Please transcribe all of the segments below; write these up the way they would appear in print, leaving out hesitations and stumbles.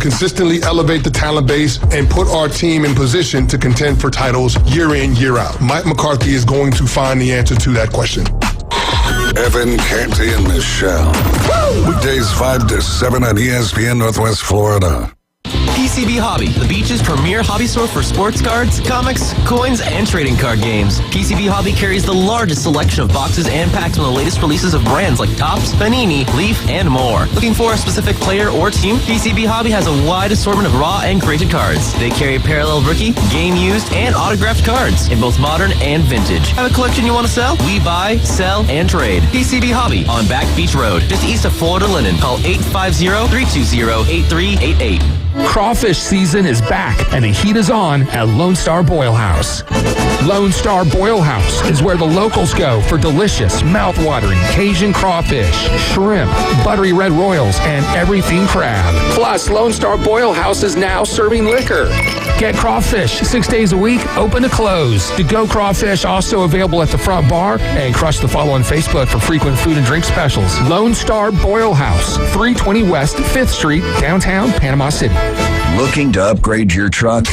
consistently elevate the talent base, and put our team in position to contend for titles year in, year out? Mike McCarthy is going to find the answer to that question. Evan, Canty, and Michelle. Weekdays 5 to 7 on ESPN Northwest Florida. PCB Hobby, the beach's premier hobby store for sports cards, comics, coins, and trading card games. PCB Hobby carries the largest selection of boxes and packs from the latest releases of brands like Topps, Panini, Leaf, and more. Looking for a specific player or team? PCB Hobby has a wide assortment of raw and graded cards. They carry parallel rookie, game used, and autographed cards in both modern and vintage. Have a collection you want to sell? We buy, sell, and trade. PCB Hobby on Back Beach Road, just east of Florida Linen. Call 850-320-8388. Crawfish season is back, and the heat is on at Lone Star Boil House. Lone Star Boil House is where the locals go for delicious, mouth-watering Cajun crawfish, shrimp, buttery red royals, and everything crab. Plus, Lone Star Boil House is now serving liquor. Get crawfish 6 days a week, open to close. To-go crawfish also available at the front bar, and crush the follow on Facebook for frequent food and drink specials. Lone Star Boil House, 320 West 5th Street, downtown Panama City. Looking to upgrade your truck?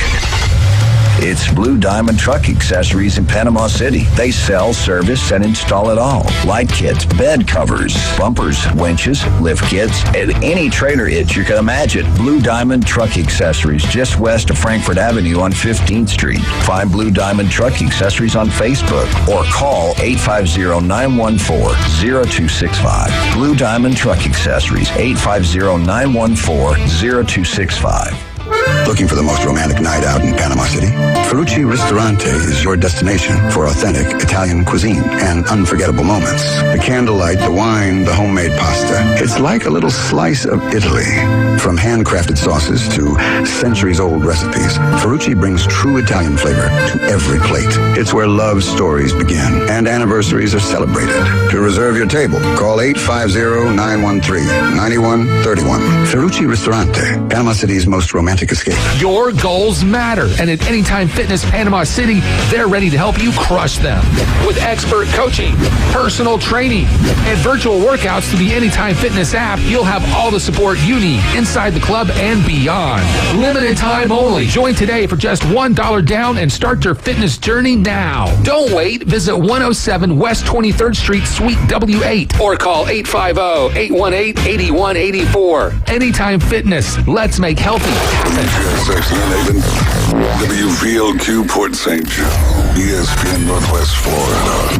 It's Blue Diamond Truck Accessories in Panama City. They sell, service, and install it all. Light kits, bed covers, bumpers, winches, lift kits, and any trailer hitch you can imagine. Blue Diamond Truck Accessories, just west of Frankfurt Avenue on 15th Street. Find Blue Diamond Truck Accessories on Facebook or call 850-914-0265. Blue Diamond Truck Accessories, 850-914-0265. Looking for the most romantic night out in Panama City? Ferrucci Ristorante is your destination for authentic Italian cuisine and unforgettable moments. The candlelight, the wine, the homemade pasta. It's like a little slice of Italy. From handcrafted sauces to centuries-old recipes, Ferrucci brings true Italian flavor to every plate. It's where love stories begin and anniversaries are celebrated. To reserve your table, call 850-913-9131. Ferrucci Ristorante, Panama City's most romantic escape. Your goals matter, and at Anytime Fitness Panama City, they're ready to help you crush them. With expert coaching, personal training, and virtual workouts through the Anytime Fitness app, you'll have all the support you need inside the club and beyond. Limited time only. Join today for just $1 down and start your fitness journey now. Don't wait. Visit 107 West 23rd Street, Suite W8, or call 850-818-8184. Anytime Fitness. Let's make healthy happen. WVLQ Port St. Joe, ESPN Northwest Florida.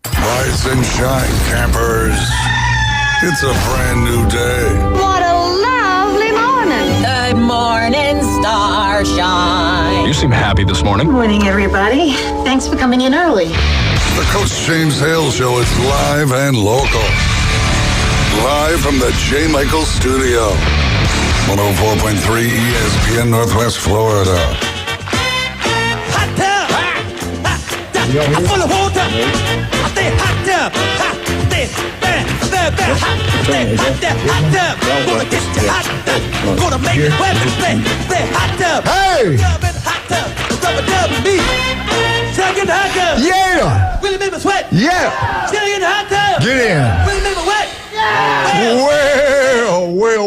Rise and shine, campers. It's a brand new day. What a lovely morning. Good morning, starshine. You seem happy this morning. Good morning, everybody. Thanks for coming in early. The Coach James Hale Show is live and local. Live from the J. Michael Studio. 104.3 ESPN Northwest Florida. Hot tub! I'm full of water! I stay hot tub! Hot tub! Gonna get you hot tub! Gonna make it wet! Stay hot tub! Hey! Hot tub! Dub me! Second hot tub! Yeah! Really make me sweat! Yeah! Second hot tub! Get in! Really make me wet!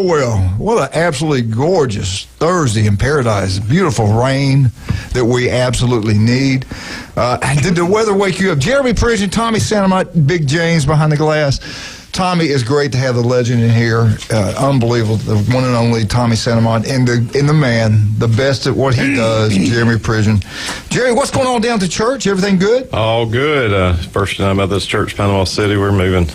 Well. What an absolutely gorgeous Thursday in paradise. Beautiful rain that we absolutely need. Did the weather wake you up? Jeremy Pridgeon, Tommy Santamont, Big James behind the glass. Tommy, is great to have the legend in here. Unbelievable. The one and only Tommy Santamont and the man, the best at what he does, Jeremy Pridgeon. Jerry, what's going on down at the church? Everything good? All good. First time at this church, Panama City. We're moving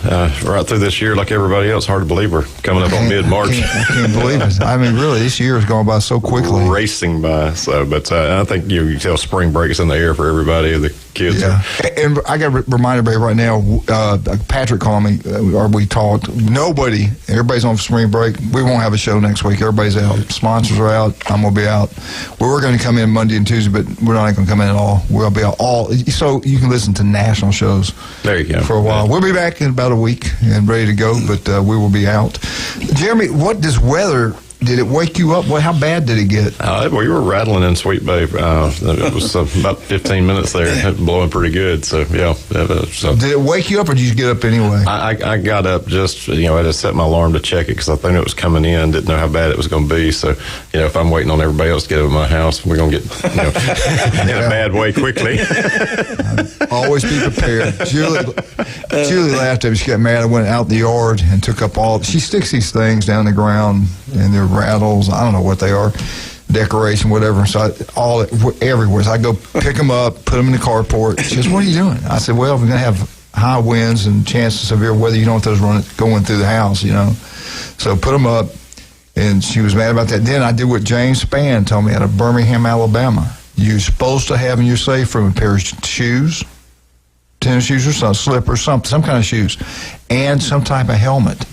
right through this year like everybody else. Hard to believe we're coming up on mid-March. I can't believe it. I mean, really, this year has gone by so quickly. Racing by. So, but I think you tell spring break's in the air for everybody. The kids. Yeah. And I got to remind everybody right now, Patrick called me, or we talked. Everybody's on spring break. We won't have a show next week. Everybody's out. Sponsors are out. I'm going to be out. We're going to come in Monday and Tuesday, but we're not going to come in at all. We'll be out all. So you can listen to national shows. There you go. For a while. We'll be back in about a week and ready to go, but we will be out. Jeremy, what does weather Did it wake you up? How bad did it get? We were rattling in Sweet Bay. It was about 15 minutes there, blowing pretty good. So, yeah. So. Did it wake you up, or did you get up anyway? I got up just, I had to set my alarm to check it because I think it was coming in, didn't know how bad it was going to be. So, if I'm waiting on everybody else to get over my house, we're going to get in a bad way quickly. Always be prepared. Julie laughed at me. She got mad. I went out in the yard and took up she sticks these things down the ground, and they're rattles. I don't know what they are. Decoration, whatever. So everywhere. So I go pick them up, put them in the carport. She goes, "What are you doing?" I said, "Well, we're going to have high winds and chance of severe weather. You don't want those going through the house, So put them up, and she was mad about that. Then I did what James Spann told me out of Birmingham, Alabama. You're supposed to have in your safe room a pair of shoes, tennis shoes or some slippers, some kind of shoes, and some type of helmet.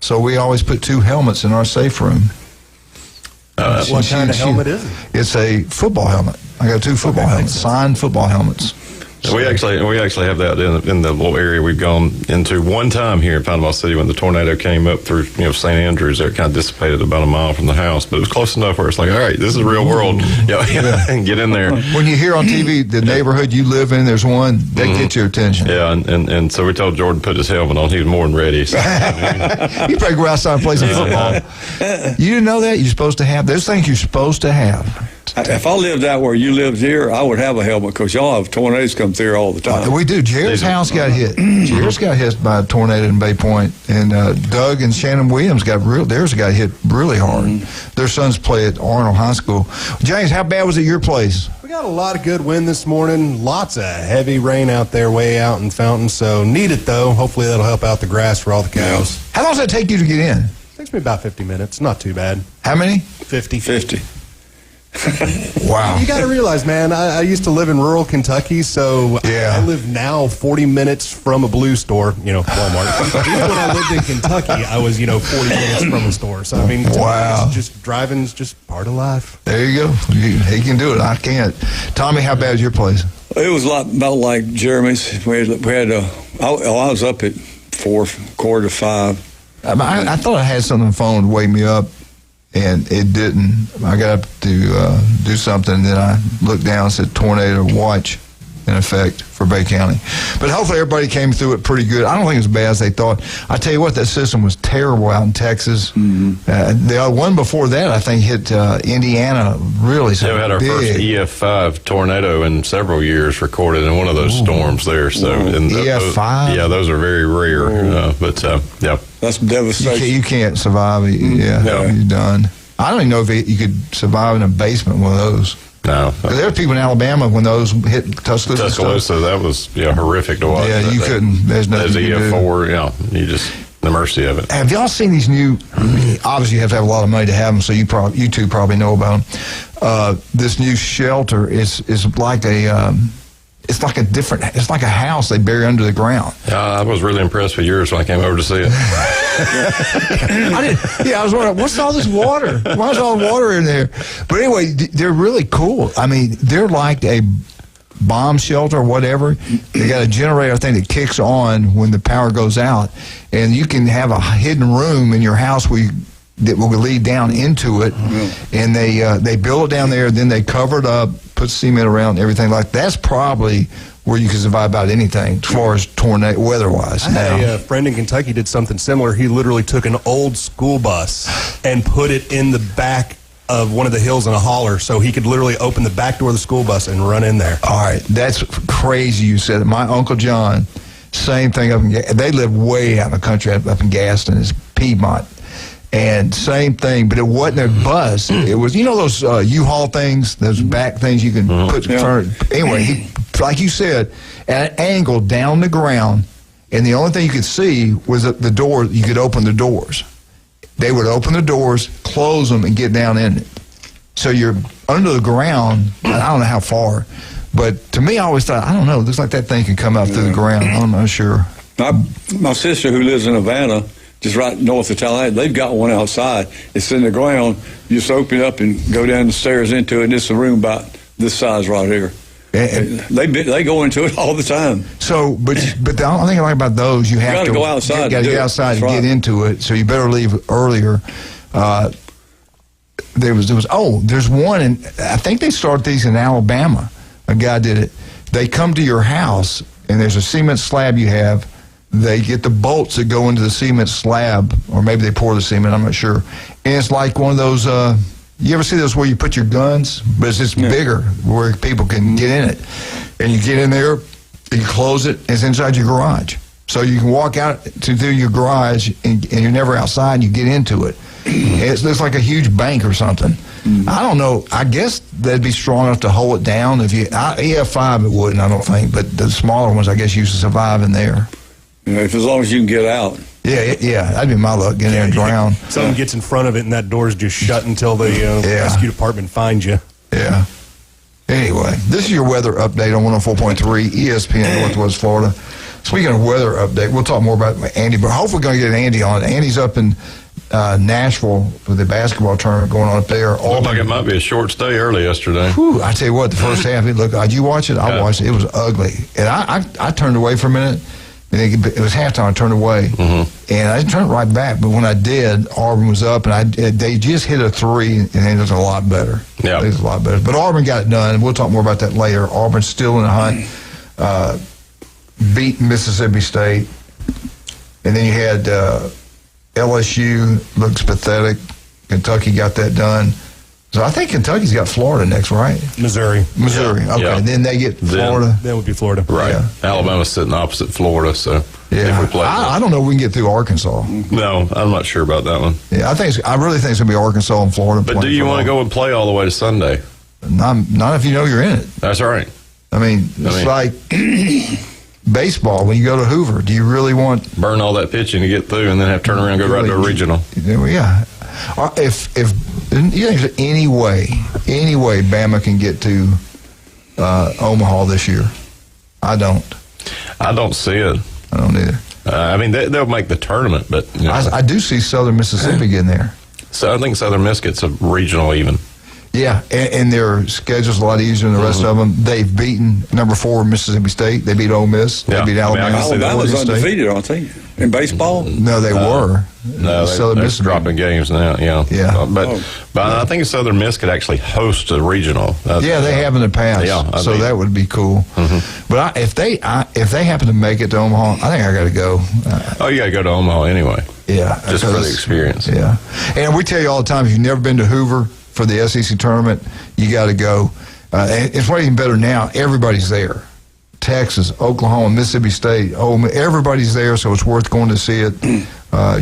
So we always put 2 helmets in our safe room. What kind of helmet is it? It's a football helmet. I got 2 football helmets, signed football helmets. We actually have that in the little area we've gone into one time here in Panama City when the tornado came up through St. Andrews. It kind of dissipated about a mile from the house, but it was close enough where it's like, all right, this is real world. And get in there. When you hear on TV the neighborhood you live in, there's one that gets your attention. Yeah, and so we told Jordan to put his helmet on. He was more than ready. So. You probably go outside and play some football. You didn't know that? You're supposed to have those things. You're supposed to have. If I lived out where you lived here, I would have a helmet because y'all have tornadoes come through all the time. We do. Jared's house got hit. Jared's got hit by a tornado in Bay Point, and Doug and Shannon Williams theirs got hit really hard. Their sons play at Arnold High School. James, how bad was it your place? We got a lot of good wind this morning. Lots of heavy rain out there, way out in Fountain. So need it though. Hopefully that'll help out the grass for all the cows. How long does it take you to get in? It takes me about 50 minutes. Not too bad. How many? 50. Wow. You got to realize, man, I used to live in rural Kentucky, so I live now 40 minutes from a blue store, Walmart. Even when I lived in Kentucky, I was, 40 minutes from a store. So, I mean, just driving's just part of life. There you go. He can do it. I can't. Tommy, how bad is your place? It was about like Jeremy's. We had I was up at 4, quarter to 5. I thought I had something on the phone to wake me up. And it didn't. I got up to do something, and then I looked down and said tornado watch in effect for Bay County. But hopefully everybody came through it pretty good. I don't think it was as bad as they thought. I tell you what, that system was terrible out in Texas. The one before that, I think, hit Indiana really. We had our first EF5 tornado in several years recorded in one of those storms there. So EF5? Those are very rare. But that's devastation. You can't survive it. You're done. I don't even know if you could survive in a basement with one of those. No. There were people in Alabama when those hit Tuscaloosa. That was horrific to watch. Yeah, you couldn't. There's nothing you can do. EF4, you just the mercy of it. Have y'all seen these new? Obviously, you have to have a lot of money to have them. So you two probably know about them. This new shelter is like a. It's like a house they bury under the ground. I was really impressed with yours when I came over to see it. I was wondering, what's all this water? Why is all the water in there? But anyway, they're really cool. I mean, they're like a bomb shelter or whatever. They got a generator thing that kicks on when the power goes out, and you can have a hidden room in your house that will lead down into it, and they build it down there, then they cover it up, put cement around everything like that. That's probably where you can survive about anything as far as tornado weather-wise. I had a friend in Kentucky did something similar. He literally took an old school bus and put it in the back of one of the hills in a holler, so he could literally open the back door of the school bus and run in there. All right, that's crazy you said it. My Uncle John, same thing. They live way out in the country up in Gaston. It's Piedmont. And same thing, but it wasn't a bus. It was, those U-Haul things, those back things you can put in front. Anyway, like you said, at an angle down the ground, and the only thing you could see was the door. You could open the doors. They would open the doors, close them, and get down in it. So you're under the ground. I don't know how far, but to me, I always thought, I don't know. It looks like that thing could come out through the ground. I'm not sure. My sister, who lives in Havana, just right north of Tallahassee, they've got one outside. It's in the ground. You just open it up and go down the stairs into it, and it's a room about this size right here. They go into it all the time. So, but the only thing I like about those, you have to go outside. You got to get outside to get into it. So you better leave earlier. there's one, and I think they start these in Alabama. A guy did it. They come to your house, and there's a cement slab you have. They get the bolts that go into the cement slab, or maybe they pour the cement, I'm not sure. And it's like one of those, you ever see those where you put your guns, but it's just bigger, where people can get in it. And you get in there, you close it, and it's inside your garage. So you can walk out through your garage, and you're never outside, and you get into it. It looks like a huge bank or something. I don't know. I guess they'd be strong enough to hold it down. If EF5, it wouldn't, I don't think. But the smaller ones, I guess, used to survive in there. If as long as you can get out. Yeah, that'd be my luck, get in there and drown. Someone gets in front of it, and that door's just shut until the rescue department finds you. Yeah. Anyway, this is your weather update on 104.3 ESPN Northwest Florida. Speaking of weather update, we'll talk more about Andy, but hopefully we're going to get Andy on. Andy's up in Nashville for the basketball tournament going on up there. Looked like it might be a short stay early yesterday. Whew, I tell you what, the first half, did you watch it? I watched it. It was ugly. And I turned away for a minute. And it was halftime. I turned away, and I didn't turn it right back. But when I did, Auburn was up, and they just hit a three, and it was a lot better. Yeah, it was a lot better. But Auburn got it done, and we'll talk more about that later. Auburn's still in the hunt, beat Mississippi State, and then you had LSU looks pathetic. Kentucky got that done. So I think Kentucky's got Florida next, right? Missouri. Okay. Yeah. Then they get Florida. That would be Florida. Right. Yeah. Alabama's sitting opposite Florida, so if we play I don't know if we can get through Arkansas. No, I'm not sure about that one. Yeah, I really think it's going to be Arkansas and Florida. But do you want to go and play all the way to Sunday? Not if you know you're in it. That's right. I mean, it's like baseball. When you go to Hoover, do you really want... Burn all that pitching to get through and then have to turn around and go right to a regional? Yeah. If you think there's any way Bama can get to Omaha this year, I don't see it. I don't either. I mean, they'll make the tournament, but I do see Southern Mississippi getting there. So I think Southern Miss gets a regional even. Yeah, and their schedule's a lot easier than the rest of them. They've beaten number 4 Mississippi State. They beat Ole Miss. They beat Alabama. Alabama's undefeated, aren't they? In baseball? No, they were. No, they're dropping games now. Yeah. But I think Southern Miss could actually host a regional. They have in the past. Yeah, so that would be cool. But if they happen to make it to Omaha, I think I got to go. You got to go to Omaha anyway. Yeah, just for the experience. Yeah, and we tell you all the time, if you've never been to Hoover for the SEC tournament, you got to go. And it's way even better now. Everybody's there. Texas, Oklahoma, Mississippi State, everybody's there, so it's worth going to see it.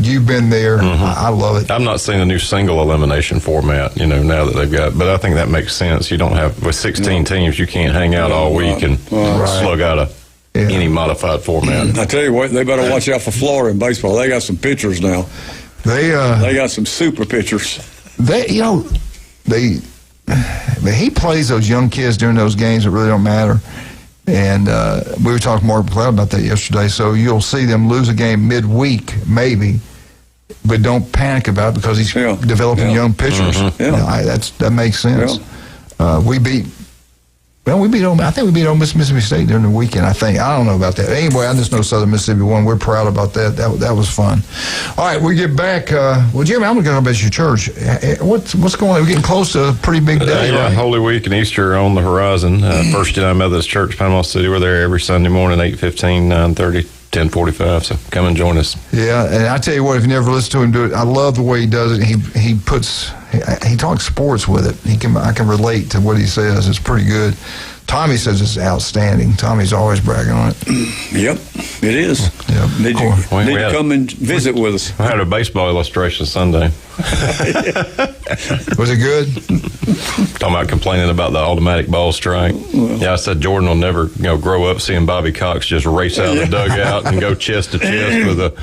You've been there. I love it. I'm not seeing a new single elimination format, now that they've got, but I think that makes sense. You don't have, with 16 teams, you can't hang out all week and slug out any modified format. I tell you what, they better watch out for Florida in baseball. They got some pitchers now. They got some super pitchers. He plays those young kids during those games that really don't matter. And we were talking to Mark McLeod about that yesterday. So you'll see them lose a game midweek, maybe, but don't panic about it because he's developing young pitchers. That makes sense. We beat I think we beat Ole Miss, Mississippi State during the weekend, I think. I don't know about that. Anyway, I just know Southern Mississippi won. We're proud about that. That was fun. All right, we get back. Jimmy, I'm going to go about your church. What's going on? We're getting close to a pretty big day, right? Holy Week and Easter are on the horizon. First United Methodist Church, Panama City. We're there every Sunday morning, 8:15, 9:30. 10:45, so come and join us. Yeah, and I tell you what, if you never listen to him do it, I love the way he does it. He talks sports with it. I can relate to what he says. It's pretty good. Tommy says it's outstanding. Tommy's always bragging on it. Yep, it is. Yep. Need to come and visit with us. I had a baseball illustration Sunday. Was it good? Talking about complaining about the automatic ball strike. I said Jordan will never grow up seeing Bobby Cox just race out of the dugout and go chest to chest with a.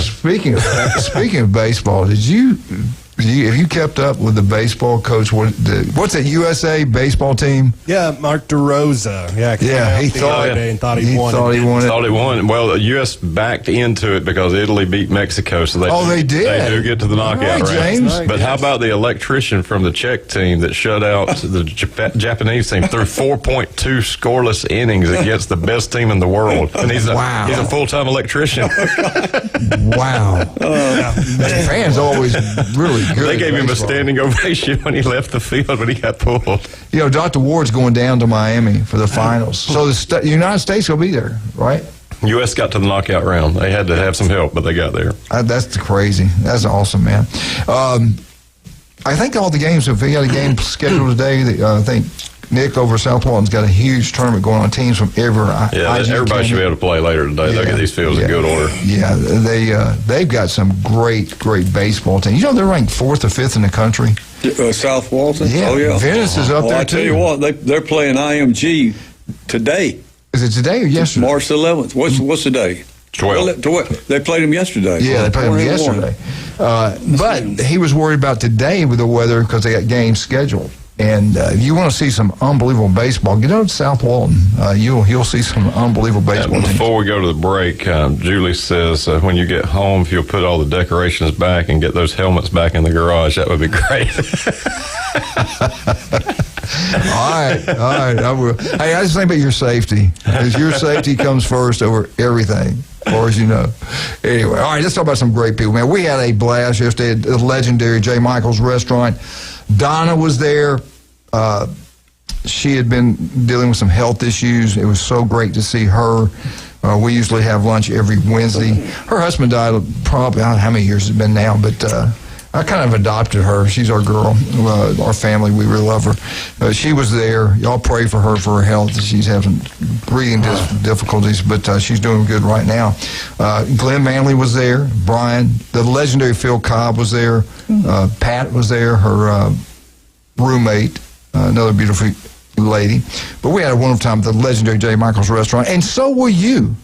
Speaking of baseball, have you kept up with the baseball coach? What's that USA baseball team? Yeah, Mark DeRosa. He thought he won. Well, the U.S. backed into it because Italy beat Mexico, so they did. They do get to the knockout round. James. But how about the electrician from the Czech team that shut out the Japanese team through 4.2 scoreless innings against the best team in the world? And he's a full-time electrician. Wow. Japan's always really They gave him a standing ovation when he left the field when he got pulled. You know, Dr. Ward's going down to Miami for the finals. So the United States will be there, right? U.S. got to the knockout round. They had to have some help, but they got there. That's crazy. That's awesome, man. I think all the games, if we got a game scheduled today, I think Nick over South Walton's got a huge tournament going on, teams from everywhere. Everybody should be able to play later today. They'll get these fields in good order. Yeah, they've got some great baseball teams. You know, they're ranked 4th or 5th in the country. South Walton? Yeah. Oh, yeah. Venice is up there, I tell you what, they're playing IMG today. Is it today or yesterday? March 11th. What's the day? 12. They played them yesterday. Yeah, they played them yesterday. But he was worried about today with the weather because they got games scheduled. And if you want to see some unbelievable baseball, get over to South Walton. You'll see some unbelievable baseball teams. Before we go to the break, Julie says when you get home, if you'll put all the decorations back and get those helmets back in the garage, that would be great. All right, I will. Hey, I just think about your safety, because your safety comes first over everything, as far as you know. Anyway, all right, let's talk about some great people, man. We had a blast yesterday at the legendary J. Michael's restaurant. Donna was there. She had been dealing with some health issues. It was so great to see her. We usually have lunch every Wednesday. Her husband died probably, I don't know how many years it's been now, but I kind of adopted her. She's our girl, our family. We really love her. She was there. Y'all pray for her health. She's having breathing difficulties, but she's doing good right now. Glenn Manley was there. Brian, the legendary Phil Cobb was there. Pat was there, her roommate, another beautiful lady. But we had a wonderful time at the legendary J. Michael's restaurant, and so will you.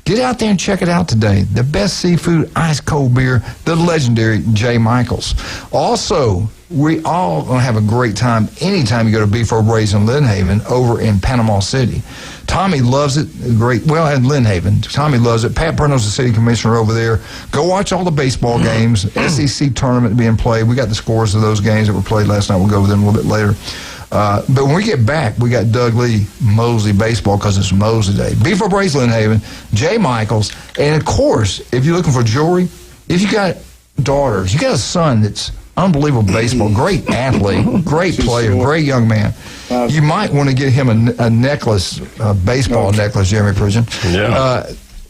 Get out there and check it out today. The best seafood, ice cold beer, the legendary J. Michael's. Also, we all going to have a great time anytime you go to Beef O'Brady's in Lynn Haven over in Panama City. Tommy loves it. In Lynn Haven. Tommy loves it. Pat Perno's the city commissioner over there. Go watch all the baseball games. SEC tournament being played. We got the scores of those games that were played last night. We'll go over them a little bit later. But when we get back, we got Doug Lee, Mosley Baseball, because it's Mosley Day. Beef O'Brady's Lynn Haven, J. Michael's, and of course, if you're looking for jewelry, if you got daughters, you got a son that's unbelievable baseball, great athlete, great player, great young man, you might want to get him a necklace, a baseball necklace, Jeremy Pridgeon.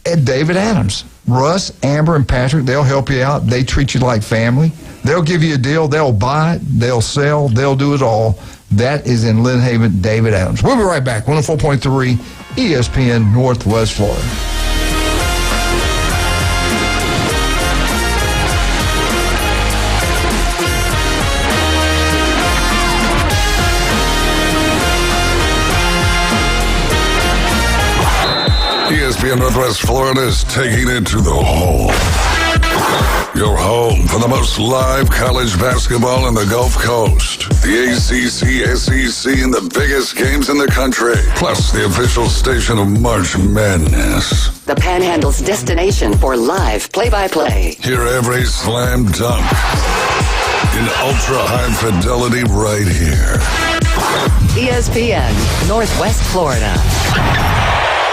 At David Adams. Russ, Amber, and Patrick, they'll help you out. They treat you like family. They'll give you a deal. They'll buy it. They'll sell. They'll do it all. That is in Lynn Haven, David Adams. We'll be right back. 104.3 ESPN Northwest Florida. ESPN Northwest Florida is taking it to the hole. Your home for the most live college basketball in the Gulf Coast. The ACC, SEC, and the biggest games in the country. Plus the official station of March Madness. The Panhandle's destination for live play-by-play. Hear every slam dunk in ultra-high fidelity right here. ESPN Northwest Florida.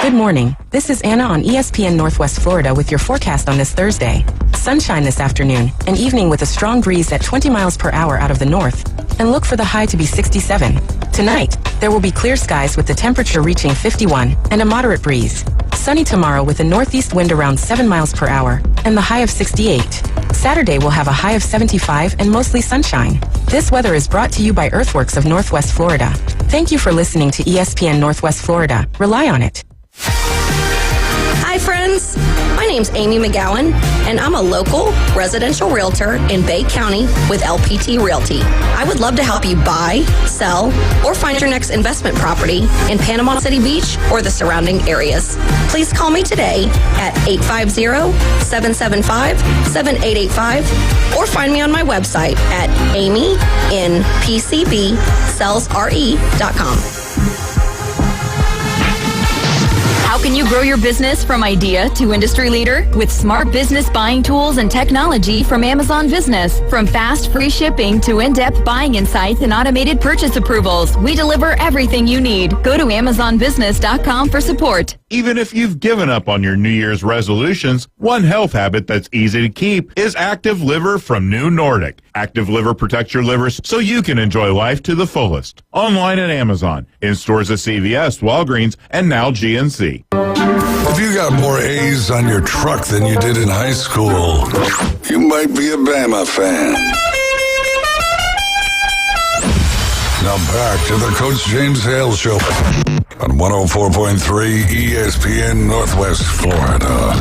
Good morning. This is Anna on ESPN Northwest Florida with your forecast on this Thursday. Sunshine this afternoon, an evening with a strong breeze at 20 miles per hour out of the north, and look for the high to be 67. Tonight, there will be clear skies with the temperature reaching 51 and a moderate breeze. Sunny tomorrow with a northeast wind around 7 miles per hour and the high of 68. Saturday will have a high of 75 and mostly sunshine. This weather is brought to you by Earthworks of Northwest Florida. Thank you for listening to ESPN Northwest Florida. Rely on it. Hi, friends. My name's Amy McGowan, and I'm a local residential realtor in Bay County with LPT Realty. I would love to help you buy, sell, or find your next investment property in Panama City Beach or the surrounding areas. Please call me today at 850-775-7885 or find me on my website at amynpcbsellsre.com. How can you grow your business from idea to industry leader? With smart business buying tools and technology from Amazon Business. From fast, free shipping to in-depth buying insights and automated purchase approvals, we deliver everything you need. Go to AmazonBusiness.com for support. Even if you've given up on your New Year's resolutions, one health habit that's easy to keep is Active Liver from New Nordic. Active Liver protects your liver so you can enjoy life to the fullest. Online at Amazon, in stores at CVS, Walgreens, and now GNC. If you got more A's on your truck than you did in high school, you might be a Bama fan. Now back to the Coach James Hale Show on 104.3 ESPN Northwest Florida.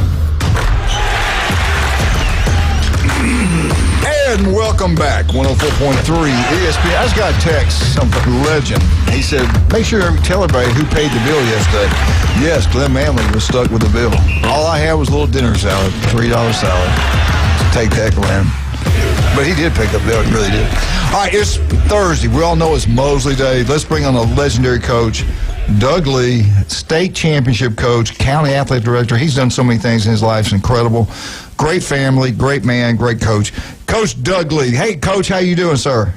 And welcome back, 104.3 ESPN. I just got a text, something legend. He said, make sure you tell everybody who paid the bill yesterday. Yes, Glenn Manley was stuck with the bill. All I had was a little dinner salad, $3 salad. Take that, Glenn. But he did pick up the bill, he really did. All right, it's Thursday. We all know it's Mosley Day. Let's bring on a legendary coach, Doug Lee, state championship coach, county athletic director. He's done so many things in his life. It's incredible. Great family, great man, great coach. Coach Doug Lee. Hey, Coach, how you doing, sir?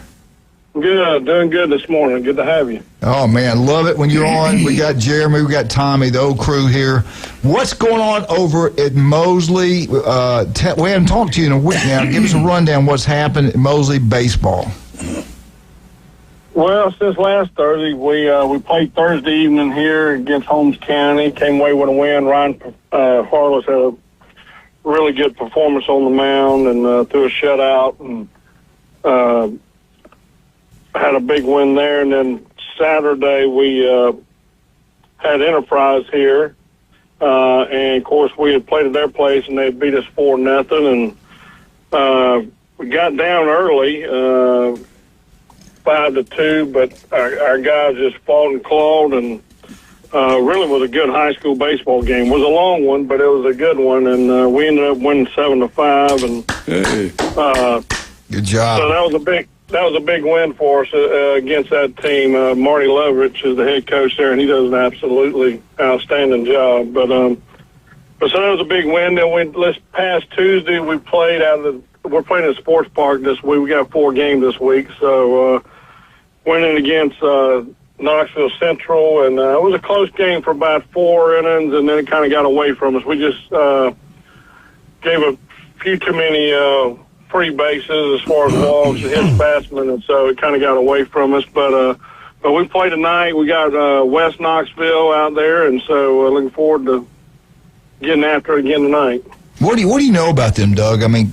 Good, doing good this morning. Good to have you. Oh, man, love it when you're on. We got Jeremy, we got Tommy, the old crew here. What's going on over at Mosley? We haven't talked to you in a week now. Give us a rundown what's happened at Mosley baseball. Well, since last Thursday, we played Thursday evening here against Holmes County. Came away with a win. Ryan Harless had a really good performance on the mound and threw a shutout and had a big win there. And then Saturday we had Enterprise here, and of course we had played at their place and they beat us 4-0. And we got down early, 5-2, but our guys just fought and clawed, and really was a good high school baseball game. It was a long one, but it was a good one, and we ended up winning 7-5. And good job. So that was a big win for us against that team. Marty Lovrich is the head coach there, and he does an absolutely outstanding job. But so that was a big win. Then this past Tuesday we're playing at the sports park this week. We got 4 games this week, so went in against Knoxville Central, and it was a close game for about 4 innings, and then it kind of got away from us. We just gave a few too many free bases as far as walks and hits batsmen, and so it kind of got away from us. But we play tonight. We got West Knoxville out there, and so looking forward to getting after it again tonight. What do you know about them, Doug? I mean,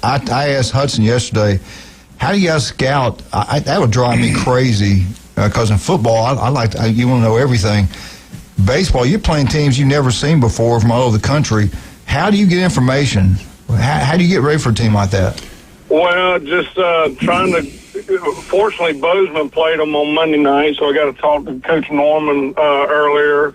I asked Hudson yesterday, how do you guys scout? That would drive me crazy because in football, you want to know everything. Baseball, you're playing teams you've never seen before from all over the country. How do you get information? How do you get ready for a team like that? Well, just trying to. Fortunately, Bozeman played them on Monday night, so I got to talk to Coach Norman earlier,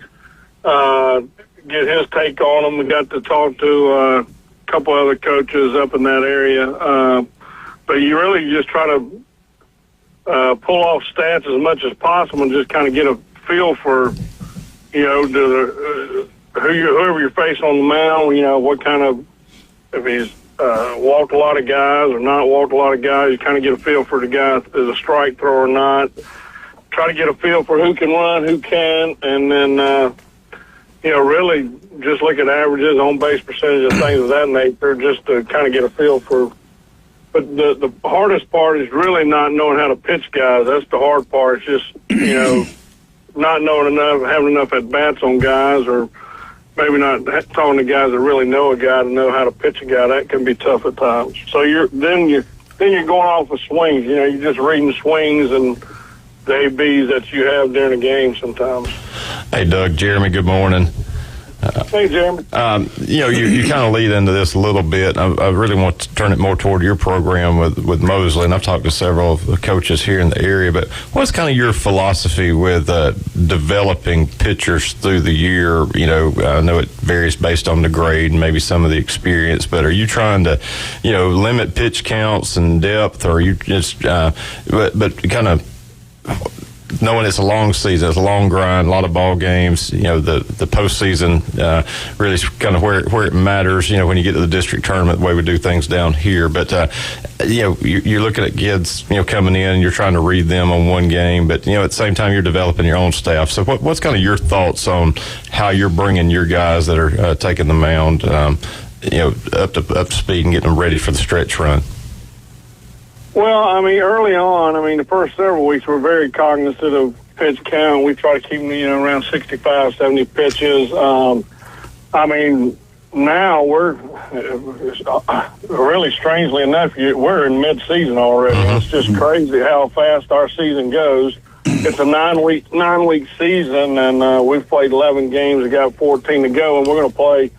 get his take on them. We got to talk to a couple other coaches up in that area. But you really just try to pull off stats as much as possible and just kind of get a feel for, whoever you're facing on the mound, what kind of, if he's walked a lot of guys or not walked a lot of guys, you kind of get a feel for the guy if there's a strike throw or not. Try to get a feel for who can run, who can, and then, really just look at averages, on-base percentage, and things of that nature, just to kind of get a feel for. But the hardest part is really not knowing how to pitch guys. That's the hard part. It's just, not knowing enough, having enough at-bats on guys, or maybe not talking to guys that really know a guy to know how to pitch a guy. That can be tough at times. So you're going off of swings. You're just reading swings and the ABs that you have during the game sometimes. Hey, Doug, Jeremy, good morning. Hey, Jeremy. You kind of lead into this a little bit. I really want to turn it more toward your program with Mosley, and I've talked to several of the coaches here in the area, but what's kind of your philosophy with developing pitchers through the year? I know it varies based on the grade and maybe some of the experience, but are you trying to, limit pitch counts and depth, or are you just, but kind of, knowing it's a long season, it's a long grind, a lot of ball games. The postseason really is kind of where it matters. When you get to the district tournament, the way we do things down here. But you're looking at kids, coming in, and you're trying to read them on one game. But at the same time, you're developing your own staff. So what's kind of your thoughts on how you're bringing your guys that are taking the mound, up to speed and getting them ready for the stretch run? Well, early on, the first several weeks we're very cognizant of pitch count. We try to keep them, around 65, 70 pitches. Now we're really strangely enough, we're in mid-season already. It's just crazy how fast our season goes. It's a nine-week season, and we've played 11 games. We got 14 to go, and we're going to play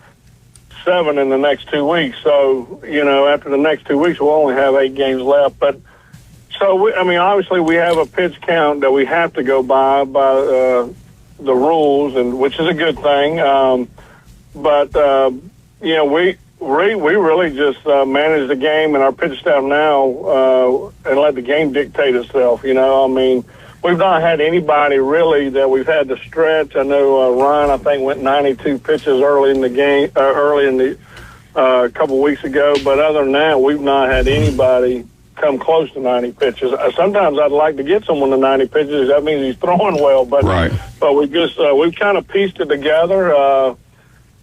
7 in the next 2 weeks. So, after the next 2 weeks, we'll only have 8 games left. But so, obviously we have a pitch count that we have to go by the rules, and which is a good thing. We really just manage the game and our pitch staff now and let the game dictate itself. We've not had anybody really that we've had to stretch. I know Ryan, I think, went 92 pitches early in the game, a couple weeks ago. But other than that, we've not had anybody come close to 90 pitches. Sometimes I'd like to get someone to 90 pitches. That means he's throwing well. But we've kind of pieced it together.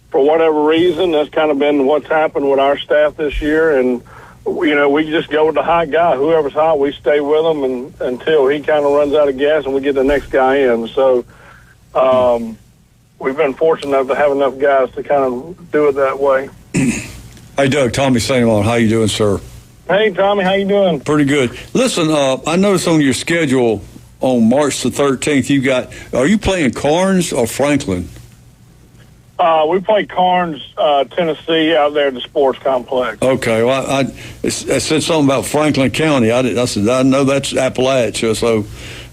For whatever reason, that's kind of been what's happened with our staff this year. And we just go with the hot guy. Whoever's hot, we stay with him until he kind of runs out of gas and we get the next guy in. So we've been fortunate enough to have enough guys to kind of do it that way. Hey, Doug, Tommy Saint-Amant, how you doing, sir? Hey, Tommy, how you doing? Pretty good. Listen, I noticed on your schedule on March the 13th, are you playing Carnes or Franklin? We play Carnes, Tennessee, out there at the sports complex. Okay. Well, I said something about Franklin County. I said I know that's Appalachia. So,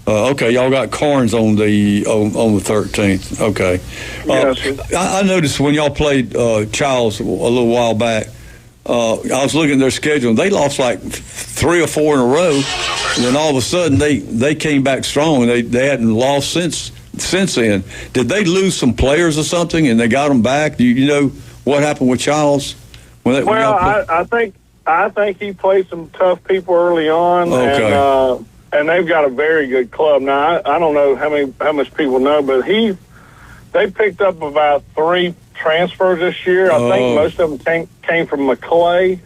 okay, y'all got Carnes on the 13th. Okay. Yes. I noticed when y'all played Childs a little while back. I was looking at their schedule, and they lost like 3 or 4 in a row. And then all of a sudden, they came back strong. They hadn't lost since then. Did they lose some players or something, and they got them back? Do you know what happened with Childs? I think he played some tough people early on, okay. And they've got a very good club. Now I don't know how much people know, but they picked up about 3 transfers this year. I think most of them came from McClay.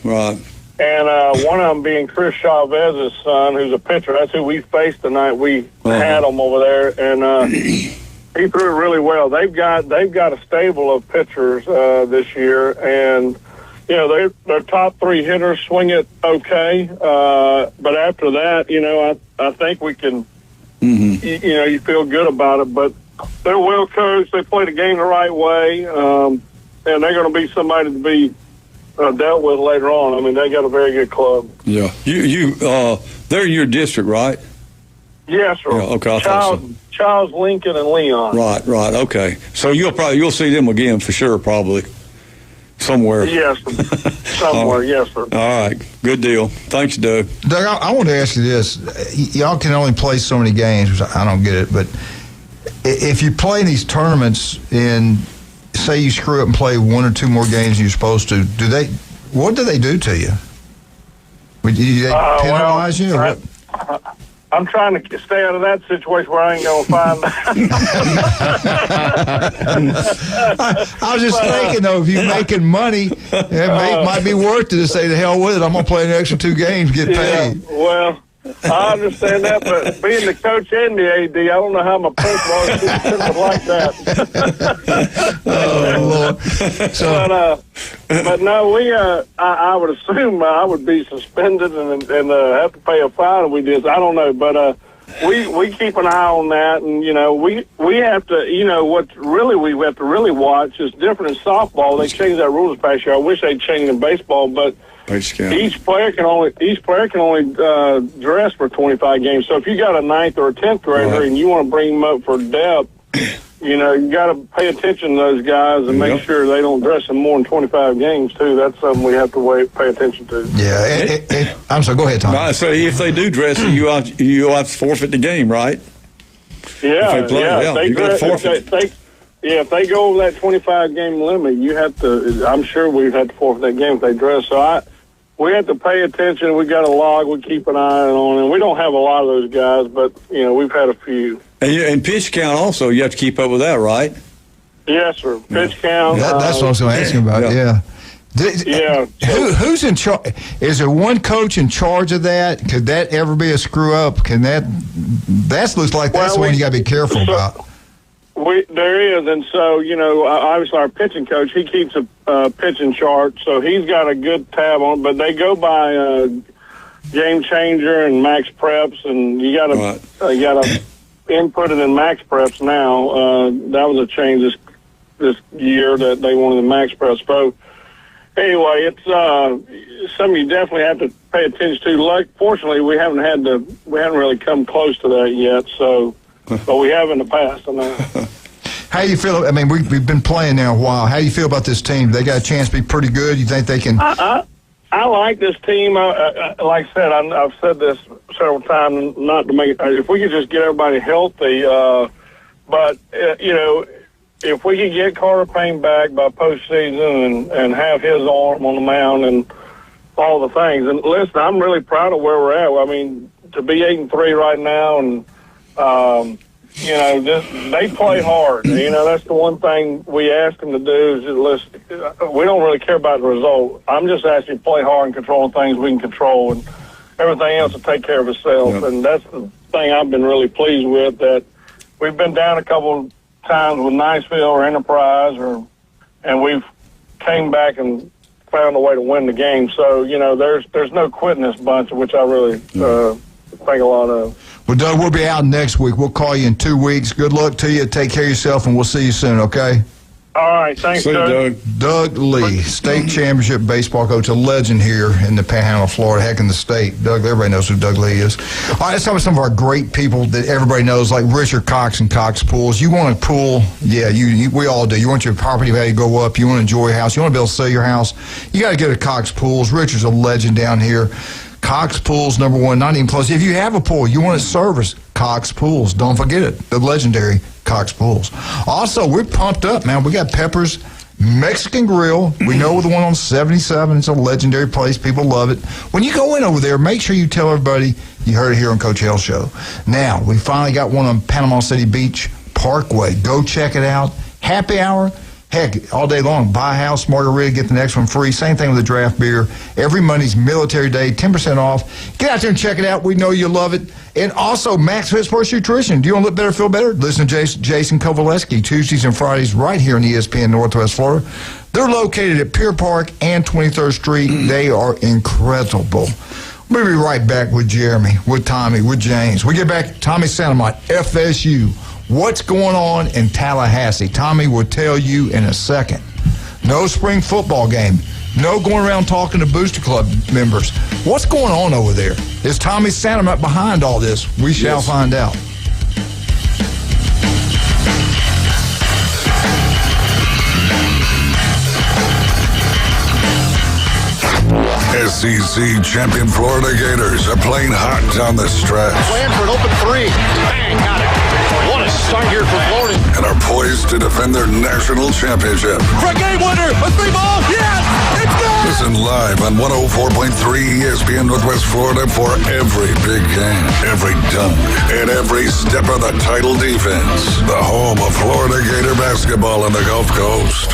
Right. And one of them being Chris Chavez's son, who's a pitcher. That's who we faced the night we had him over there, and he threw it really well. They've got a stable of pitchers this year, and their top 3 hitters swing it okay. But after that, I think we can. You feel good about it, but they're well coached. They play the game the right way, and they're going to be somebody to be dealt with later on. They got a very good club. Yeah, they're in your district, right? Yes, sir. Yeah, okay, Charles, Lincoln, and Leon. Right. Okay, so you'll see them again for sure, probably somewhere. Yes, somewhere. Yes, sir. All right, good deal. Thanks, Doug. Doug, I want to ask you this: y'all can only play so many games. Which I don't get it, but if you play in these tournaments and say you screw up and play 1 or 2 more games than you're supposed to, what do they do to you? Do they penalize you? Or what? I'm trying to stay out of that situation where I ain't going to find out. I was just thinking, though, if you're making money, it might be worth it to say, the hell with it. I'm going to play an extra 2 games, get paid. Well, I understand that, but being the coach and the AD, I don't know how my personal assistant would like that. Oh, Lord. But no, I would assume I would be suspended and have to pay a fine if we did. I don't know, but we keep an eye on that, and we have to. What really we have to really watch is different in softball. They changed that rule this past year. I wish they'd changed in baseball, but. Each player can only dress for 25 games. So if you got a 9th or a 10th grader and you want to bring them up for depth, you got to pay attention to those guys and make sure they don't dress in more than 25 games, too. That's something we have to pay attention to. Yeah. I'm sorry. Go ahead, Tom. I say if they do dress, you have to forfeit the game, right? Yeah, if they play, you got to forfeit. If they go over that 25-game limit, you have to. I'm sure we've had to forfeit that game if they dress. So we have to pay attention. We got a log. We keep an eye on, and we don't have a lot of those guys, but we've had a few. And pitch count also, you have to keep up with that, right? Yes, sir. Pitch count. That's what I was going to ask you about. Yeah. Who's in charge? Is there one coach in charge of that? Could that ever be a screw up? Can that looks like that's the one you got to be careful about. There is, and so, obviously our pitching coach, he keeps a pitching chart, so he's got a good tab on it, but they go by Game Changer and Max Preps, and you got to input it in Max Preps now. That was a change this year that they wanted the Max Preps. So anyway, it's something you definitely have to pay attention to. Fortunately, we haven't really come close to that yet, so. But we have in the past. How do you feel? I mean, we've been playing now a while. How do you feel about this team? They got a chance to be pretty good. You think they can? I like this team. Like I said, I've said this several times. Not to make it. If we could just get everybody healthy, but if we could get Carter Payne back by postseason and have his arm on the mound and all the things. And listen, I'm really proud of where we're at. I mean, to be 8-3 right now and. They play hard. That's the one thing we ask them to do is just we don't really care about the result. I'm just asking you to play hard and control things we can control, and everything else will take care of itself. Yep. And that's the thing I've been really pleased with, that we've been down a couple times with Niceville or Enterprise, and we've came back and found a way to win the game. So, there's no quitting this bunch, which I really think a lot of. Well, Doug, we'll be out next week. We'll call you in 2 weeks. Good luck to you. Take care of yourself, and we'll see you soon, okay? All right. Thanks, Doug. Doug Lee, state championship baseball coach, a legend here in the Panhandle of Florida, heck in the state. Doug, everybody knows who Doug Lee is. All right, let's talk about some of our great people that everybody knows, like Richard Cox and Cox Pools. You want a pool? Yeah, we all do. You want your property value to go up. You want to enjoy your house. You want to be able to sell your house. You got to get a Cox Pools. Richard's a legend down here. Cox Pools, number one, not even close. If you have a pool, you want it serviced, Cox Pools. Don't forget it, the legendary Cox Pools. Also, we're pumped up, man. We got Pepper's Mexican Grill. We know the one on 77. It's a legendary place. People love it. When you go in over there, make sure you tell everybody you heard it here on Coach Hale Show. Now, we finally got one on Panama City Beach Parkway. Go check it out. Happy hour. Heck, all day long, buy a house, margarita, get the next one free. Same thing with the draft beer. Every Monday's Military Day, 10% off. Get out there and check it out. We know you love it. And also, Max Fit Sports Nutrition. Do you want to look better, feel better? Listen to Jason Kovaleski, Tuesdays and Fridays right here in ESPN Northwest Florida. They're located at Pier Park and 23rd Street. They are incredible. We'll be right back with Jeremy, with Tommy, with James. We get back to Tommy Santamont, FSU. What's going on in Tallahassee? Tommy will tell you in a second. No spring football game. No going around talking to Booster Club members. What's going on over there? Is Tommy Santamont behind all this? We shall find out. SEC champion Florida Gators are playing hot down the stretch. Playing for an open three. Bang, got it. What a start here for Florida. And are poised to defend their national championship. For a game winner, a three ball, yes, it's good. Listen live on 104.3 ESPN Northwest Florida for every big game, every dunk, and every step of the title defense. The home of Florida Gator basketball on the Gulf Coast.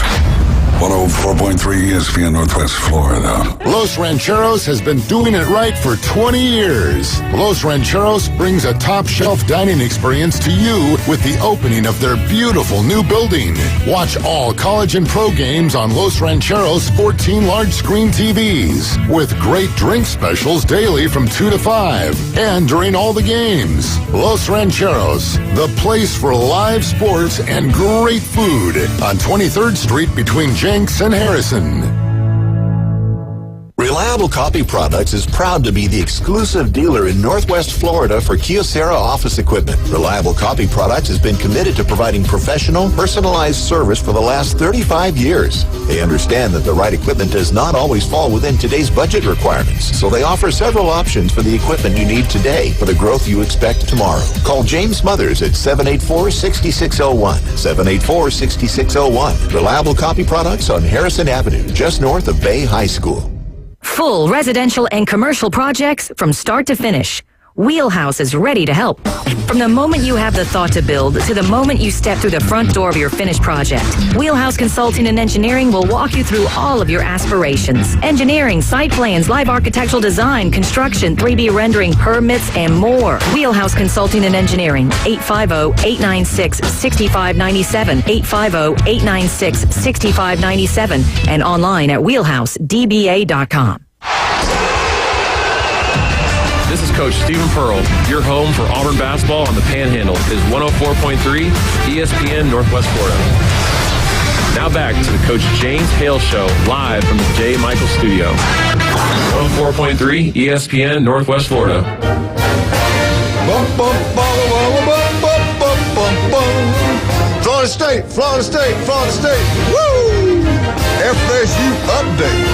104.3 ESPN Northwest Florida. Los Rancheros has been doing it right for 20 years. Los Rancheros brings a top-shelf dining experience to you with the opening of their beautiful new building. Watch all college and pro games on Los Rancheros' 14 large-screen TVs with great drink specials daily from 2 to 5 and during all the games. Los Rancheros, the place for live sports and great food on 23rd Street between Jenks and Harrison. Reliable Copy Products is proud to be the exclusive dealer in Northwest Florida for Kyocera office equipment. Reliable Copy Products has been committed to providing professional, personalized service for the last 35 years. They understand that the right equipment does not always fall within today's budget requirements, so they offer several options for the equipment you need today for the growth you expect tomorrow. Call James Smothers at 784-6601. 784-6601. Reliable Copy Products on Harrison Avenue, just north of Bay High School. Full residential and commercial projects from start to finish. Wheelhouse is ready to help. From the moment you have the thought to build to the moment you step through the front door of your finished project, Wheelhouse Consulting and Engineering will walk you through all of your aspirations. Engineering, site plans, live architectural design, construction, 3D rendering, permits, and more. Wheelhouse Consulting and Engineering, 850-896-6597, 850-896-6597, and online at wheelhousedba.com. This is Coach Stephen Pearl. Your home for Auburn basketball on the Panhandle is 104.3 ESPN Northwest Florida. Now back to the Coach James Hale Show, live from the J. Michael Studio. 104.3 ESPN Northwest Florida. Florida State, Florida State, Florida State. Woo! FSU Update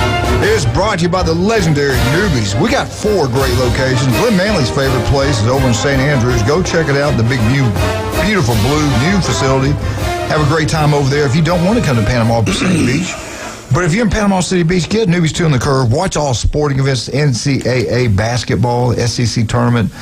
is brought to you by the legendary Newbies. We got 4 great locations. Glenn Manley's favorite place is over in St. Andrews. Go check it out. The big, beautiful blue new facility. Have a great time over there. If you don't want to come to Panama City Beach, but if you're in Panama City Beach, get Newbies 2 on the Curve. Watch all sporting events, NCAA basketball, SEC tournament,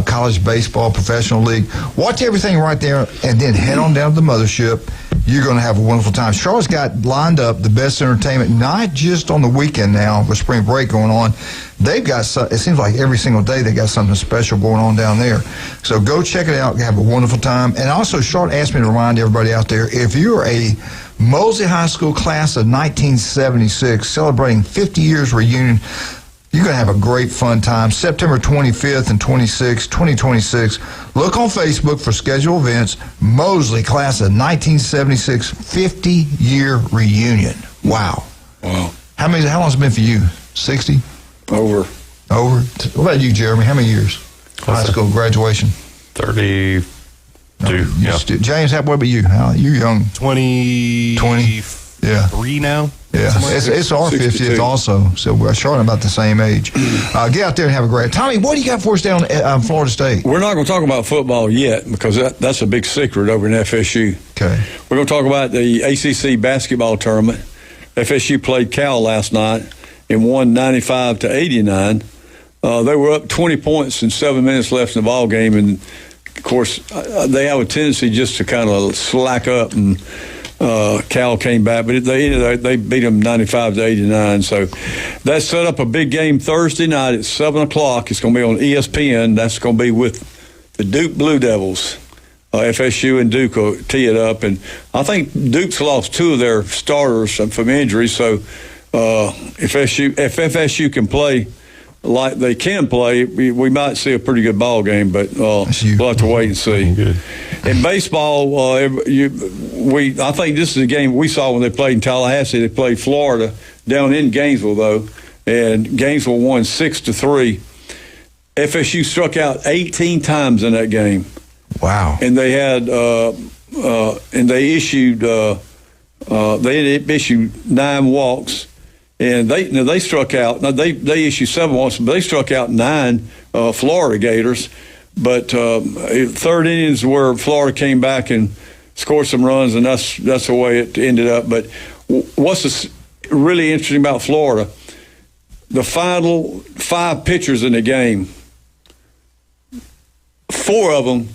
college baseball, professional league. Watch everything right there, and then head on down to the mothership. You're going to have a wonderful time. Charlotte's got lined up the best entertainment, not just on the weekend now with spring break going on. They've got, it seems like every single day they got something special going on down there. So go check it out. Have a wonderful time. And also, Charlotte asked me to remind everybody out there, if you're a Mosley High School class of 1976 celebrating 50 years reunion, you're going to have a great fun time. September 25th and 26th, 2026. Look on Facebook for scheduled events. Mosley class of 1976 50-year reunion. Wow. Wow. How long has it been for you? 60? Over. What about you, Jeremy? How many years? High school graduation? 32. Yeah. James, what about you? You're young. 20. Yeah. 3 now. Yeah, it's our 50th also, so we're short about the same age. Get out there and have a great Tommy, what do you got for us down at Florida State? We're not going to talk about football yet because that's a big secret over in FSU. Okay. We're going to talk about the ACC basketball tournament. FSU played Cal last night and won 95-89. They were up 20 points and 7 minutes left in the ball game, and of course they have a tendency just to kind of slack up, and Cal came back, but they beat them 95-89. So that set up a big game Thursday night at 7 o'clock. It's going to be on ESPN. That's going to be with the Duke Blue Devils. FSU and Duke will tee it up, and I think Duke's lost 2 of their starters from injury. So if FSU can play like they can play, we might see a pretty good ball game, but we'll have to wait and see. In baseball, I think this is a game we saw when they played in Tallahassee. They played Florida down in Gainesville, though, and Gainesville won 6-3. FSU struck out 18 times in that game. Wow! And they had they issued 9 walks. And they struck out. Now they issued 7 walks, but they struck out 9 Florida Gators. But third innings where Florida came back and scored some runs, and that's the way it ended up. But what's really interesting about Florida? The final 5 pitchers in the game, 4 of them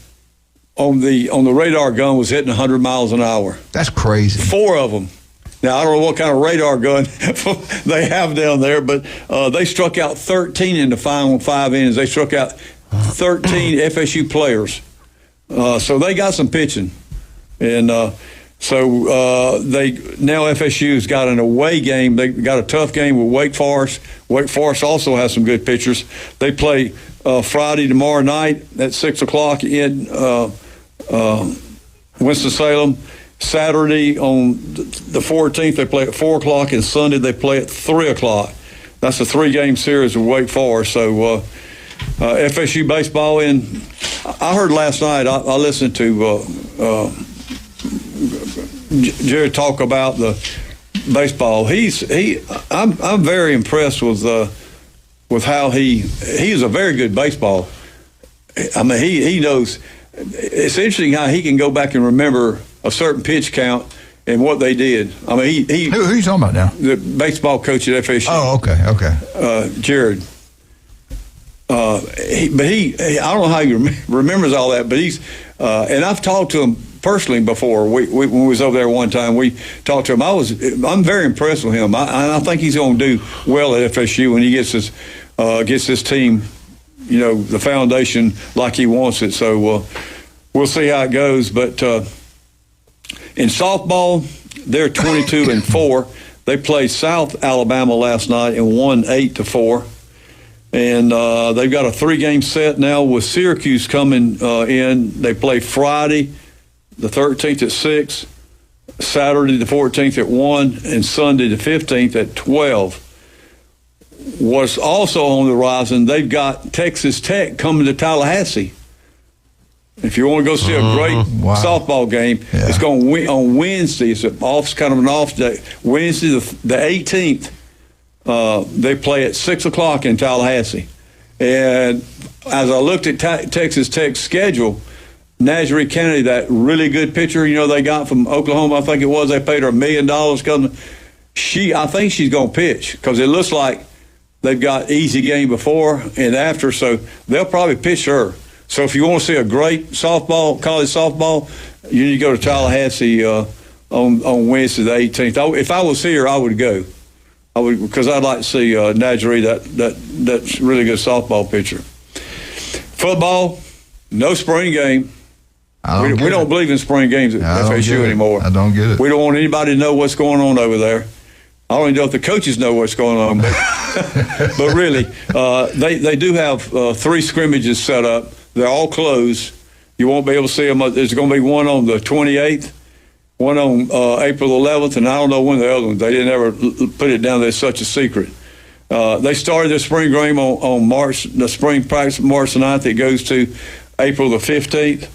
on the radar gun was hitting 100 miles an hour. That's crazy. 4 of them. Now, I don't know what kind of radar gun they have down there, but they struck out 13 in the final 5 innings. They struck out 13 FSU players. So they got some pitching. And so now FSU's got an away game. They got a tough game with Wake Forest. Wake Forest also has some good pitchers. They play Friday tomorrow night at 6 o'clock in Winston-Salem. Saturday on the 14th, they play at 4 o'clock, and Sunday they play at 3 o'clock. That's a 3-game series with Wake Forest. So FSU baseball. And I heard last night. I listened to Jerry talk about the baseball. I'm very impressed with how he's a very good baseball. I mean, he knows. It's interesting how he can go back and remember a certain pitch count and what they did. I mean, who are you talking about now? The baseball coach at FSU. Oh, okay. Jared. I don't know how he remembers all that, but and I've talked to him personally before. When we was over there one time, we talked to him. I'm very impressed with him. I think he's going to do well at FSU when he gets his team, the foundation like he wants it. So we'll see how it goes. But in softball, they're 22-4. They played South Alabama last night and won 8-4. And they've got a 3-game set now with Syracuse coming in. They play Friday, the 13th at 6, Saturday the 14th at 1, and Sunday the 15th at 12. What's also on the horizon, they've got Texas Tech coming to Tallahassee. If you want to go see a great softball game, it's going to on Wednesday. It's kind of an off day. Wednesday the 18th. They play at 6 o'clock in Tallahassee. And as I looked at Texas Tech's schedule, Nazarene Kennedy, that really good pitcher, they got from Oklahoma, I think it was, they paid her $1 million. I think she's going to pitch because it looks like they've got easy game before and after, so they'll probably pitch her. So if you want to see a great college softball, you need to go to Tallahassee on Wednesday the 18th. If I was here, I would go. Because I'd like to see Najee, that's really good softball pitcher. Football, no spring game. We don't believe in spring games at FSU anymore. I don't get it. We don't want anybody to know what's going on over there. I don't even know if the coaches know what's going on. But really, they do have 3 scrimmages set up. They're all closed. You won't be able to see them. There's going to be one on the 28th. One on April 11th, and I don't know when the other one. They didn't ever put it down there. It's such a secret. They started their spring game on the spring practice March 9th. It goes to April the 15th.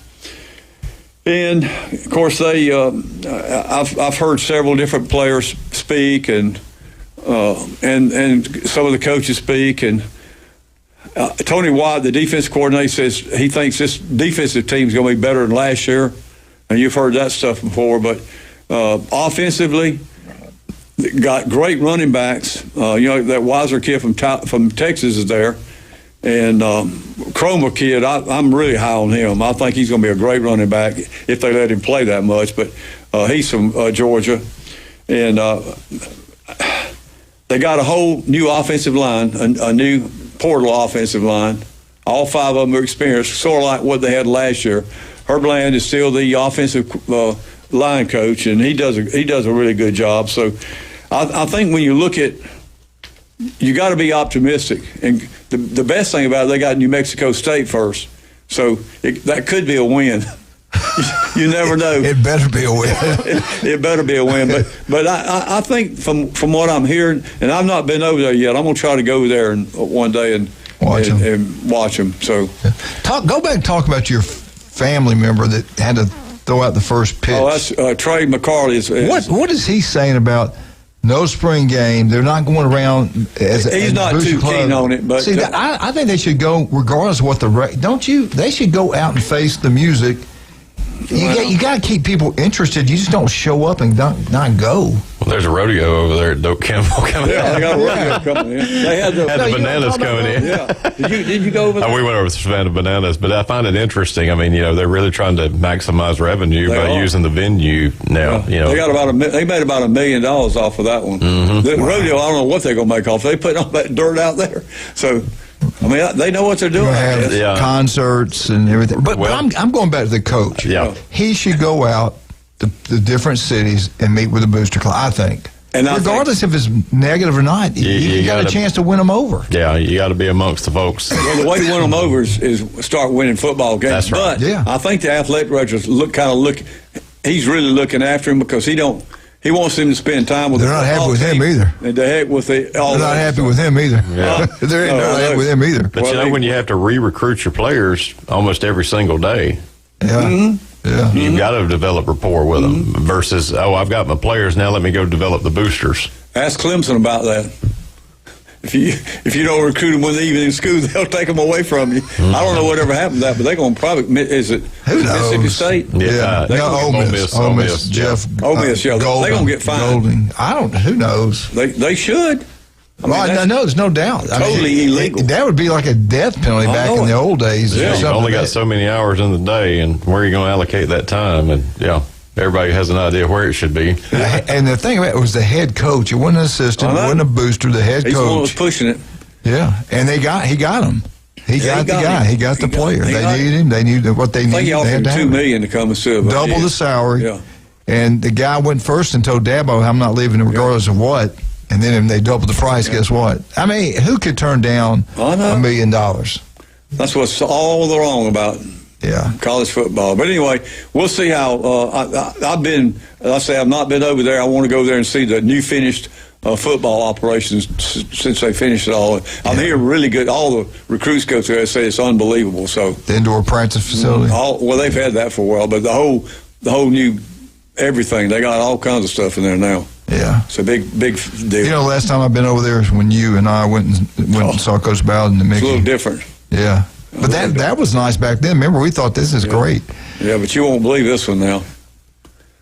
And, of course, I've heard several different players speak and some of the coaches speak. And Tony Watt, the defense coordinator, says he thinks this defensive team is going to be better than last year. And you've heard that stuff before, but offensively, got great running backs. That Weiser kid from Texas is there, and Chroma kid. I'm really high on him. I think he's going to be a great running back if they let him play that much. But he's from Georgia, and they got a whole new offensive line, a new portal offensive line. All 5 of them are experienced, sort of like what they had last year. Herb Land is still the offensive line coach, and he does a really good job. So I think when you look at, you got to be optimistic. And the best thing about it, they got New Mexico State first. So that could be a win. You never know. It better be a win. It better be a win. But I think from what I'm hearing, and I've not been over there yet, I'm going to try to go there one day and watch them. So go back and talk about your family member that had to throw out the first pitch. Oh, that's Trey McCarley. What is he saying about no spring game? They're not going around he's not too keen on it. But see, I think they should go regardless of what don't you? They should go out and face the music. You got to keep people interested. You just don't show up and not go. Well, there's a rodeo over there at Doak Campbell coming in. Yeah, they got a rodeo coming in. They had the bananas coming in. Yeah. Did you go over there? We went over to Savannah Bananas, but I find it interesting. I mean, they're really trying to maximize revenue by using the venue now. They got they made about $1 million off of that one. Mm-hmm. The rodeo, I don't know what they're going to make off. They put all that dirt out there, so. I mean, they know what they're doing. Have concerts and everything. But I'm going back to the coach. Yeah. He should go out to the different cities and meet with the booster club, I think. And regardless if it's negative or not, you got a chance to win them over. Yeah, you got to be amongst the folks. Well, the way to win them over is start winning football games. That's right. But I think the athletic directors look. He's really looking after him because he don't He wants him to spend time with. They're not happy with him either. And the heck with the. They're not happy with him either. Yeah. They're not happy with him either. But when you have to re-recruit your players almost every single day, yeah. You've got to develop rapport with them versus, I've got my players now, let me go develop the boosters. Ask Clemson about that. If you don't recruit them when they're even in school, they'll take them away from you. I don't know whatever happened to that, but they're going to probably, is it Mississippi State? Yeah. Ole Miss, Jeff. Ole Miss, yeah. They're going to get fined. Who knows? They should. I know, there's no doubt. Totally illegal. That would be like a death penalty back in the old days. Yeah, you've only got so many hours in the day, and where are you going to allocate that time? And everybody has an idea where it should be. And the thing about it was the head coach. It wasn't an assistant. It wasn't a booster. The head coach. He's the one who was pushing it. Yeah, and he got him. He got the guy. He got the player. They needed him. They knew what they needed. I think he offered $2 million to come and serve. Double the salary. Yeah. And the guy went first and told Dabo, "I'm not leaving regardless of what." And then when they doubled the price, guess what? I mean, who could turn down $1 million? That's what's all the wrong about college football. But anyway, we'll see how. I've not been over there. I want to go there and see the new finished football operations since they finished it all. I'm hearing really good. All the recruits go through there and say it's unbelievable. So the indoor practice facility. Well, they've had that for a while, but the whole new everything. They got all kinds of stuff in there now. Yeah, it's a big deal. You know, last time I've been over there is when you and I went and saw Coach Bowden and Mickey. It's a little different. Yeah, but that was nice back then. Remember, we thought this is great. Yeah, but you won't believe this one now.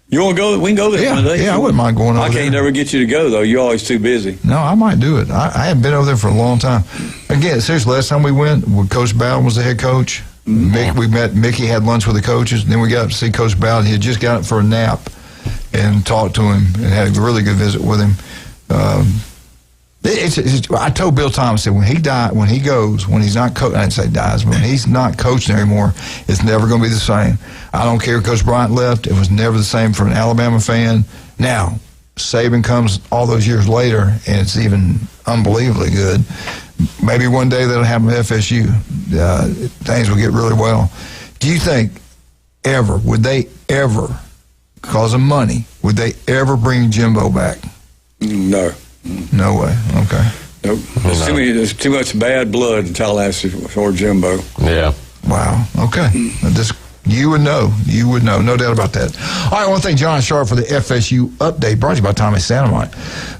You want to go? We can go there one day. Yeah, I wouldn't mind going over there. I can't never get you to go, though. You're always too busy. No, I might do it. I haven't been over there for a long time. Again, seriously, last time we went, Coach Bowden was the head coach. We met Mickey, had lunch with the coaches, and then we got up to see Coach Bowden. He had just got up for a nap and talked to him and had a really good visit with him. I told Bill Thomas that when he's not coaching, I didn't say dies, but when he's not coaching anymore, it's never going to be the same. I don't care if Coach Bryant left. It was never the same for an Alabama fan. Now, Saban comes all those years later, and it's even unbelievably good. Maybe one day that'll happen with FSU. Things will get really well. Do you think would they ever, because of money, would they ever bring Jimbo back? No. No way. Okay. Nope. There's too much bad blood in Tallahassee for Jimbo. Yeah. Wow. Okay. You would know. No doubt about that. All right, I want to thank John Sharp for the FSU update brought to you by Tommy Santamite.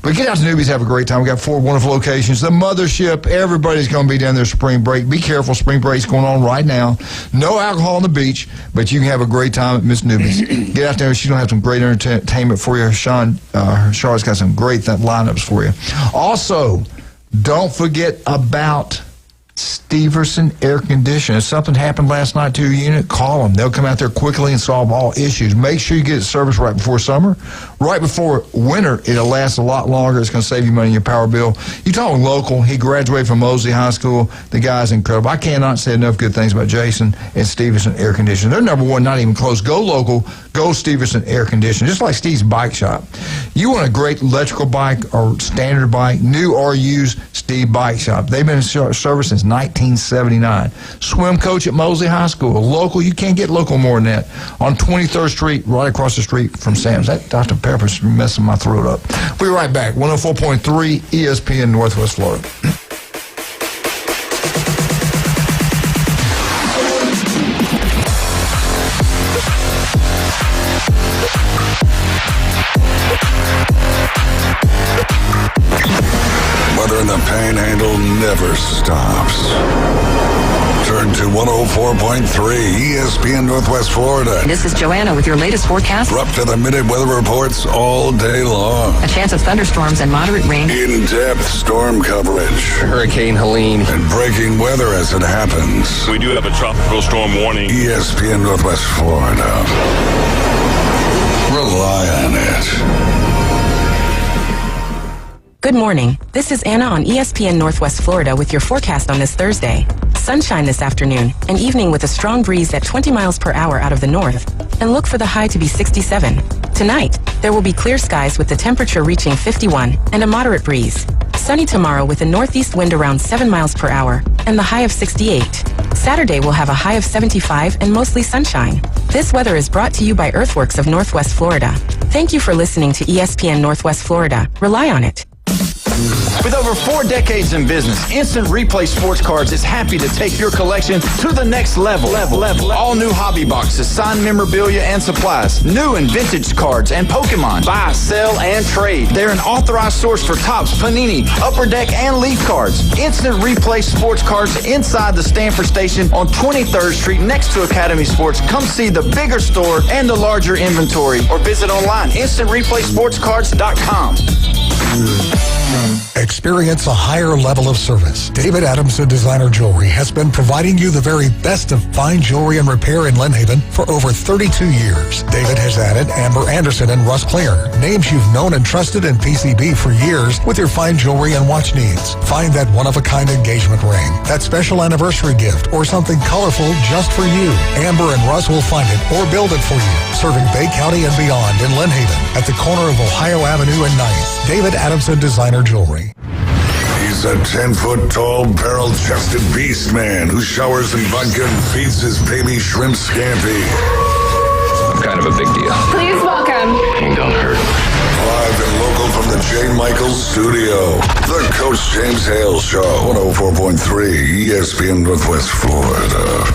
But get out to Newbies, have a great time. We got 4 wonderful locations. The Mothership, everybody's going to be down there spring break. Be careful, spring break's going on right now. No alcohol on the beach, but you can have a great time at Miss Newbies. Get out there. She's going to have some great entertainment for you. Charlotte's got some great lineups for you. Also, don't forget about Steverson Air Conditioning. If something happened last night to your unit, call them. They'll come out there quickly and solve all issues. Make sure you get it serviced right before summer. Right before winter, it'll last a lot longer. It's going to save you money in your power bill. You talk local. He graduated from Mosley High School. The guy's incredible. I cannot say enough good things about Jason and Steverson Air Conditioning. They're number one, not even close. Go local. Go Steverson Air Conditioning. Just like Steve's Bike Shop. You want a great electrical bike or standard bike, new or used, Steve Bike Shop. They've been in service since 1979. Swim coach at Mosley High School. Local, you can't get local more than that. On 23rd Street, right across the street from Sam's. That Dr. Pepper's messing my throat up. We'll be right back. 104.3 ESPN Northwest Florida. Weather in the Panhandle never stops. Turn to 104.3 ESPN Northwest Florida. This is Joanna with your latest forecast. We're up to the minute weather reports all day long. A chance of thunderstorms and moderate rain. In-depth storm coverage. Hurricane Helene. And breaking weather as it happens. We do have a tropical storm warning. ESPN Northwest Florida. Rely on it. Good morning. This is Anna on ESPN Northwest Florida with your forecast on this Thursday. Sunshine this afternoon, an evening with a strong breeze at 20 miles per hour out of the north, and look for the high to be 67. Tonight, there will be clear skies with the temperature reaching 51 and a moderate breeze. Sunny tomorrow with a northeast wind around 7 miles per hour and the high of 68. Saturday will have a high of 75 and mostly sunshine. This weather is brought to you by Earthworks of Northwest Florida. Thank you for listening to ESPN Northwest Florida. Rely on it. With over 4 decades in business, Instant Replay Sports Cards is happy to take your collection to the next level. All new hobby boxes, signed memorabilia, and supplies. New and vintage cards and Pokemon. Buy, sell, and trade. They're an authorized source for Topps, Panini, Upper Deck, and Leaf cards. Instant Replay Sports Cards inside the Stanford Station on 23rd Street next to Academy Sports. Come see the bigger store and the larger inventory, or visit online, instantReplaySportsCards.com. Experience a higher level of service. David Adamson Designer Jewelry has been providing you the very best of fine jewelry and repair in Lynn Haven for over 32 years. David has added Amber Anderson and Russ Clare, names you've known and trusted in PCB for years with your fine jewelry and watch needs. Find that one-of-a-kind engagement ring, that special anniversary gift, or something colorful just for you. Amber and Russ will find it or build it for you. Serving Bay County and beyond in Lynn Haven at the corner of Ohio Avenue and 9th. David Adamson Designer Jewelry. He's a 10-foot-tall, barrel-chested beast man who showers in vodka and feeds his baby shrimp scampi. I'm kind of a big deal. Please welcome. Ain't gonna hurt. Live and local from the J. Michaels studio, the Coach James Hale Show, 104.3 ESPN Northwest Florida.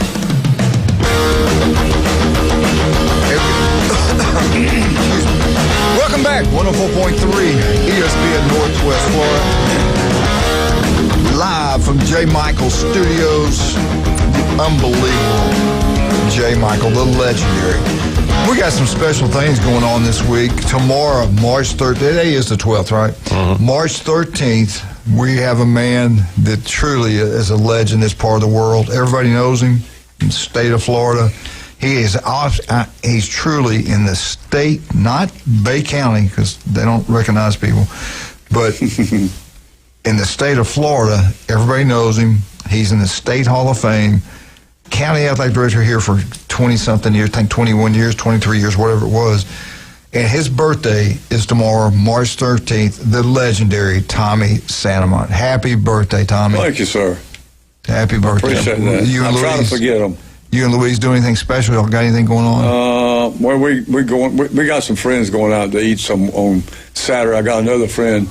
Welcome back, 104.3 ESPN Northwest Florida. Live from J. Michael Studios. Unbelievable. J. Michael, the legendary. We got some special things going on this week. Tomorrow, March 13th, today is the 12th, right? March 13th, we have a man that truly is a legend in this part of the world. Everybody knows him in the state of Florida. He's truly in the state, not Bay County, because they don't recognize people, but in the state of Florida, everybody knows him. He's in the State Hall of Fame. County athletic director here for 20-something years, I think 21 years, 23 years, whatever it was. And his birthday is tomorrow, March 13th, the legendary Tommy Santamont. Happy birthday, Tommy. Thank you, sir. Happy birthday. Appreciate that. I'm trying to forget him. You and Louise do anything special? Y'all got anything going on? Well, we got some friends going out to eat some on Saturday. I got another friend,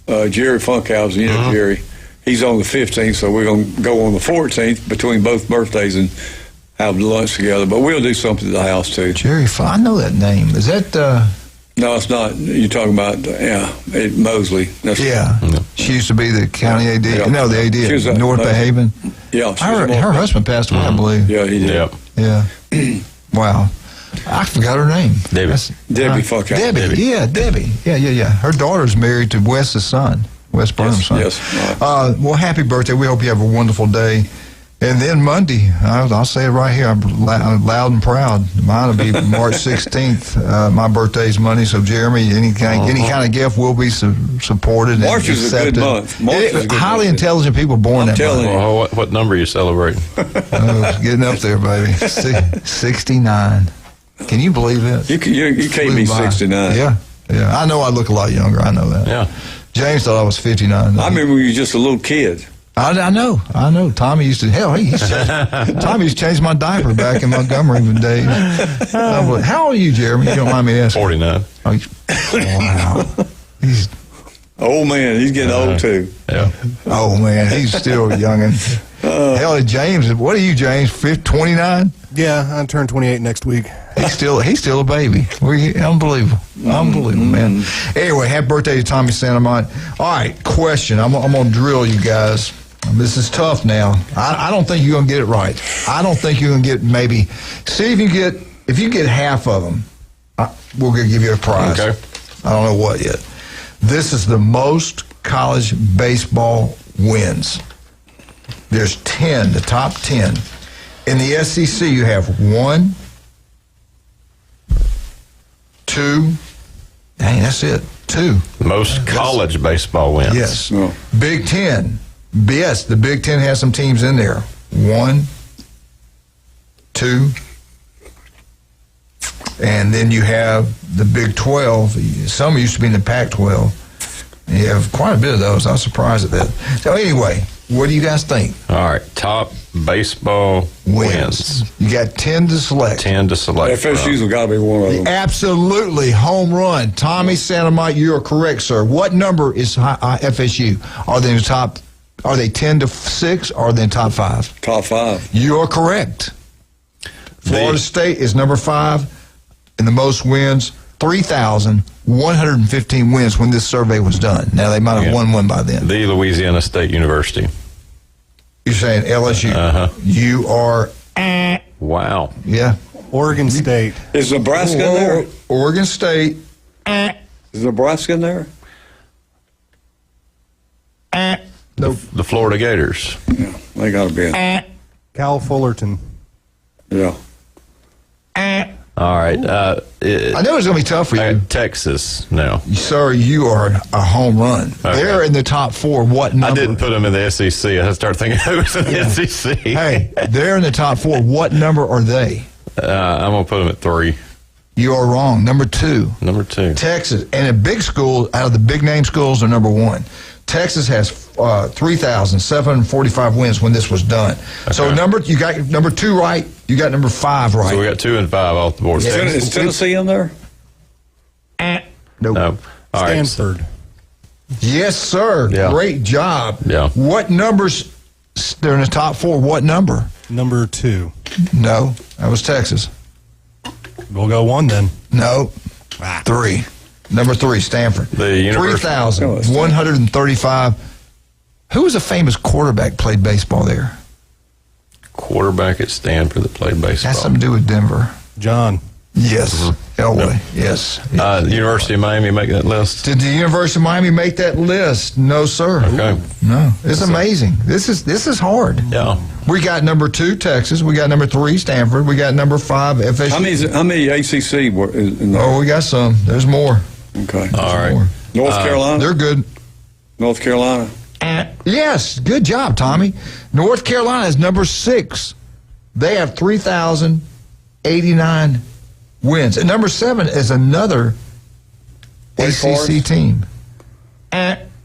Jerry Funkhausen. You know Jerry. He's on the 15th, so we're going to go on the 14th between both birthdays and have lunch together. But we'll do something at the house too. Jerry, I know that name. Is that? No, it's not. You're talking about Mosley. That's She used to be the county AD. Yeah. No, the AD at North Bay Haven. Yeah, her husband passed away, I believe. Yeah, he did. Yeah. Wow. I forgot her name. Debbie Funkhausen. Debbie. Yeah, Debbie. Yeah. Her daughter's married to Wes's son. Wes Burnham's son. Yes. Well, happy birthday. We hope you have a wonderful day. And then Monday, I'll say it right here, I'm loud and proud. Mine will be March 16th. My birthday's Monday, so Jeremy, any kind of gift will be supported. March is a good month. Highly intelligent people born that month. Well, what number are you celebrating? Getting up there, baby. 69. Can you believe that? You can't be 69. Yeah. I know I look a lot younger. I know that. Yeah. James thought I was 59. I remember when you were just a little kid. I know. Tommy used to, Tommy used to change my diaper back in Montgomery days. How old are you, Jeremy? You don't mind me asking. 49. Oh, wow. He's old man. He's getting old too. Yeah. Oh man, he's still youngin'. Hell, James. What are you, James? 29? Yeah, I turn 28 next week. He's still a baby. Unbelievable, man. Anyway, happy birthday to Tommy Santamont. All right, question. I'm gonna drill you guys. This is tough now. I don't think you're gonna get it right. I don't think you're gonna get maybe. See if you get half of them. We'll give you a prize. Okay. I don't know what yet. This is the most college baseball wins. There's 10, the top 10. In the SEC, you have 1, 2. Dang, that's it. 2. Most college baseball wins. Yes. Big Ten. Yes, the Big Ten has some teams in there. 1, 2. And then you have the Big 12. Some used to be in the Pac-12. You have quite a bit of those. I was surprised at that. So anyway, What do you guys think? All right, top baseball wins. You got 10 to select. 10 to select. FSU's have got to be one of them. Absolutely. Home run. Tommy Santamite, you are correct, sir. What number is FSU? Are they in the top? Are they 10 to 6 or are they in top 5? Top 5. You are correct. Florida State is number 5 in the most wins, 3,115 wins when this survey was done. Now, they might have won one by then. The Louisiana State University. You're saying LSU. Uh-huh. You are... Wow. Yeah. Oregon State. Is Nebraska in there? Oregon State. Is Nebraska in there? Nope. The Florida Gators. Yeah, they got to be in. Cal Fullerton. Yeah. All right. I know it's going to be tough for you. Texas now. Sir, you are a home run. Okay. They're in the top 4. What number? I didn't put them in the SEC. I had to start thinking who was in the SEC. Hey, they're in the top 4. What number are they? I'm going to put them at 3. You are wrong. Number 2. Number 2. Texas. And a big school, out of the big name schools, are number 1. Texas has 3,745 wins when this was done. Okay. So you got number 2 right. You got number 5 right. So we got 2 and 5 off the board. Yeah. Is Tennessee in there? Nope. No. All Stanford. Right. Yes, sir. Yeah. Great job. Yeah. What numbers? They're in the top 4. What number? Number 2. No, that was Texas. We'll go 1 then. No. 3. Number 3, Stanford. The University. 3,135. Who was a famous quarterback played baseball there? Quarterback at Stanford that played baseball. Has something to do with Denver. John. Yes. Elway. Yep. Yes. University of Miami make that list? Did the University of Miami make that list? No, sir. Okay. No. It's amazing. This is hard. Yeah. We got number 2, Texas. We got number 3, Stanford. We got number 5, FSU. How many ACC were in there? Oh, we got some. There's more. Okay. All right. More. North Carolina? They're good. North Carolina? Yes. Good job, Tommy. North Carolina is number 6. They have 3,089 wins. And number 7 is another ACC team.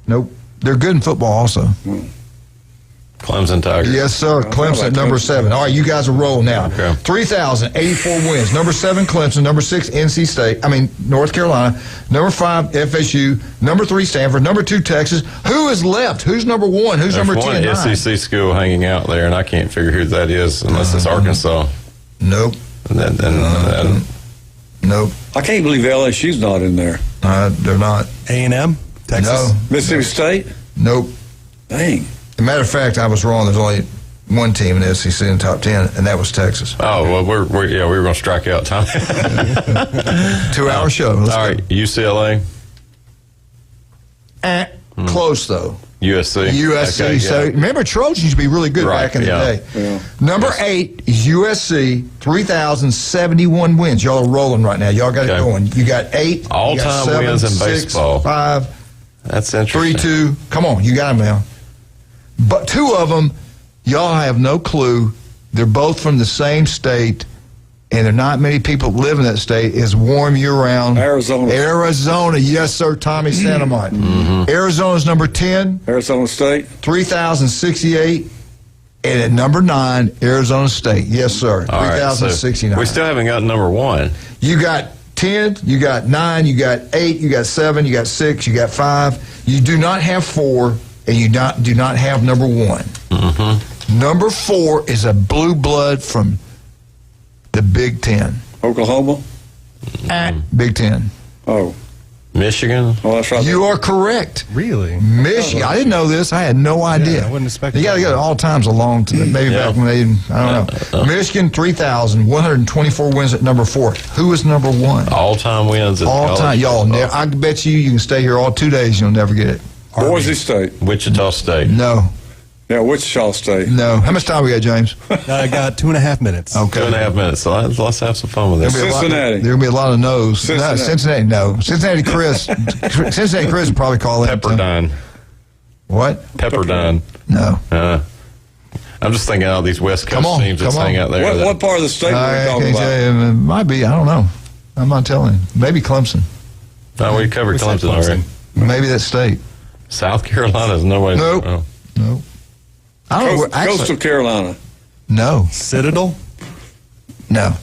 Nope. They're good in football also. Clemson Tigers. Yes, sir. Clemson, number 7. All right, you guys are rolling now. Okay. 3,084 wins. Number 7, Clemson. Number 6, North Carolina. Number 5, FSU. Number 3, Stanford. Number 2, Texas. Who is left? Who's number 1? Who's number 10? There's one SEC school hanging out there, and I can't figure who that is unless it's Arkansas. Nope. Nope. I can't believe LSU's not in there. They're not. A&M? Texas? No. Mississippi State? Nope. Dang. As a matter of fact, I was wrong. There's only one team in the SEC in the top 10, and that was Texas. Oh, well, we were going to strike out, Tom. 2-hour show. Let's all right, UCLA? Close, though. USC. Okay, so remember, Trojans used to be really good back in the day. Yeah. Number 8 is USC, 3,071 wins. Y'all are rolling right now. Y'all got it going. You got 8. All-time wins in baseball. 5. That's interesting. 3-2. Come on, you got them now. But 2 of them, y'all have no clue. They're both from the same state, and there are not many people that live in that state. It's warm year-round. Arizona, yes, sir, Tommy Santamite. Mm-hmm. Arizona's number 10. Arizona State. 3,068. And at number 9, Arizona State. Yes, sir, 3,069. So we still haven't got number 1. You got 10, you got 9, you got 8, you got 7, you got 6, you got 5. You do not have 4. And you do not have number 1. Mm-hmm. Number 4 is a blue blood from the Big Ten. Oklahoma? Big Ten. Oh. Michigan? Oh, that's right. You are correct. Really? Michigan. I didn't know this. I had no idea. Yeah, I wouldn't expect You got to get all times along to maybe back when they didn't. I don't know. Michigan, 3,124 wins at number 4. Who is number 1? All-time wins. All-time. Y'all, I bet you can stay here all 2 days. You'll never get it. Boise State. Wichita State. No. Yeah, Wichita State. No. How much time we got, James? I got 2.5 minutes. Okay. 2.5 minutes. So let's have some fun with this. Cincinnati. There'll be a lot of no's. Cincinnati. No. Cincinnati Chris would probably call it. Pepperdine. What? Pepperdine. No. I'm just thinking all these West Coast teams that hang out there. What part of the state are we talking about? It might be. I don't know. I'm not telling you. Maybe Clemson. No, we covered Clemson already. Maybe that state. South Carolina's no way. Nope. Nope. I don't know where, Coastal Carolina. No. Citadel? Actually, Coastal Carolina. Citadel? No.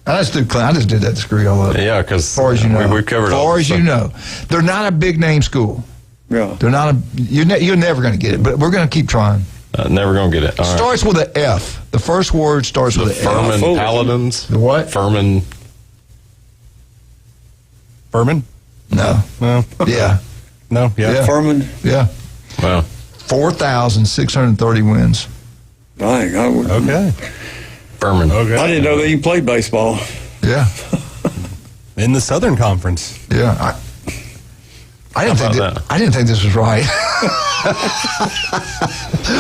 I just did that to screw y'all up. Yeah, because as far as you know, we've covered as far as you know, they're not a big name school. Yeah, they're not you're never going to get it, but we're going to keep trying. Never going to get it. All starts with an F. The first word starts with an F. Furman Paladins. The what? Furman. No. No. Yeah. No. Yeah. Furman. Yeah. Wow. 4,630 wins. Dang. Okay. Furman. Okay. I didn't know they even played baseball. Yeah. In the Southern Conference. Yeah. I didn't think this was right.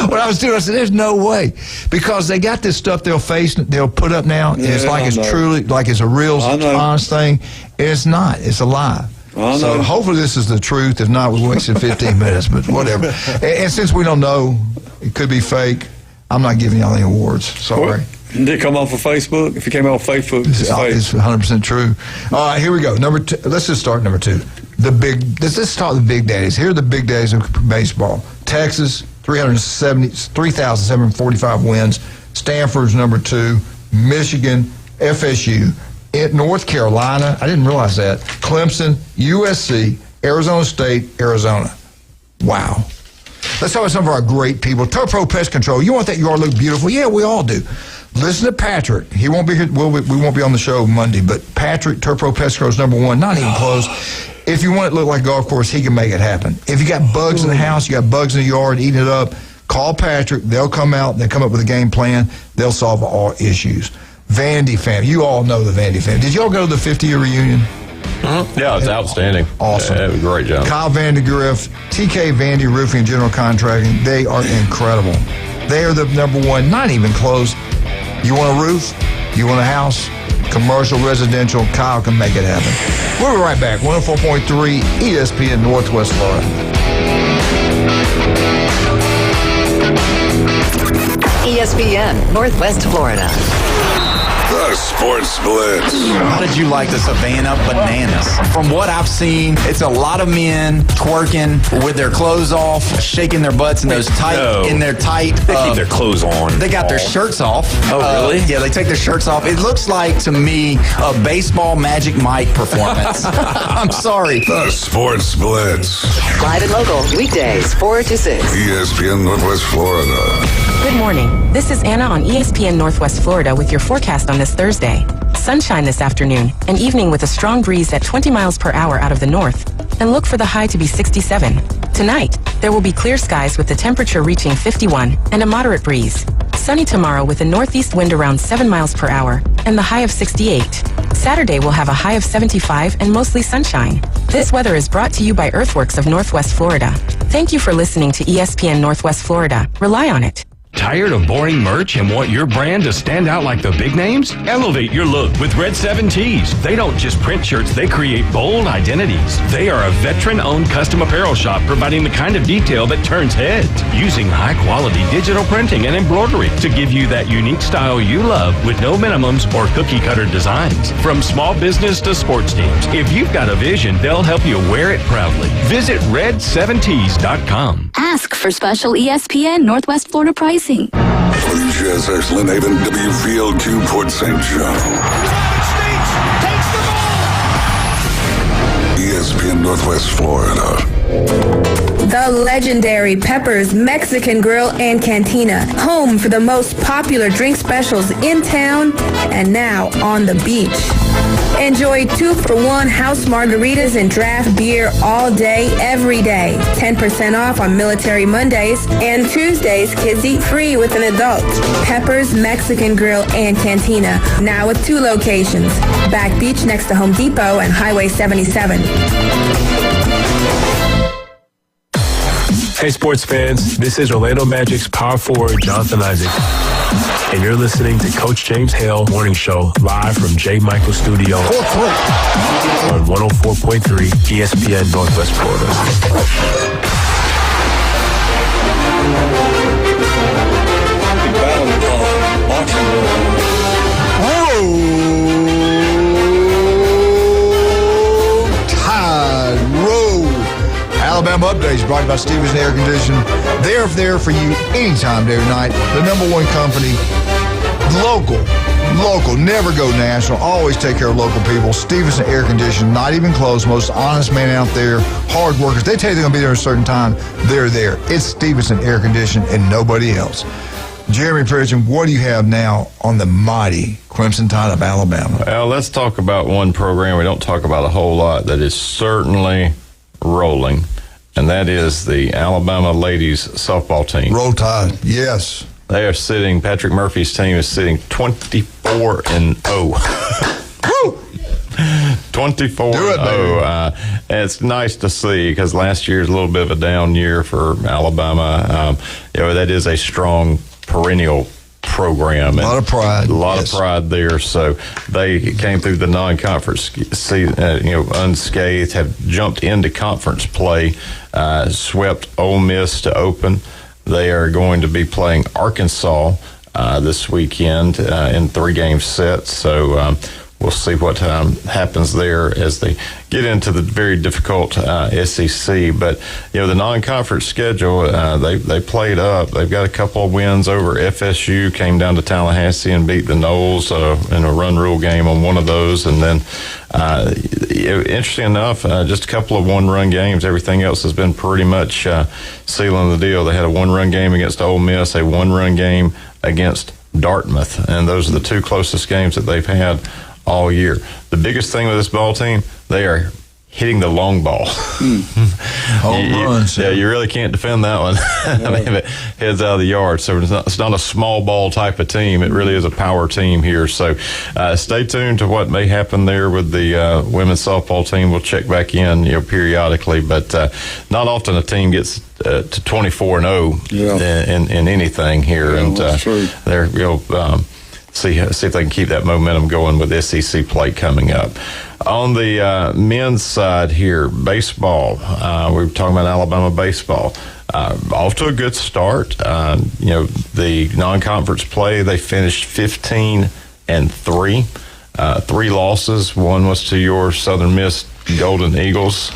When I was doing it, I said, there's no way. Because they got this stuff they'll put up now, and it's like it's truly, like it's a real honest thing. It's not. It's a lie. So hopefully this is the truth. If not, we wasted 15 minutes, but whatever. And since we don't know, it could be fake, I'm not giving y'all any awards. Sorry. Did it come off of Facebook? If it came off Facebook, it's fake. It's 100% true. All right, here we go. Number 2. Let's just start number 2. Let's talk the big daddies. Here are the big daddies of baseball. Texas, 3,745 wins. Stanford's number 2. Michigan, FSU. North Carolina, I didn't realize that. Clemson, USC, Arizona State, Arizona. Wow. Let's talk about some of our great people. Turpro Pest Control. You want that yard to look beautiful? Yeah, we all do. Listen to Patrick. He won't be here. We won't be on the show Monday, but Patrick, Turpro Pest Control is number 1. Not even close. If you want it to look like a golf course, he can make it happen. If you got bugs in the house, you got bugs in the yard, eating it up, call Patrick. They'll come out. They'll come up with a game plan. They'll solve all issues. Vandy family. You all know the Vandy family. Did y'all go to the 50-year reunion? Mm-hmm. Yeah, it's outstanding. Awesome. Yeah, great job. Kyle Vandegrift, TK Vandy Roofing and General Contracting. They are incredible. They are the number 1, not even close. You want a roof? You want a house? Commercial, residential, Kyle can make it happen. We'll be right back. 104.3 ESPN Northwest Florida. ESPN Northwest Florida. The Sports Blitz. How did you like the Savannah Bananas? From what I've seen, it's a lot of men twerking with their clothes off, shaking their butts in those tight. They keep their clothes on. They got their shirts off. Oh, really? Yeah, they take their shirts off. It looks like to me a baseball Magic Mike performance. I'm sorry. The Sports Blitz. Live and local, weekdays, 4 to 6. ESPN Northwest Florida. Good morning. This is Anna on ESPN Northwest Florida with your forecast on this Thursday. Sunshine this afternoon, an evening with a strong breeze at 20 miles per hour out of the north, and look for the high to be 67. Tonight, there will be clear skies with the temperature reaching 51 and a moderate breeze. Sunny tomorrow with a northeast wind around 7 miles per hour and the high of 68. Saturday will have a high of 75 and mostly sunshine. This weather is brought to you by Earthworks of Northwest Florida. Thank you for listening to ESPN Northwest Florida. Rely on it. Tired of boring merch and want your brand to stand out like the big names? Elevate your look with Red 7 Tees. They don't just print shirts, they create bold identities. They are a veteran-owned custom apparel shop providing the kind of detail that turns heads, using high-quality digital printing and embroidery to give you that unique style you love with no minimums or cookie-cutter designs. From small business to sports teams, if you've got a vision, they'll help you wear it proudly. Visit red7tees.com. Ask for special ESPN Northwest Florida pricing. For the GSX Lynn Haven WFL2 Port St. John. ESPN Northwest Florida. The legendary Pepper's Mexican Grill and Cantina, home for the most popular drink specials in town and now on the beach. Enjoy 2-for-1 house margaritas and draft beer all day, every day. 10% off on Military Mondays, and Tuesdays kids eat free with an adult. Pepper's Mexican Grill and Cantina, now with 2 locations. Back Beach next to Home Depot and Highway 77. Hey sports fans, this is Orlando Magic's power forward Jonathan Isaac, and you're listening to Coach James Hale Morning Show live from J. Michael Studio on 104.3 ESPN Northwest Florida. Tide Road. Alabama updates brought to you by Stevenson Air Conditioning. They're there for you anytime, day or night. The #1 company, local, never go national. Always take care of local people. Stevenson Air Conditioning, not even close. Most honest man out there, hard workers. They tell you they're going to be there at a certain time. They're there. It's Stevenson Air Conditioning and nobody else. Jeremy Pridgeon, what do you have now on the mighty Crimson Tide of Alabama? Well, let's talk about one program we don't talk about a whole lot that is certainly rolling, and that is the Alabama ladies softball team. Roll Tide, yes. They are sitting, Patrick Murphy's team is sitting 24-0. 24-0. It's nice to see because last year's a little bit of a down year for Alabama. That is a strong perennial program. A lot of pride. A lot of pride there. So they came through the non-conference season, unscathed, have jumped into conference play, swept Ole Miss to open. They are going to be playing Arkansas this weekend in 3-game sets. So we'll see what happens there as they get into the very difficult SEC. But, the non-conference schedule, they played up. They've got a couple of wins over FSU, came down to Tallahassee and beat the Noles in a run rule game on one of those. And then, interesting enough, just a couple of one-run games. Everything else has been pretty much sealing the deal. They had a one-run game against Ole Miss, a one-run game against Dartmouth. And those are the two closest games that they've had all year. The biggest thing with this ball team, they are hitting the long ball. Home runs. Yeah, you really can't defend that one. I mean, it heads out of the yard. So it's not a small ball type of team. It really is a power team here. So stay tuned to what may happen there with the women's softball team. We'll check back in, periodically. But not often a team gets to 24-0 in anything here. Yeah, and that's true. they're see if they can keep that momentum going with SEC play coming up. On the men's side here, baseball. We were talking about Alabama baseball. Off to a good start. The non-conference play, they finished 15-3. 3 losses. One was to your Southern Miss Golden Eagles.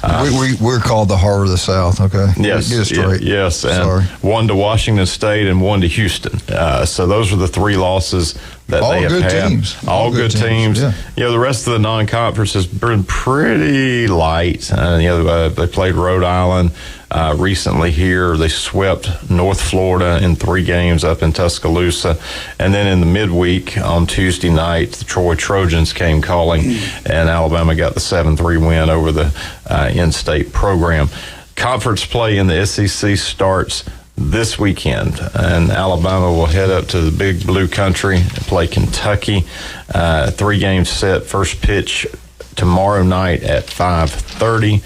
We're called the Heart of the South, okay? Yes. Get it straight. Yes. And Sorry. one to Washington State and one to Houston. So those were the 3 losses that they have had. All good teams. Yeah. The rest of the non-conference has been pretty light. They played Rhode Island recently here. They swept North Florida in 3 games up in Tuscaloosa. And then in the midweek on Tuesday night, the Troy Trojans came calling, and Alabama got the 7-3 win over the in-state program. Conference play in the SEC starts this weekend, and Alabama will head up to the Big Blue Country and play Kentucky. 3-game set, first pitch tomorrow night at 5:30,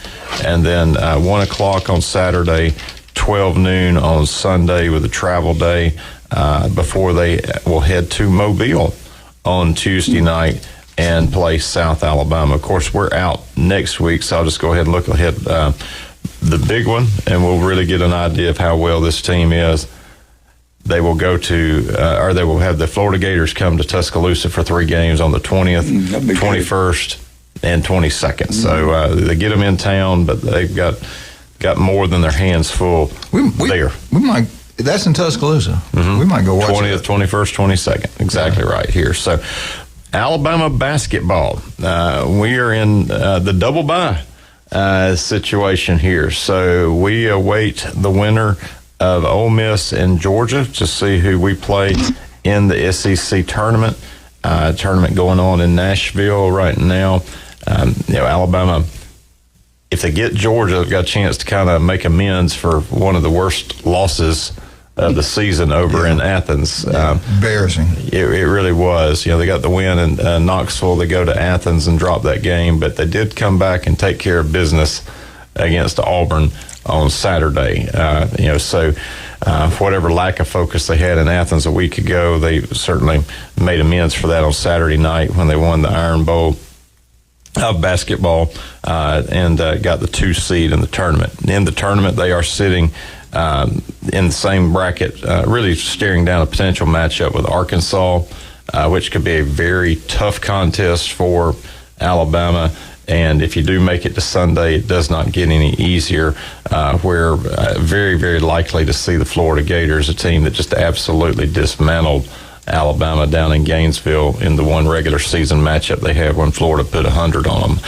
and then 1 o'clock on Saturday, 12 noon on Sunday with a travel day before they will head to Mobile on Tuesday night and play South Alabama. Of course, we're out next week, so I'll just go ahead and look ahead the big one, and we'll really get an idea of how well this team is. They will go to, they will have the Florida Gators come to Tuscaloosa for 3 games on the 20th, 21st, and 22nd. So they get them in town, but they've got more than their hands full there. We might. That's in Tuscaloosa. Mm-hmm. We might go watch 20th, 21st, 22nd. Exactly right here. So Alabama basketball. We are in the double bye situation here. So we await the winner of Ole Miss and Georgia to see who we play in the SEC tournament. Tournament going on in Nashville right now. Alabama, if they get Georgia, they've got a chance to kind of make amends for one of the worst losses of the season over in Athens. Embarrassing. It really was. They got the win in Knoxville. They go to Athens and drop that game, but they did come back and take care of business against Auburn on Saturday. So whatever lack of focus they had in Athens a week ago, they certainly made amends for that on Saturday night when they won the Iron Bowl of basketball and got the 2 seed in the tournament. In the tournament, they are sitting in the same bracket, really staring down a potential matchup with Arkansas, which could be a very tough contest for Alabama. And if you do make it to Sunday, it does not get any easier. We're very, very likely to see the Florida Gators, a team that just absolutely dismantled Alabama down in Gainesville in the one regular season matchup they had when Florida put 100 on them.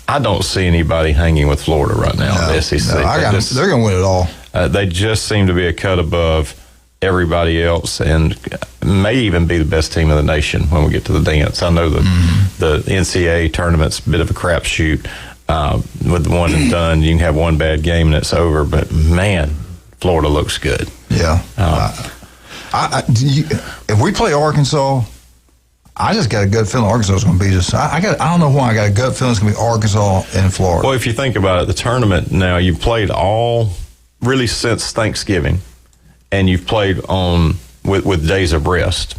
I don't see anybody hanging with Florida right now in the SEC. They're going to win it all. They just seem to be a cut above everybody else and may even be the best team in the nation when we get to the dance. I know the NCAA tournament's a bit of a crapshoot. With the one and done, you can have one bad game and it's over. But, man, Florida looks good. Yeah. If we play Arkansas, I just got a gut feeling Arkansas is going to beat us. I don't know why. I got a gut feeling it's going to be Arkansas and Florida. Well, if you think about it, the tournament now, you've played all really since Thanksgiving, and you've played on with days of rest.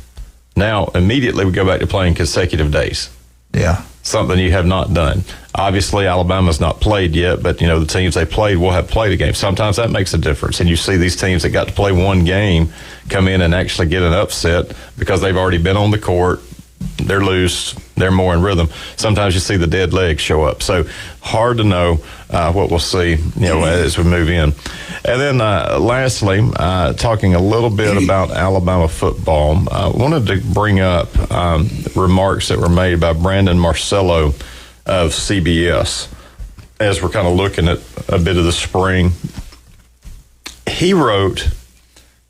Now, immediately we go back to playing consecutive days. Yeah. Something you have not done. Obviously, Alabama's not played yet, but, the teams they played will have played a game. Sometimes that makes a difference. And you see these teams that got to play one game come in and actually get an upset because they've already been on the court. They're loose. They're more in rhythm. Sometimes you see the dead legs show up. So hard to know what we'll see, as we move in. And then lastly, talking a little bit about Alabama football, I wanted to bring up remarks that were made by Brandon Marcello of CBS as we're kind of looking at a bit of the spring. He wrote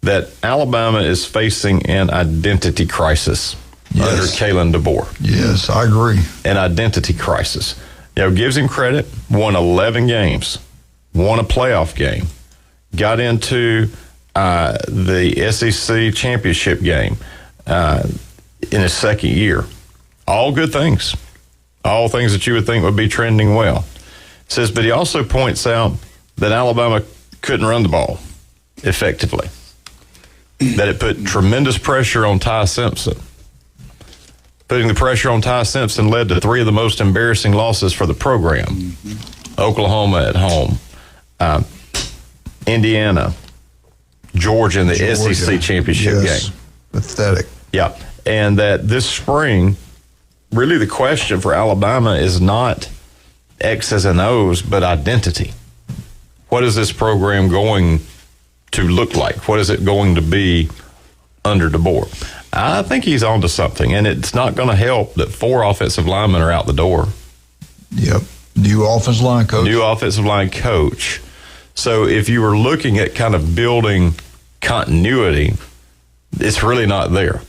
that Alabama is facing an identity crisis. Under Kalen DeBoer. Yes, I agree. An identity crisis. Gives him credit, won 11 games, won a playoff game, got into the SEC championship game in his second year. All good things. All things that you would think would be trending well. Says, but he also points out that Alabama couldn't run the ball effectively. That it put tremendous pressure on Ty Simpson. Putting the pressure on Ty Simpson led to 3 of the most embarrassing losses for the program. Oklahoma at home, Indiana, Georgia in the SEC championship game. Pathetic. Yeah. And that this spring, really the question for Alabama is not X's and O's, but identity. What is this program going to look like? What is it going to be under DeBoer? I think he's onto something, and it's not going to help that 4 offensive linemen are out the door. Yep. New offensive line coach. New offensive line coach. So if you were looking at kind of building continuity, it's really not there.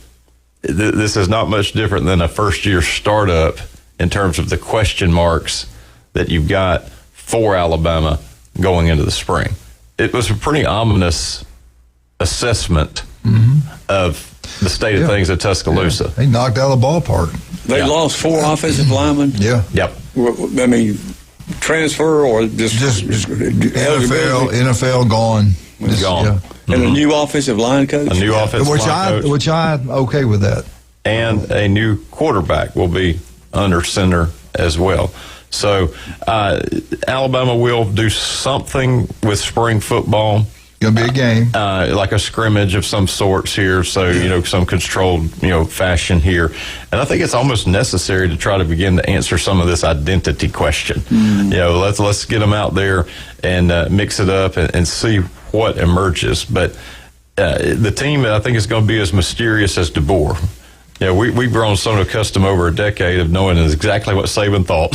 This is not much different than a first-year startup in terms of the question marks that you've got for Alabama going into the spring. It was a pretty ominous assessment of the state of things at Tuscaloosa. They knocked out of the ballpark. They lost 4 offensive linemen. Yeah. Yep. I mean, transfer or just NFL gone. Gone. Yeah. And a new offensive line coach. A new offensive line coach. Which I'm okay with that. And a new quarterback will be under center as well. So Alabama will do something with spring football. Going to be a game. Like a scrimmage of some sorts here. So, some controlled, fashion here. And I think it's almost necessary to try to begin to answer some of this identity question. Let's get them out there and mix it up and see what emerges. But the team, I think, is going to be as mysterious as DeBoer. We've grown so accustomed over a decade of knowing exactly what Saban thought.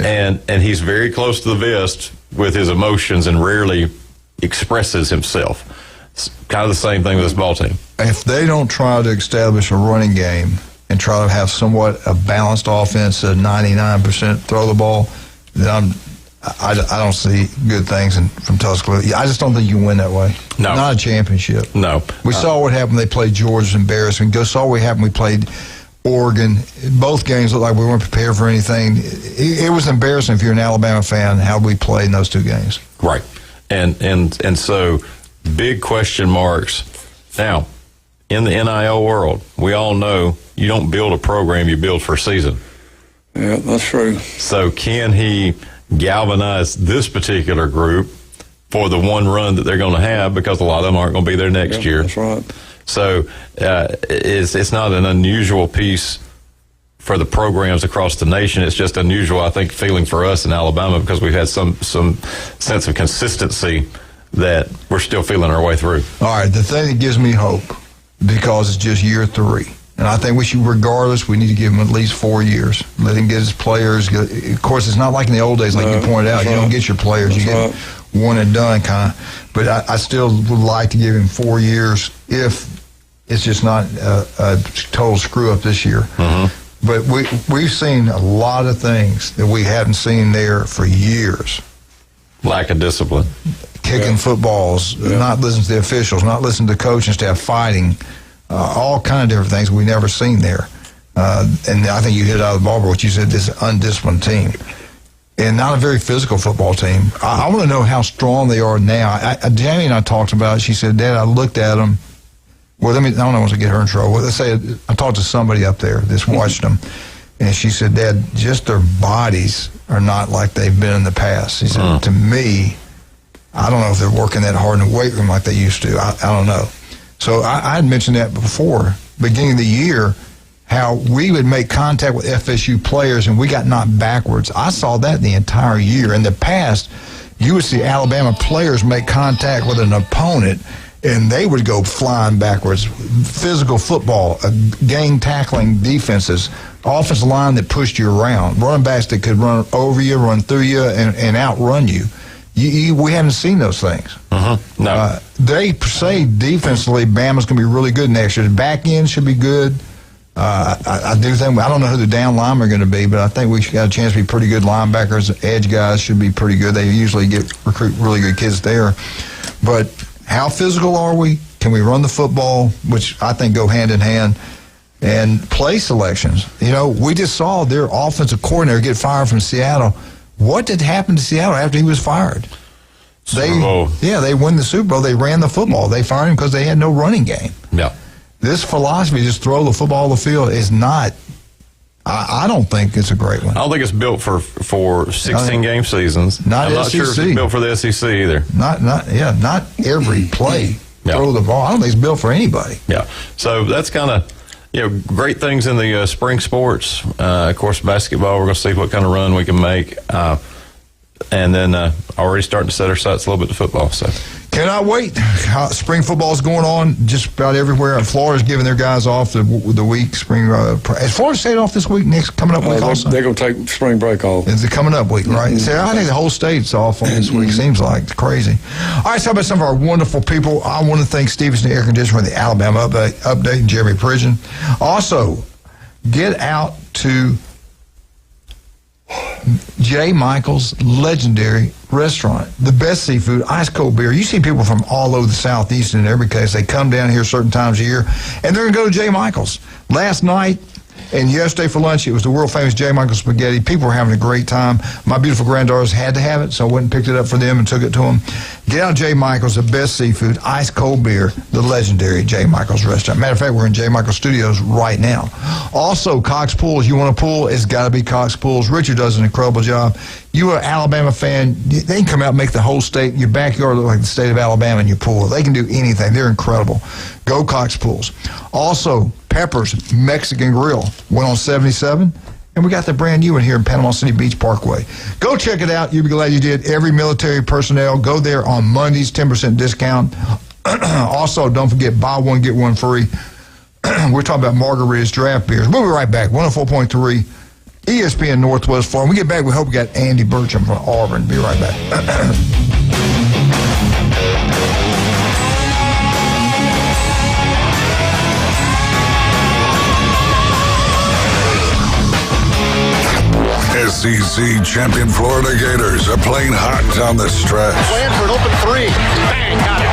And he's very close to the vest with his emotions and rarely expresses himself. It's kind of the same thing with this ball team. If they don't try to establish a running game and try to have somewhat a balanced offense at 99% throw the ball, then I don't see good things from Tuscaloosa. I just don't think you win that way. No. Not a championship. No. We saw what happened. They played Georgia's embarrassing. We saw what happened. We played Oregon. Both games looked like we weren't prepared for anything. It was embarrassing if you're an Alabama fan how we played in those 2 games. Right. And so big question marks. Now, in the NIL world, we all know you don't build a program, you build for a season. Yeah, that's true. So can he galvanize this particular group for the one run that they're going to have, because a lot of them aren't going to be there next year? That's right. So it's not an unusual piece for the programs across the nation. It's just unusual, I think, feeling for us in Alabama because we've had some sense of consistency that we're still feeling our way through. All right, the thing that gives me hope, because it's just year 3, and I think we should, regardless, we need to give him at least 4 years. Let him get his players. Of course, it's not like in the old days, like you pointed out. You don't get your players. You get one and done kind of. But I still would like to give him 4 years if it's just not a total screw-up this year. But we've seen a lot of things that we haven't seen there for years. Lack of discipline. Kicking footballs, not listening to the officials, not listening to the coaching staff, fighting, all kind of different things we've never seen there. And I think you hit it out of the ballpark what you said, this undisciplined team. And not a very physical football team. I want to know how strong they are now. Jamie and I talked about it. She said, Dad, I looked at them. Well, I don't know, to get her in trouble. Let's say I talked to somebody up there that's watched them. And she said, Dad, just their bodies are not like they've been in the past. She said, to me, I don't know if they're working that hard in the weight room like they used to. I don't know. So I had mentioned that before, beginning of the year, how we would make contact with FSU players and we got knocked backwards. I saw that the entire year. In the past, you would see Alabama players make contact with an opponent and they would go flying backwards. Physical football, gang tackling defenses, offensive line that pushed you around, running backs that could run over you, run through you, and outrun you. We haven't seen those things. No. They say defensively, Bama's going to be really good next year. The back end should be good. I do think, I don't know who the down linemen are going to be, but I think we got a chance to be pretty good linebackers. Edge guys should be pretty good. They usually recruit really good kids there. But how physical are we? Can we run the football, which I think go hand in hand? And play selections. You know, we just saw their offensive coordinator get fired from Seattle. What did happen to Seattle after he was fired? Super Bowl. They won the Super Bowl. They ran the football. They fired him because they had no running game. Yeah. This philosophy, just throw the football on the field, is not. I don't think it's a great one. I don't think it's built for 16-game seasons. I'm not sure if it's built for the SEC either. Not every play throw the ball. I don't think it's built for anybody. Yeah. So that's kind of great things in the spring sports. Of course, basketball. We're going to see what kind of run we can make, and then already starting to set our sights a little bit to football. So. Cannot wait. Spring football is going on just about everywhere. And Florida's giving their guys off the week. Spring. Is Florida State off this week? Next coming up week also? They're going to take spring break off. It's the coming up week, right? So I think the whole state's off on this week. Seems like it's crazy. All right, so how about some of our wonderful people? I want to thank Stevenson Air Conditioning for the Alabama update and Jeremy Pridgeon. Also, get out to J. Michael's legendary restaurant. The best seafood, ice cold beer. You see people from all over the Southeast in every case. They come down here certain times a year, and they're going to go to J. Michael's. Last night and yesterday for lunch, it was the world-famous J. Michael's spaghetti. People were having a great time. My beautiful granddaughters had to have it, so I went and picked it up for them and took it to them. Get out to J. Michael's, the best seafood, ice cold beer, the legendary J. Michael's restaurant. Matter of fact, we're in J. Michael's studios right now. Also, Cox Pools. You want a pool? It's got to be Cox Pools. Richard does an incredible job. You are an Alabama fan, they can come out and make the whole state, your backyard look like the state of Alabama in your pool. They can do anything. They're incredible. Go Cox Pools. Also, Pepper's Mexican Grill went on 77, and we got the brand new one here in Panama City Beach Parkway. Go check it out. You'll be glad you did. Every military personnel, go there on Mondays, 10% discount. Also, don't forget, buy one, get one free. We're talking about margaritas, draft beers. We'll be right back. 104.3 ESPN Northwest Florida. When we get back, we hope we got Andy Burcham from Auburn. Be right back. SEC champion Florida Gators are playing hot down the stretch. Playing for an open three. Bang, got it.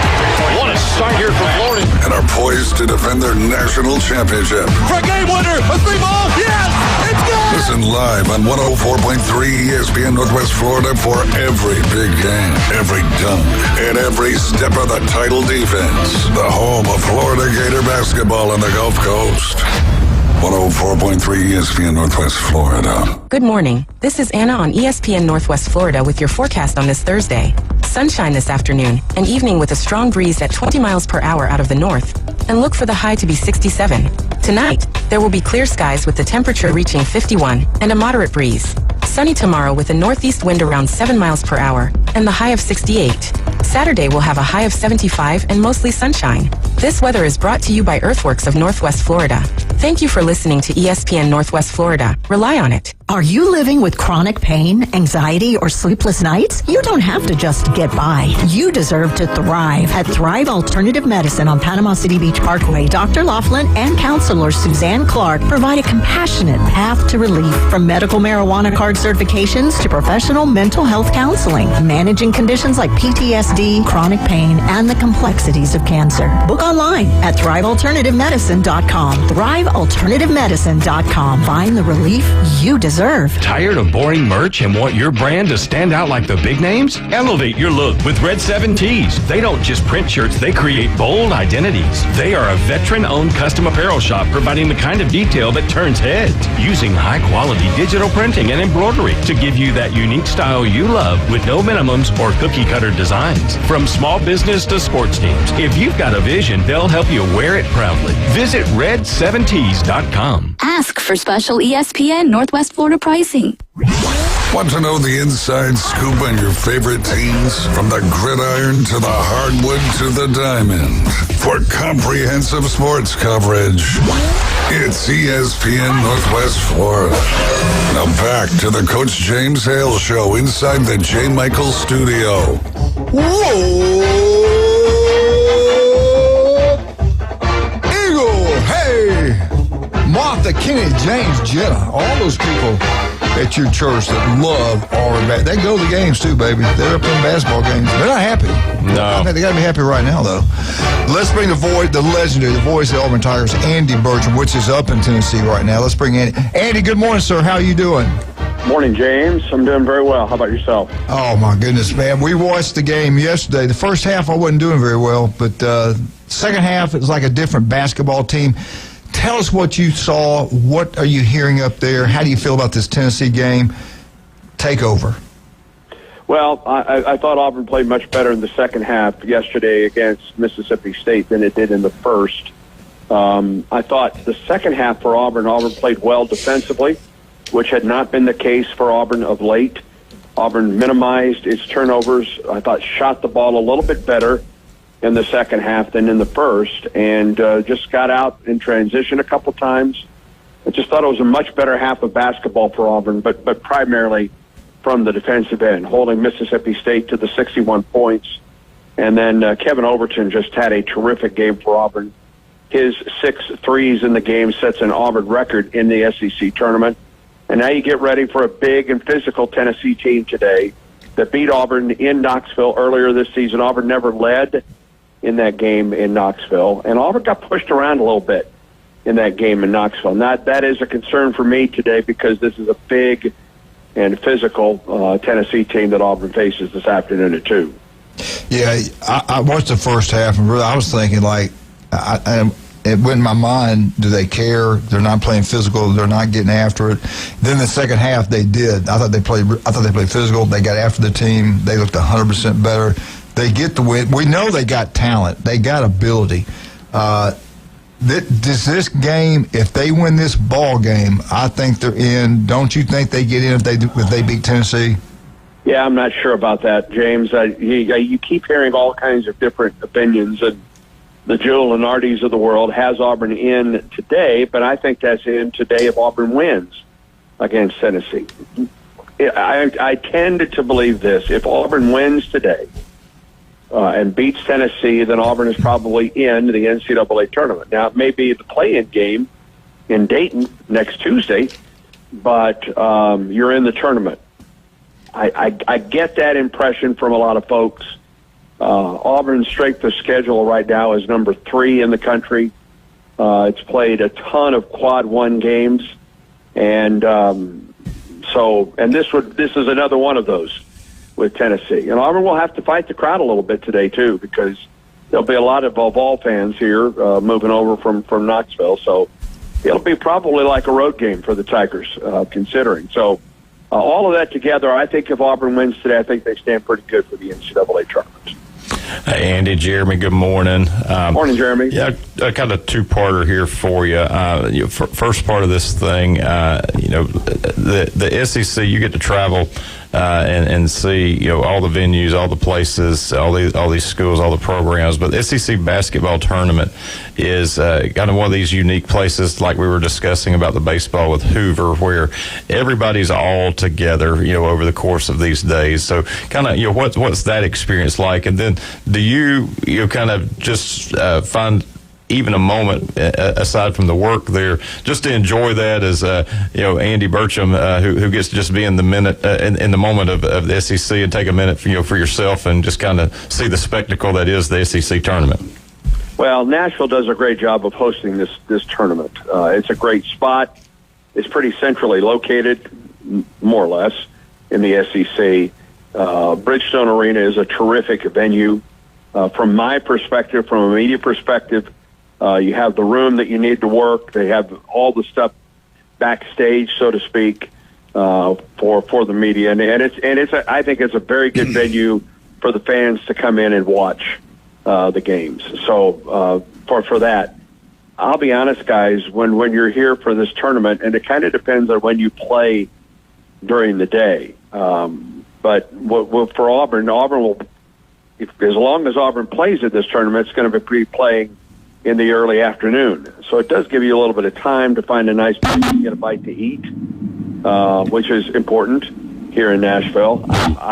What a start here for Florida. And are poised to defend their national championship. For a game winner, a three ball, yes, it's good. Listen live on 104.3 ESPN Northwest Florida for every big game, every dunk, and every step of the title defense. The home of Florida Gator basketball on the Gulf Coast. 104.3 ESPN Northwest Florida. Good morning. This is Anna on ESPN Northwest Florida with your forecast on this Thursday. Sunshine this afternoon, an evening with a strong breeze at 20 miles per hour out of the north, and look for the high to be 67. Tonight, there will be clear skies with the temperature reaching 51 and a moderate breeze. Sunny tomorrow with a northeast wind around 7 miles per hour and the high of 68. Saturday will have a high of 75 and mostly sunshine. This weather is brought to you by Earthworks of Northwest Florida. Thank you for listening to ESPN Northwest Florida. Rely on it. Are you living with chronic pain, anxiety, or sleepless nights? You don't have to just get by. You deserve to thrive. At Thrive Alternative Medicine on Panama City Beach Parkway, Dr. Laughlin and counselor Suzanne Clark provide a compassionate path to relief, from medical marijuana card certifications to professional mental health counseling, managing conditions like PTSD, chronic pain, and the complexities of cancer. Book online at thrivealternativemedicine.com. thrivealternativemedicine.com. Find the relief you deserve. Tired of boring merch and want your brand to stand out like the big names? Elevate your look with Red 7 Tees. They don't just print shirts, they create bold identities. They are a veteran-owned custom apparel shop providing the kind of detail that turns heads, using high-quality digital printing and embroidery to give you that unique style you love with no minimums or cookie-cutter designs. From small business to sports teams, if you've got a vision, they'll help you wear it proudly. Visit red7tees.com. Ask for special ESPN Northwest Florida pricing. Want to know the inside scoop on your favorite teams? From the gridiron to the hardwood to the diamond. For comprehensive sports coverage, it's ESPN Northwest Florida. Now back to the Coach James Hale Show inside the J. Michael Studio. Whoa! Eagle, hey! Martha, Kenny, James, Jenna, all those people at your church that love Auburn. They go to the games too, baby. They're up in basketball games. They're not happy. No. They got to be happy right now, though. Let's bring the legendary, the voice of the Auburn Tigers, Andy Bertram, which is up in Tennessee right now. Let's bring Andy. Andy, good morning, sir. How are you doing? Morning, James. I'm doing very well. How about yourself? Oh, my goodness, man. We watched the game yesterday. The first half, I wasn't doing very well, but second half, it was like a different basketball team. Tell us what you saw. What are you hearing up there? How do you feel about this Tennessee game? Take over. Well, I thought Auburn played much better in the second half yesterday against Mississippi State than it did in the first. I thought the second half for Auburn played well defensively, which had not been the case for Auburn of late. Auburn minimized its turnovers. I thought shot the ball a little bit better in the second half than in the first, and just got out in transition a couple times. I just thought it was a much better half of basketball for Auburn, but primarily from the defensive end, holding Mississippi State to the 61 points. And then Kevin Overton just had a terrific game for Auburn. His 6 threes in the game sets an Auburn record in the SEC tournament. And now you get ready for a big and physical Tennessee team today that beat Auburn in Knoxville earlier this season. Auburn never led in that game in Knoxville, and Auburn got pushed around a little bit in that game in Knoxville. Now, that is a concern for me today because this is a big and physical Tennessee team that Auburn faces this afternoon at 2. Yeah, I watched the first half, and really I was thinking, like, it went in my mind, do they care? They're not playing physical. They're not getting after it. Then the second half, they did. I thought they played physical. They got after the team. They looked 100% better. They get the win. We know they got talent. They got ability. This game, if they win this ball game, I think they're in. Don't you think they get in if they beat Tennessee? Yeah, I'm not sure about that, James. You keep hearing all kinds of different opinions, and the Joe Lenardis of the world has Auburn in today, but I think that's in today if Auburn wins against Tennessee. I tend to believe this. If Auburn wins today and beats Tennessee, then Auburn is probably in the NCAA tournament. Now, it may be the play-in game in Dayton next Tuesday, but you're in the tournament. I get that impression from a lot of folks. Auburn's strength of schedule right now is number 3 in the country. It's played a ton of quad 1 games, and this is another one of those with Tennessee. And Auburn will have to fight the crowd a little bit today too, because there'll be a lot of Vol fans here moving over from Knoxville. So it'll be probably like a road game for the Tigers, considering. So all of that together, I think if Auburn wins today, I think they stand pretty good for the NCAA tournament. Andy, Jeremy, good morning. Morning, Jeremy. Yeah, kind of two-parter here for you. First part of this thing, the SEC, you get to travel and see, all the venues, all the places, all these schools, all the programs. But the SEC basketball tournament is kind of one of these unique places, like we were discussing about the baseball with Hoover, where everybody's all together, over the course of these days. So kind of, what's that experience like? And then do you kind of just find even a moment aside from the work there, just to enjoy that as Andy Burcham, who gets to just be in the minute in the moment of the SEC and take a minute for yourself and just kind of see the spectacle that is the SEC tournament? Well, Nashville does a great job of hosting this tournament. It's a great spot. It's pretty centrally located, more or less, in the SEC. Bridgestone Arena is a terrific venue. From my perspective, from a media perspective, you have the room that you need to work. They have all the stuff backstage, so to speak, for the media, and I think it's a very good venue for the fans to come in and watch the games. So for that, I'll be honest, guys, when you're here for this tournament, and it kind of depends on when you play during the day. But for Auburn will, as long as Auburn plays at this tournament, it's going to be playing in the early afternoon. So it does give you a little bit of time to find a nice place to get a bite to eat, which is important here in Nashville.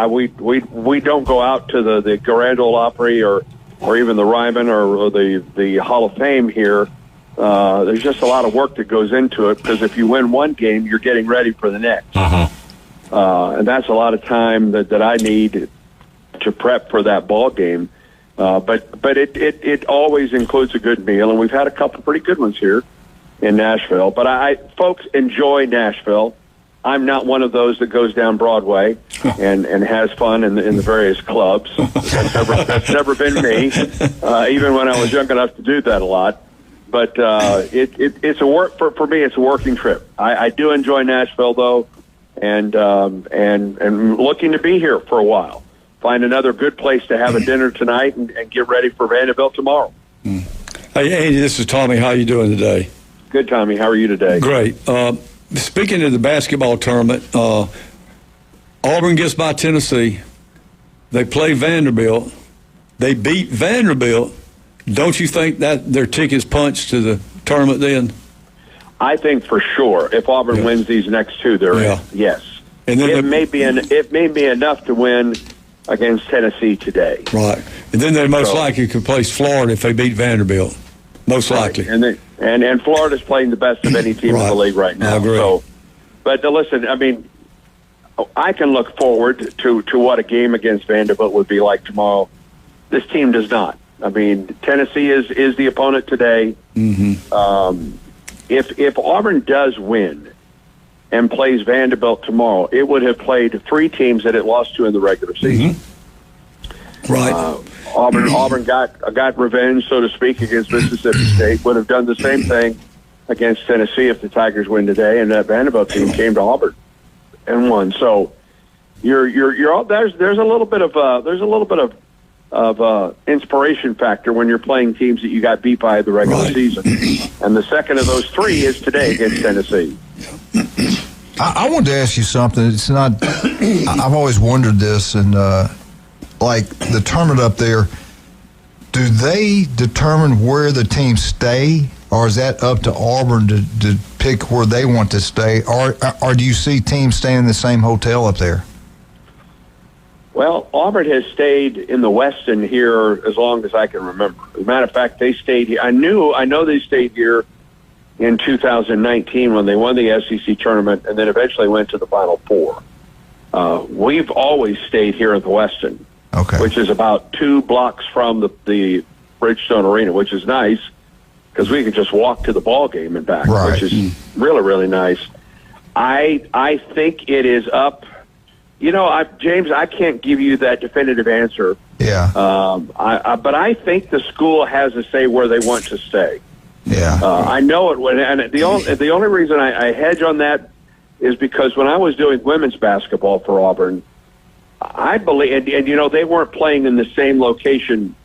We don't go out to the Grand Ole Opry or even the Ryman or the Hall of Fame here. There's just a lot of work that goes into it, because if you win one game, you're getting ready for the next. And that's a lot of time that I need to prep for that ball game. But it always includes a good meal, and we've had a couple pretty good ones here in Nashville. But folks enjoy Nashville. I'm not one of those that goes down Broadway and has fun in the various clubs. That's never been me, even when I was young enough to do that a lot. But it's a work for me. It's a working trip. I do enjoy Nashville though, and looking to be here for a while. Find another good place to have a dinner tonight and get ready for Vanderbilt tomorrow. Hey, Andy, this is Tommy. How you doing today? Good, Tommy. How are you today? Great. Speaking of the basketball tournament, Auburn gets by Tennessee. They play Vanderbilt. They beat Vanderbilt. Don't you think that their ticket's punched to the tournament then? I think for sure if Auburn wins these next two, they're in. Yes. And then it may be enough to win against Tennessee today. Right. And then they most likely could place Florida if they beat Vanderbilt. Most likely. And Florida's playing the best of any team in the league right now. I agree. So, but listen, I mean, I can look forward to what a game against Vanderbilt would be like tomorrow. This team does not. I mean, Tennessee is the opponent today. Mm-hmm. If Auburn does win and plays Vanderbilt tomorrow, it would have played three teams that it lost to in the regular season. Mm-hmm. Right. Auburn got revenge, so to speak, against Mississippi State. Would have done the same thing against Tennessee if the Tigers win today, and that Vanderbilt team came to Auburn and won. So you're all, there's a little bit of inspiration factor when you're playing teams that you got beat by the regular season, and the second of those three is today against Tennessee. I wanted to ask you something. It's not. I've always wondered this, and like the tournament up there, do they determine where the teams stay, or is that up to Auburn to pick where they want to stay, or do you see teams staying in the same hotel up there? Well, Auburn has stayed in the Westin here as long as I can remember. As a matter of fact, they stayed here. I know they stayed here in 2019 when they won the SEC tournament and then eventually went to the Final Four. We've always stayed here at the Westin, which is about 2 blocks from the Bridgestone Arena, which is nice because we can just walk to the ball game and back, which is really, really nice. I think it is up. You know, James, I can't give you that definitive answer. Yeah. But I think the school has a say where they want to stay. Yeah. I know it would, and the only reason I hedge on that is because when I was doing women's basketball for Auburn, I believe, and you know, they weren't playing in the same location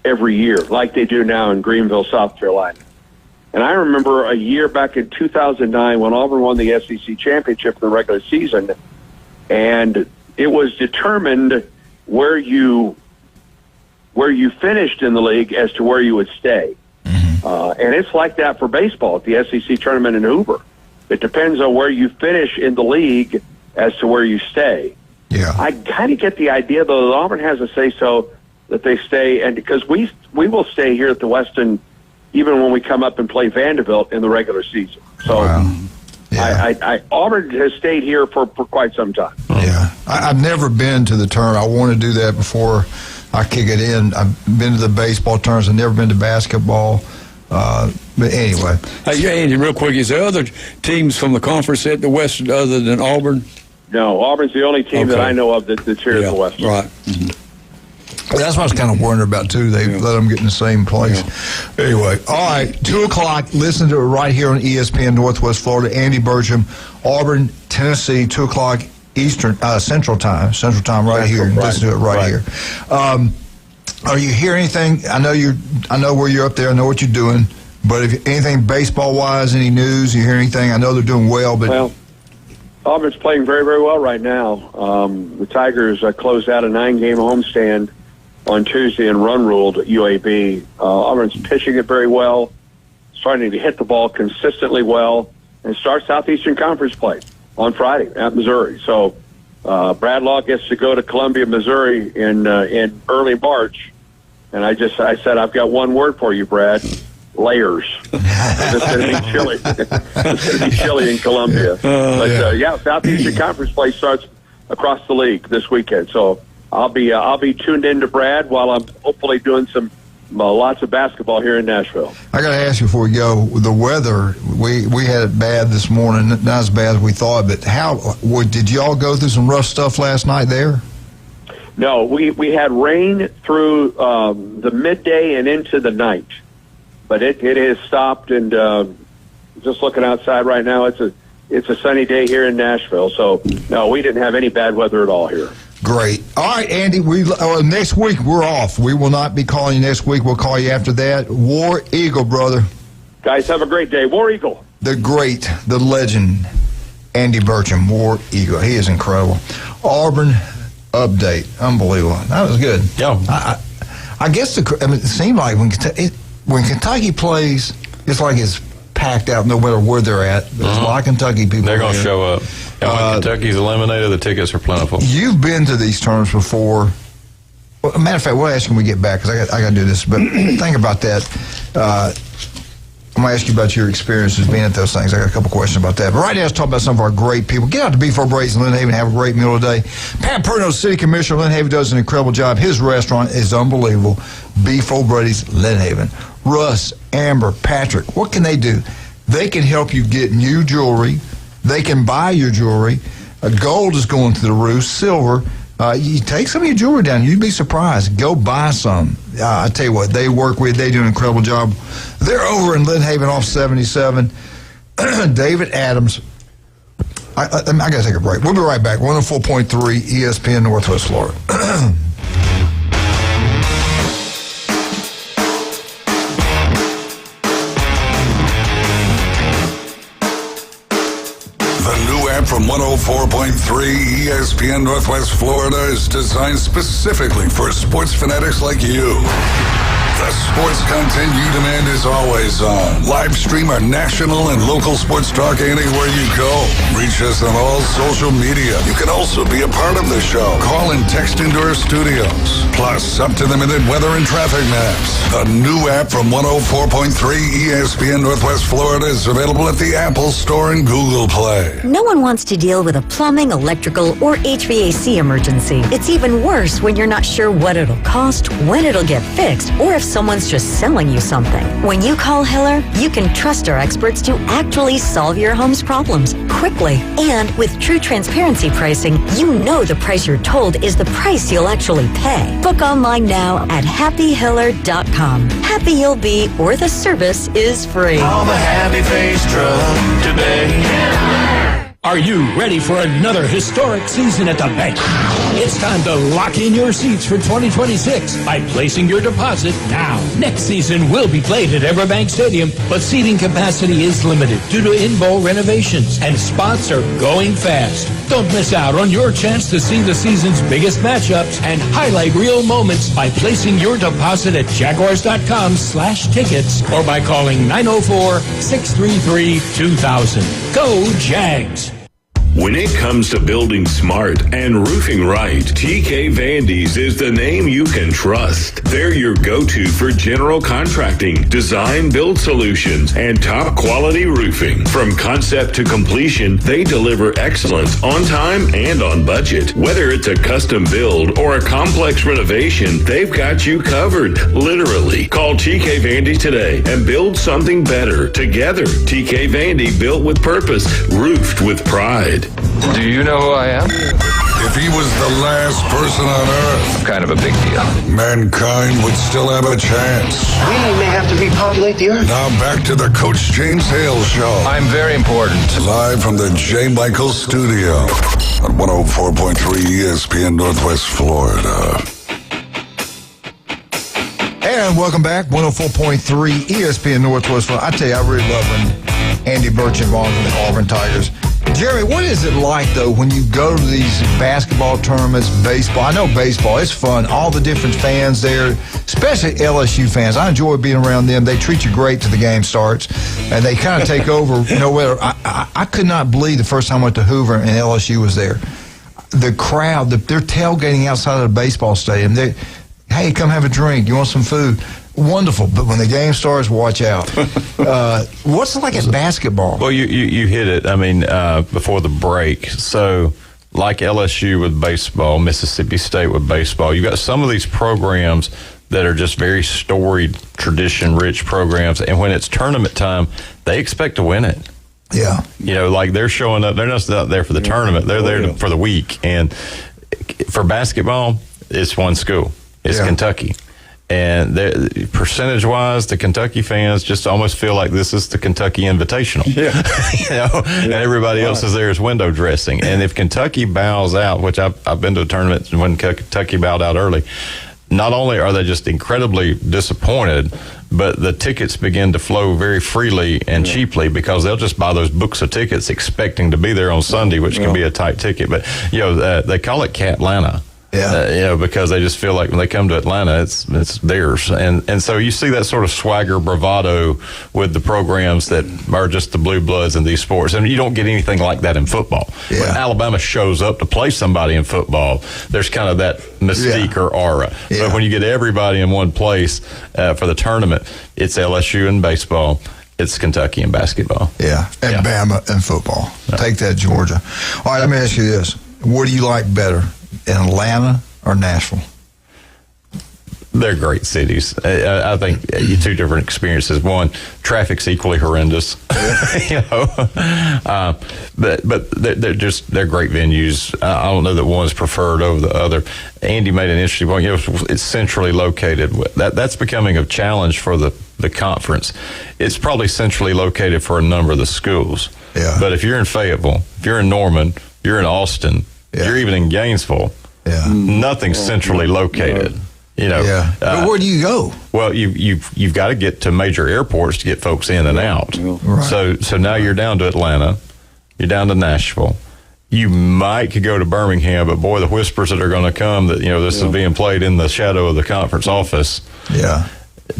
every year like they do now in Greenville, South Carolina. And I remember a year back in 2009 when Auburn won the SEC championship in the regular season, and it was determined where you finished in the league as to where you would stay. And it's like that for baseball at the SEC tournament in Hoover. It depends on where you finish in the league as to where you stay. Yeah, I kind of get the idea, though, that Auburn has a say-so that they stay, and because we will stay here at the Westin even when we come up and play Vanderbilt in the regular season. So Auburn has stayed here for quite some time. Yeah, I've never been to the tournament. I want to do that before I kick it in. I've been to the baseball tournaments. I've never been to basketball. But anyway. Hey, Andy, real quick, is there other teams from the conference at the West other than Auburn? No, Auburn's the only team that I know of that's here at the West. Right. That's what I was kind of wondering about, too. They let them get in the same place. Yeah. Anyway, all right, 2 o'clock. Listen to it right here on ESPN Northwest Florida. Andy Burcham, Auburn, Tennessee, 2 o'clock Eastern, Central Time right here. Right. Listen to it right here. Are you hearing anything? I know where you're up there. I know what you're doing. But if anything baseball-wise, any news? You hear anything? I know they're doing well, but... Well, Auburn's playing very, very well right now. The Tigers closed out a 9-game homestand on Tuesday and run-ruled UAB. Auburn's pitching it very well, starting to hit the ball consistently well, and starts Southeastern Conference play on Friday at Missouri. So Brad Law gets to go to Columbia, Missouri in early March, and I said, I've got one word for you, Brad. Layers. It's going to be chilly. It's going to be chilly in Columbia. Southeastern Conference play starts across the league this weekend. So I'll be tuned in to Brad while I'm hopefully doing some lots of basketball here in Nashville. I got to ask you before we go, the weather, we had it bad this morning, not as bad as we thought, but did y'all go through some rough stuff last night there? No, we had rain through the midday and into the night. But it has stopped, and just looking outside right now, it's a sunny day here in Nashville. So, no, we didn't have any bad weather at all here. Great. All right, Andy, next week we're off. We will not be calling you next week. We'll call you after that. War Eagle, brother. Guys, have a great day. War Eagle. The great, the legend, Andy Burcham, War Eagle. He is incredible. Auburn update. Unbelievable. That was good. Yeah. I guess it seemed like when Kentucky plays, it's like it's packed out no matter where they're at. There's a lot of Kentucky people. They're going to show up. And when Kentucky's eliminated, the tickets are plentiful. You've been to these tournaments before. Well, matter of fact, we'll ask you when we get back because I got to do this. But think about that. I'm going to ask you about your experiences being at those things. I got a couple questions about that. But right now, let's talk about some of our great people. Get out to Beef Brady's in Lynn Haven and have a great meal today. Pat Perno, City Commissioner, Lynn Haven, does an incredible job. His restaurant is unbelievable. Beef Brady's, Lynn Haven. Russ, Amber, Patrick, what can they do? They can help you get new jewelry. They can buy your jewelry. Gold is going through the roof. Silver. You take some of your jewelry down. You'd be surprised. Go buy some. I tell you what, they do an incredible job. They're over in Lynn Haven off 77. David Adams. I got to take a break. We'll be right back. 104.3 ESPN Northwest Florida. From 104.3 ESPN Northwest Florida is designed specifically for sports fanatics like you. The sports content you demand is always on. Live stream our national and local sports talk anywhere you go. Reach us on all social media. You can also be a part of the show. Call and text into our studios. Plus, up-to-the-minute weather and traffic maps. The new app from 104.3 ESPN Northwest Florida is available at the Apple Store and Google Play. No one wants to deal with a plumbing, electrical, or HVAC emergency. It's even worse when you're not sure what it'll cost, when it'll get fixed, or if someone's just selling you something. When you call Hiller, you can trust our experts to actually solve your home's problems quickly. And with true transparency pricing, you know the price you're told is the price you'll actually pay. Book online now at happyhiller.com. Happy you'll be, or the service is free. Call the Happy Face Truck today. Are you ready for another historic season at the bank? It's time to lock in your seats for 2026 by placing your deposit now. Next season will be played at Everbank Stadium, but seating capacity is limited due to in-bowl renovations, and spots are going fast. Don't miss out on your chance to see the season's biggest matchups and highlight real moments by placing your deposit at Jaguars.com/tickets or by calling 904-633-2000. Go Jags! When it comes to building smart and roofing right, TK Vandy's is the name you can trust. They're your go-to for general contracting, design, build solutions, and top quality roofing. From concept to completion, they deliver excellence on time and on budget. Whether it's a custom build or a complex renovation, they've got you covered, literally. Call TK Vandy today and build something better together. TK Vandy, built with purpose, roofed with pride. Do you know who I am? If he was the last person on Earth, I'm kind of a big deal. mankind would still have a chance. We may have to repopulate the Earth. Now back to the Coach James Hale Show. I'm very important. Live from the J. Michael Studio on 104.3 ESPN Northwest Florida. And welcome back, 104.3 ESPN Northwest Florida. I tell you, I really love when Andy Birch involved with the Auburn Tigers. Jeremy, what is it like, though, when you go to these basketball tournaments, baseball? I know baseball, it's fun. All the different fans there, especially LSU fans. I enjoy being around them. They treat you great till the game starts, and they kind of take over. You know, whether I could not believe the first time I went to Hoover and LSU was there. The crowd, they're tailgating outside of the baseball stadium. Hey, come have a drink. You want some food? Wonderful, but when the game starts, watch out. What's it like at basketball? Well, you hit it. I mean, before the break. So, like LSU with baseball, Mississippi State with baseball, you got some of these programs that are just very storied, tradition-rich programs, and when it's tournament time, they expect to win it. Yeah. You know, like they're showing up. They're not out there for the tournament. They're there for the week. And for basketball, it's one school. It's Kentucky. And percentage-wise, the Kentucky fans just almost feel like this is the Kentucky Invitational. Yeah. You know, and everybody else is there as window dressing. And if Kentucky bows out, which I've been to a tournament when Kentucky bowed out early, not only are they just incredibly disappointed, but the tickets begin to flow very freely and cheaply because they'll just buy those books of tickets expecting to be there on Sunday, which can be a tight ticket. But, you know, they call it Catlanta. Yeah, you know, because they just feel like when they come to Atlanta, it's theirs, and so you see that sort of swagger, bravado with the programs that are just the blue bloods in these sports, and you don't get anything like that in football. Yeah. When Alabama shows up to play somebody in football, there's kind of that mystique or aura. Yeah. But when you get everybody in one place for the tournament, it's LSU in baseball. It's Kentucky in basketball. Yeah, and Bama in football. Yeah. Take that, Georgia. All right, let me ask you this. What do you like better, in Atlanta or Nashville? They're great cities. I think two different experiences. One, traffic's equally horrendous, you know, but they're great venues. I don't know that one's preferred over the other. Andy made an interesting point. You know, it's centrally located. That's becoming a challenge for the conference. It's probably centrally located for a number of the schools. Yeah. But if you're in Fayetteville, if you're in Norman, you're in Austin, you're even in Gainesville. Yeah. Nothing's centrally located. You know, but where do you go? Well, you've got to get to major airports to get folks in and out. Right. So now you're down to Atlanta, you're down to Nashville. You might could go to Birmingham, but boy, the whispers that are going to come that, you know, this is being played in the shadow of the conference office. Yeah.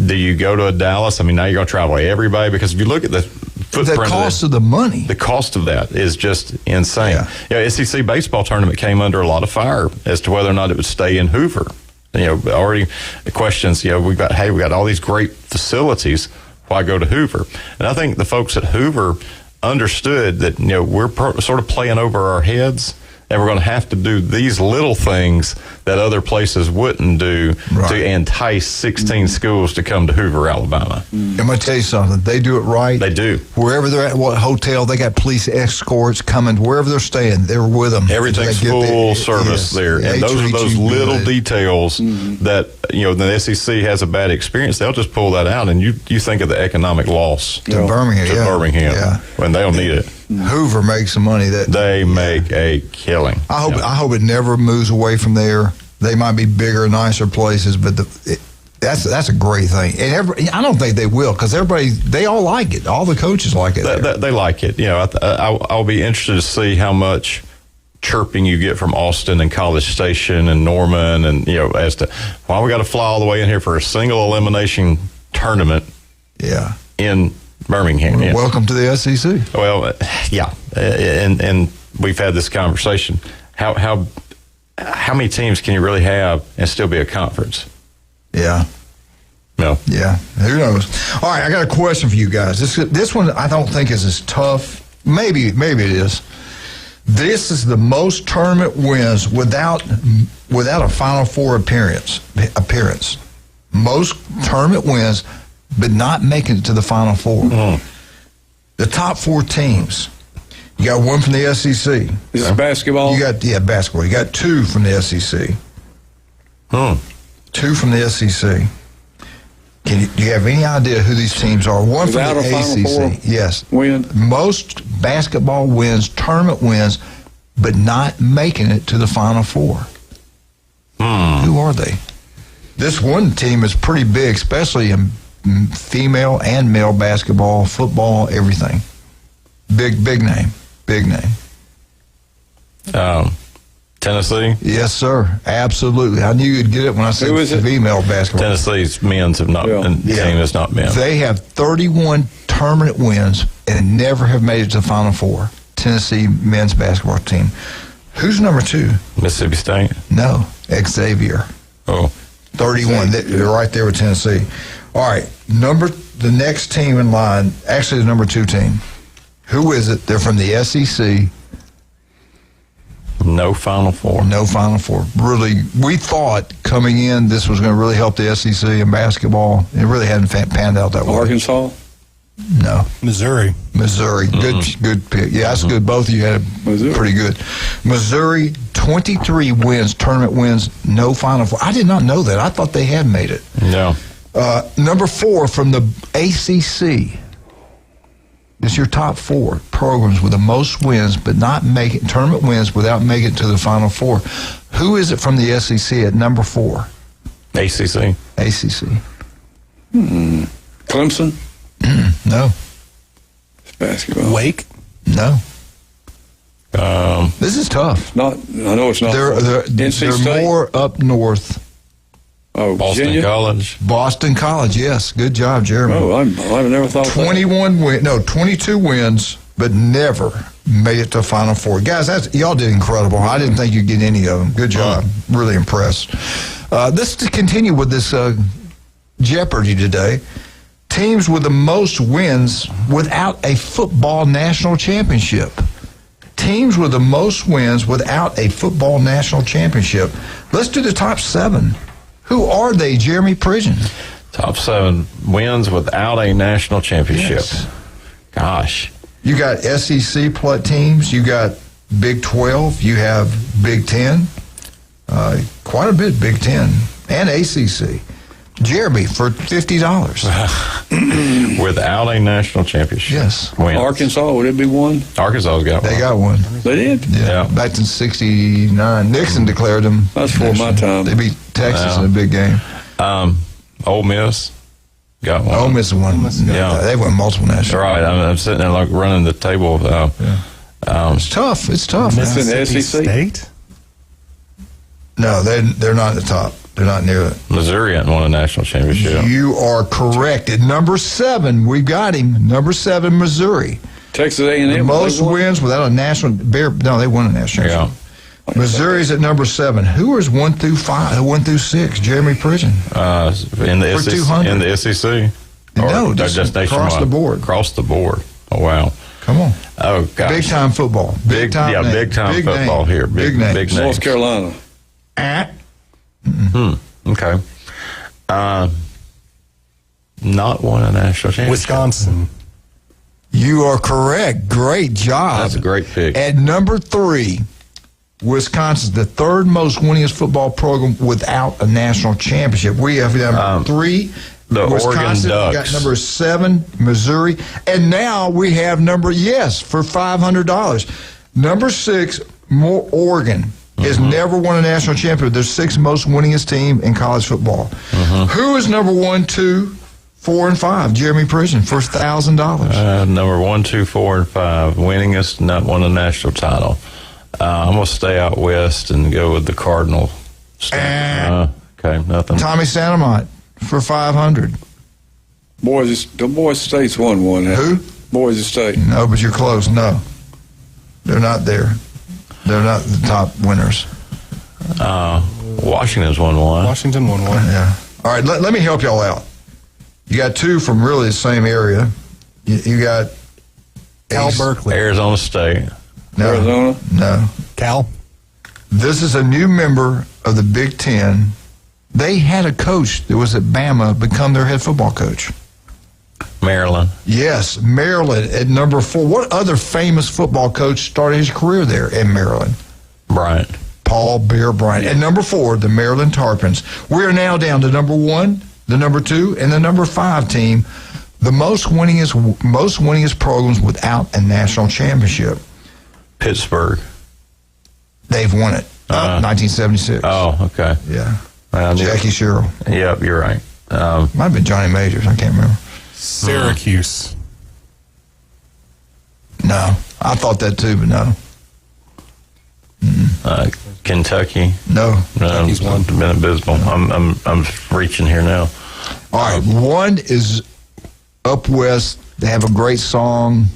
Do you go to a Dallas? I mean, now you're going to travel everybody, because if you look at the footprint, the cost of the money, the cost of that is just insane. Yeah, SEC baseball tournament came under a lot of fire as to whether or not it would stay in Hoover. You know, already the questions, you know, we got all these great facilities. Why go to Hoover? And I think the folks at Hoover understood that, you know, we're sort of playing over our heads, and we're going to have to do these little things that other places wouldn't do to entice 16 schools to come to Hoover, Alabama. I'm going to tell you something. They do it right. They do. Wherever they're at, what hotel, they got police escorts coming. Wherever they're staying, they're with them. Everything's full service there. And those are those little details that, you know, the SEC has a bad experience. They'll just pull that out, and you think of the economic loss to Birmingham. Birmingham when they don't need it. Hoover makes some money. That they make a killing. I hope it never moves away from there. They might be bigger, nicer places, but that's a great thing. And I don't think they will, because they all like it. All the coaches like it. They like it. I'll be interested to see how much chirping you get from Austin and College Station and Norman, and as to why we got to fly all the way in here for a single elimination tournament. Yeah. In Birmingham. Well, welcome to the SEC. Well, yeah, and we've had this conversation. How many teams can you really have and still be a conference? Yeah. No. Yeah. Who knows? All right, I got a question for you guys. This one I don't think is as tough. Maybe it is. This is the most tournament wins without a Final Four appearance. Most tournament wins, but not making it to the Final Four. The top 4 teams. You got one from the SEC. Is it basketball? Basketball. You got 2 from the SEC. 2 from the SEC. Do you have any idea who these teams are? One Without from the a Final Four ACC. Yes. Win. Most basketball wins, tournament wins, but not making it to the Final Four. Who are they? This one team is pretty big, especially in female and male basketball, football, everything. Big name. Tennessee? Yes, sir. Absolutely. I knew you'd get it when I said female basketball. Tennessee's men's have not been. The team has not been. They have 31 tournament wins and never have made it to the Final Four. Tennessee men's basketball team. Who's number 2? Mississippi State? No, Xavier. Oh. 31. They're right there with Tennessee. All right, the next team in line, actually the number 2 team. Who is it? They're from the SEC. No Final Four. No Final Four. Really, we thought coming in this was going to really help the SEC in basketball. It really hadn't panned out that way. Arkansas? No. Missouri. Good pick. Yeah, that's good. Both of you had it pretty good. Missouri, 23 wins, tournament wins, no Final Four. I did not know that. I thought they had made it. No. Number 4 from the ACC. It's your top 4 programs with the most wins, but not making tournament wins without making it to the Final Four. Who is it from the SEC at number 4? ACC. Clemson? No. It's basketball. Wake? No. This is tough. I know it's not. They're more up north. Oh, Boston Virginia? College. Boston College, yes. Good job, Jeremy. Oh, I've never thought 22 wins, but never made it to Final Four. Guys, y'all did incredible. I didn't think you'd get any of them. Good job. Really impressed. This to continue with this Jeopardy today. Teams with the most wins without a football national championship. Teams with the most wins without a football national championship. Let's do the top 7. Who are they, Jeremy Pridgeon? Top 7 wins without a national championship. Yes. Gosh. You got SEC teams. You got Big 12. You have Big 10. Quite a bit Big 10 and ACC. Jeremy, for $50. Without a national championship. Yes. Wins. Arkansas, would it be one? Arkansas's got one. They got one. They did? Yeah. Back in 69. Nixon declared them. That's before my time. They beat Texas in a big game. Ole Miss got one. Ole Miss won. Yeah. They won multiple national. Right. I'm sitting there like running the table. It's tough. It's tough. Mississippi State? No, they're not at the top. They're not near it. Missouri hasn't won a national championship. You are correct. At number 7, we got him. Number 7, Missouri. Texas A&M. The most wins without a national. No, they won a national championship. Missouri's at number 7. Who is 1 through 5? 1 through 6? Jeremy Pridgeon. In the SEC. 200. In the SEC. No, just across the board. Across the board. Oh wow. Come on. Oh gosh. Big time football. Big time. Yeah, name. big time big football name. here. Big names. North Carolina. Okay. Not won a national championship. Wisconsin. You are correct. Great job. That's a great pick. At number 3, Wisconsin's the 3rd most winningest football program without a national championship. We have number 3 The Wisconsin. Oregon We Ducks. got number 7, Missouri. And now we have for $500. Number 6, Oregon. Has never won a national championship. They're 6th most winningest team in college football. Who is number 1, 2, 4, and 5? Jeremy Prison for $1,000. Number 1, 2, 4, and 5. Winningest, not won a national title. I'm going to stay out west and go with the Cardinal. Okay, nothing. Tommy Santamont for $500. Boise State's won one. Who? Boise State. No, but you're close. No. They're not there. They're not the top winners. Washington's won one. Washington won one. Yeah. All right, let me help y'all out. You got 2 from really the same area. You got Cal Berkeley. Arizona State. No. Arizona? No. Cal? This is a new member of the Big Ten. They had a coach that was at Bama become their head football coach. Maryland. Yes, Maryland at number 4. What other famous football coach started his career there in Maryland? Bryant. Paul Bear Bryant. At number 4, the Maryland Tarpons. We are now down to number 1, the number 2, and the number 5 team. The most winningest programs without a national championship. Pittsburgh. They've won it. 1976. Oh, okay. Yeah. Jackie Sherrill. Yep, you're right. Might have been Johnny Majors. I can't remember. Syracuse. No. I thought that too, but no. Kentucky. No. Kentucky's one. Been abysmal. I'm reaching here now. All right. One is up west. They have a great song.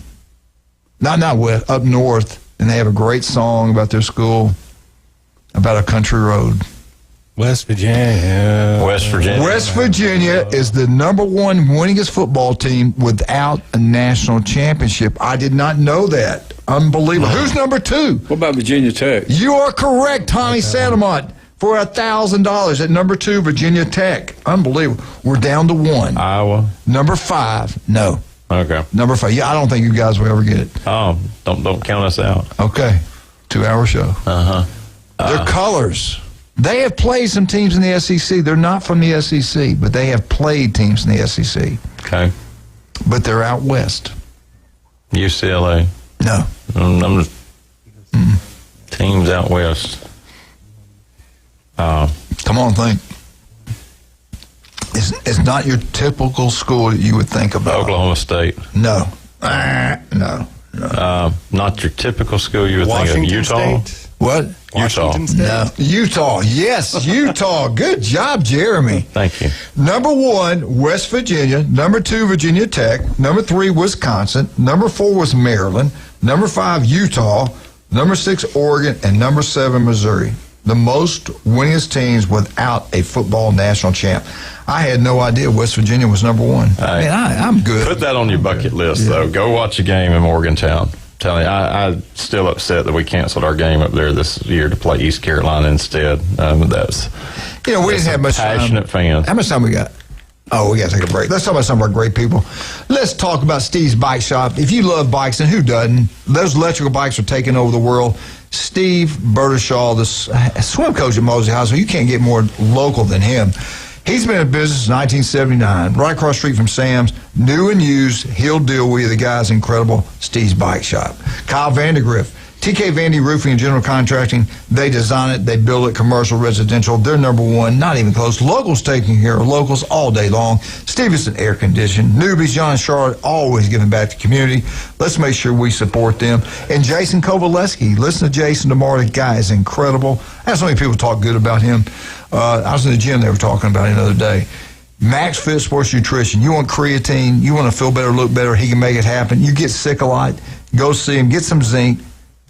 Not west. Up north, and they have a great song about their school, about a country road. West Virginia. West Virginia is the number 1 winningest football team without a national championship. I did not know that. Unbelievable. Who's number 2? What about Virginia Tech? You are correct, Tommy Santamont, for $1,000 at number 2, Virginia Tech. Unbelievable. We're down to 1. Iowa. Number 5. No. Okay. Number 5. Yeah, I don't think you guys will ever get it. Oh, don't count us out. Okay. 2-hour show. Their colors. They have played some teams in the SEC. They're not from the SEC, but they have played teams in the SEC. Okay. But they're out west. UCLA. No. Teams out west. Come on, think. It's not your typical school that you would think about. Oklahoma State. No. No. Not your typical school you would Washington think of. Utah. State. What? Utah. No. Utah. Yes, Utah. Good job, Jeremy. Thank you. Number 1, West Virginia. Number 2, Virginia Tech. Number 3, Wisconsin. Number 4 was Maryland. Number 5, Utah. Number 6, Oregon. And number 7, Missouri. The most winningest teams without a football national champ. I had no idea West Virginia was number 1. Man, I'm good. Put that on your bucket list, though. Go watch a game in Morgantown. Telling you, I'm still upset that we canceled our game up there this year to play East Carolina instead. That's we didn't have much passionate fans. How much time we got? Oh, we got to take a break. Let's talk about some of our great people. Let's talk about Steve's Bike Shop. If you love bikes, and who doesn't? Those electrical bikes are taking over the world. Steve Bertershaw, the swim coach at Mosley High School, you can't get more local than him. He's been in business since 1979, right across the street from Sam's. New and used, he'll deal with you. The guy's incredible. Steve's Bike Shop. Kyle Vandergriff, TK Vandy Roofing and General Contracting. They design it, they build it, commercial, residential. They're number 1, not even close. Locals taking care of locals all day long. Stevenson Air Conditioning. Newbies, John and Charlotte, always giving back to the community. Let's make sure we support them. And Jason Kovaleski. Listen to Jason tomorrow. The guy is incredible. I have so many people talk good about him. I was in the gym, they were talking about it the other day. Max Fit Sports Nutrition. You want creatine, you want to feel better, look better, he can make it happen. You get sick a lot, go see him, get some zinc,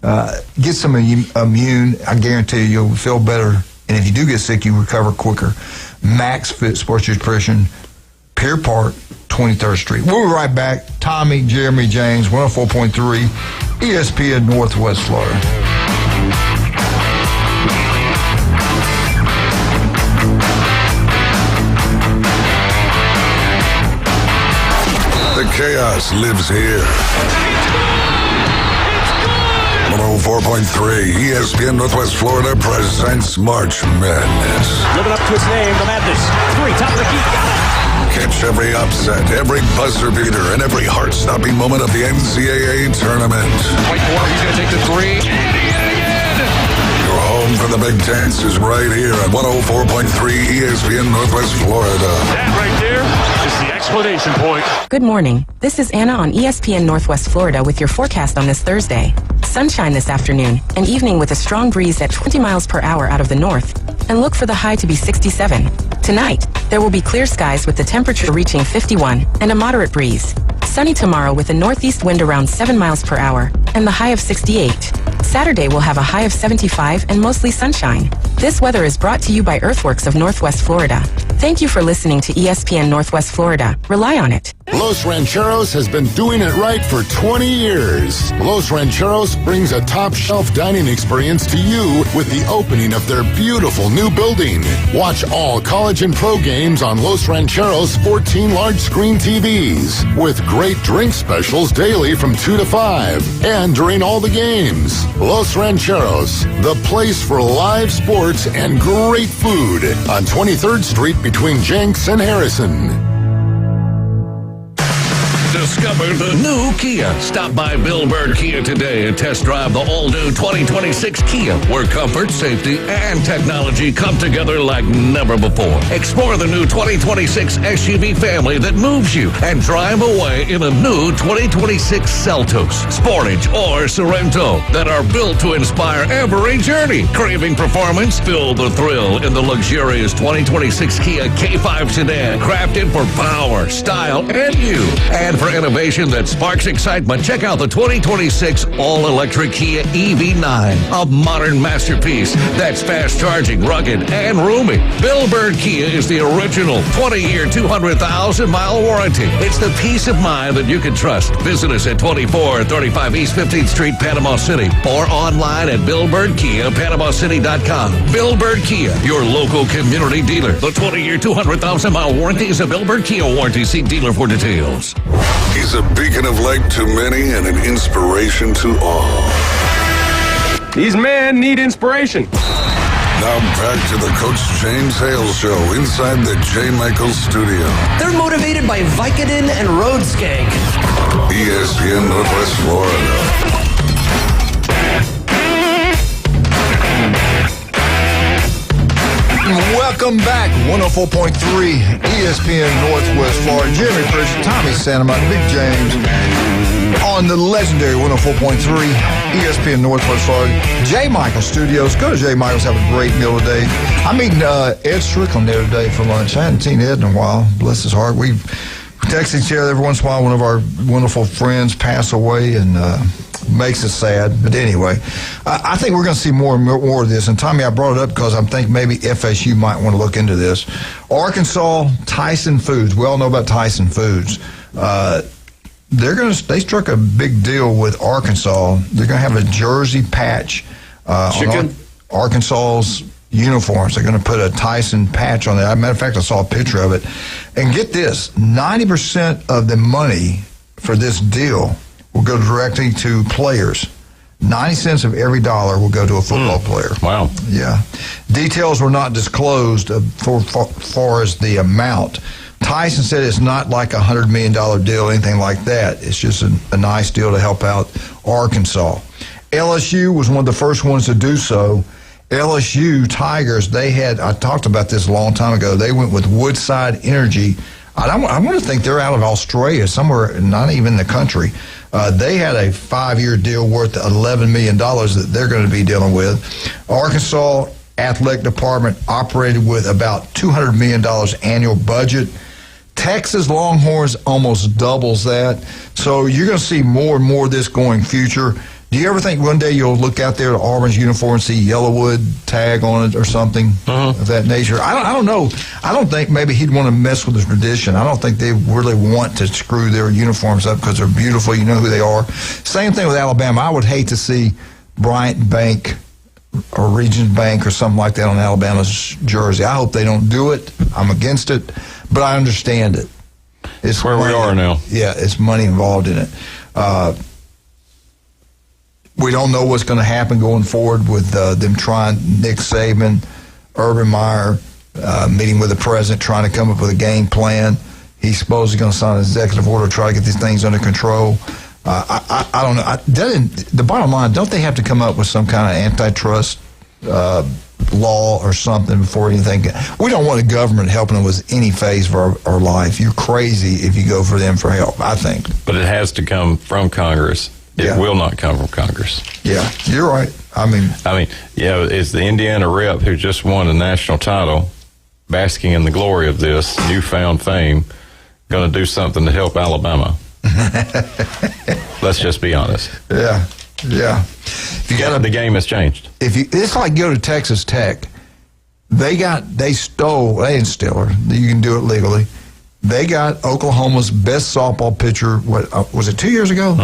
get some immune. I guarantee you'll feel better. And if you do get sick, you recover quicker. Max Fit Sports Nutrition, Pier Park, 23rd Street. We'll be right back. Tommy, Jeremy, James, 104.3, ESPN Northwest Florida. The chaos lives here. 104.3 ESPN Northwest Florida presents March Madness. Living up to its name, the Madness. Three, top of the key, got it. Catch every upset, every buzzer beater, and every heart-stopping moment of the NCAA tournament. Wait for him, he's going to take the three. Your home for the big dance is right here at 104.3 ESPN Northwest Florida. That right there is the explanation point. Good morning. This is Anna on ESPN Northwest Florida with your forecast on this Thursday. Sunshine this afternoon, an evening with a strong breeze at 20 miles per hour out of the north, and look for the high to be 67. Tonight, there will be clear skies with the temperature reaching 51 and a moderate breeze. Sunny tomorrow with a northeast wind around 7 miles per hour and the high of 68. Saturday will have a high of 75 and mostly sunshine. This weather is brought to you by Earthworks of Northwest Florida. Thank you for listening to ESPN Northwest Florida. Rely on it. Los Rancheros has been doing it right for 20 years. Los Rancheros brings a top-shelf dining experience to you with the opening of their beautiful new building. Watch all college and pro games on Los Rancheros' 14 large-screen TVs with great drink specials daily from 2 to 5 and during all the games. Los Rancheros, the place for live sports and great food on 23rd Street between Jenks and Harrison. Discover the new Kia. Stop by Bill Bird Kia today and test drive the all-new 2026 Kia, where comfort, safety, and technology come together like never before. Explore the new 2026 SUV family that moves you and drive away in a new 2026 Seltos, Sportage, or Sorento that are built to inspire every journey. Craving performance? Feel the thrill in the luxurious 2026 Kia K5 sedan, crafted for power, style, and you. And for innovation that sparks excitement, check out the 2026 all-electric Kia EV9, a modern masterpiece that's fast-charging, rugged, and roomy. Bill Bird Kia is the original 20-year, 200,000-mile warranty. It's the peace of mind that you can trust. Visit us at 2435 East 15th Street, Panama City, or online at BillBirdKia.PanamaCity.com. Bill Bird Kia, your local community dealer. The 20-year, 200,000-mile warranty is a Bill Bird Kia warranty. See dealer for details. He's a beacon of light to many and an inspiration to all. These men need inspiration. Now back to the Coach James Hale Show inside the J. Michaels studio. They're motivated by Vicodin and road skank. ESPN Northwest Florida. Welcome back, 104.3 ESPN Northwest Florida. Jeremy Pritchett, Tommy Santamont, Big James on the legendary 104.3 ESPN Northwest Florida. J. Michaels Studios. Go to J. Michaels, have a great meal today. I'm meeting Ed Strickland there today for lunch. I hadn't seen Ed in a while. Bless his heart. We text each other every once in a while. One of our wonderful friends pass away, and makes us sad. But anyway, I think we're going to see more and more of this. And Tommy, I brought it up because I'm thinking maybe FSU might want to look into this. Arkansas, Tyson Foods. We all know about Tyson Foods. They struck a big deal with Arkansas. They're going to have a jersey patch on Arkansas's uniforms. They're going to put a Tyson patch on it. As a matter of fact, I saw a picture of it. And get this, 90% of the money for this deal will go directly to players. 90 cents of every dollar will go to a football player. Wow. Yeah. Details were not disclosed for far as the amount. Tyson said it's not like a $100 million deal, anything like that. It's just a nice deal to help out Arkansas. LSU was one of the first ones to do so. LSU Tigers, I talked about this a long time ago. They went with Woodside Energy. I want to think they're out of Australia, somewhere not even in the country. They had a 5-year deal worth $11 million that they're going to be dealing with. Arkansas Athletic Department operated with about $200 million annual budget. Texas Longhorns almost doubles that. So you're going to see more and more of this going future. Do you ever think one day you'll look out there at Auburn's uniform and see Yellowwood tag on it or something of that nature? I don't know. I don't think maybe he'd want to mess with the tradition. I don't think they really want to screw their uniforms up because they're beautiful. You know who they are. Same thing with Alabama. I would hate to see Bryant Bank or Regions Bank or something like that on Alabama's jersey. I hope they don't do it. I'm against it, but I understand it. It's where we are now. Yeah, it's money involved in it. We don't know what's going to happen going forward with them trying, Nick Saban, Urban Meyer, meeting with the president, trying to come up with a game plan. He's supposedly going to sign an executive order to try to get these things under control. I don't know. The bottom line, don't they have to come up with some kind of antitrust law or something before anything? We don't want the government helping us with any phase of our life. You're crazy if you go for them for help, I think. But it has to come from Congress. It will not come from Congress. Yeah, you're right. I mean, is the Indiana rep who just won a national title, basking in the glory of this newfound fame, going to do something to help Alabama? Let's just be honest. Yeah. If you got the game has changed. It's like go to Texas Tech. They didn't steal her. You can do it legally. They got Oklahoma's best softball pitcher. What was it? 2 years ago?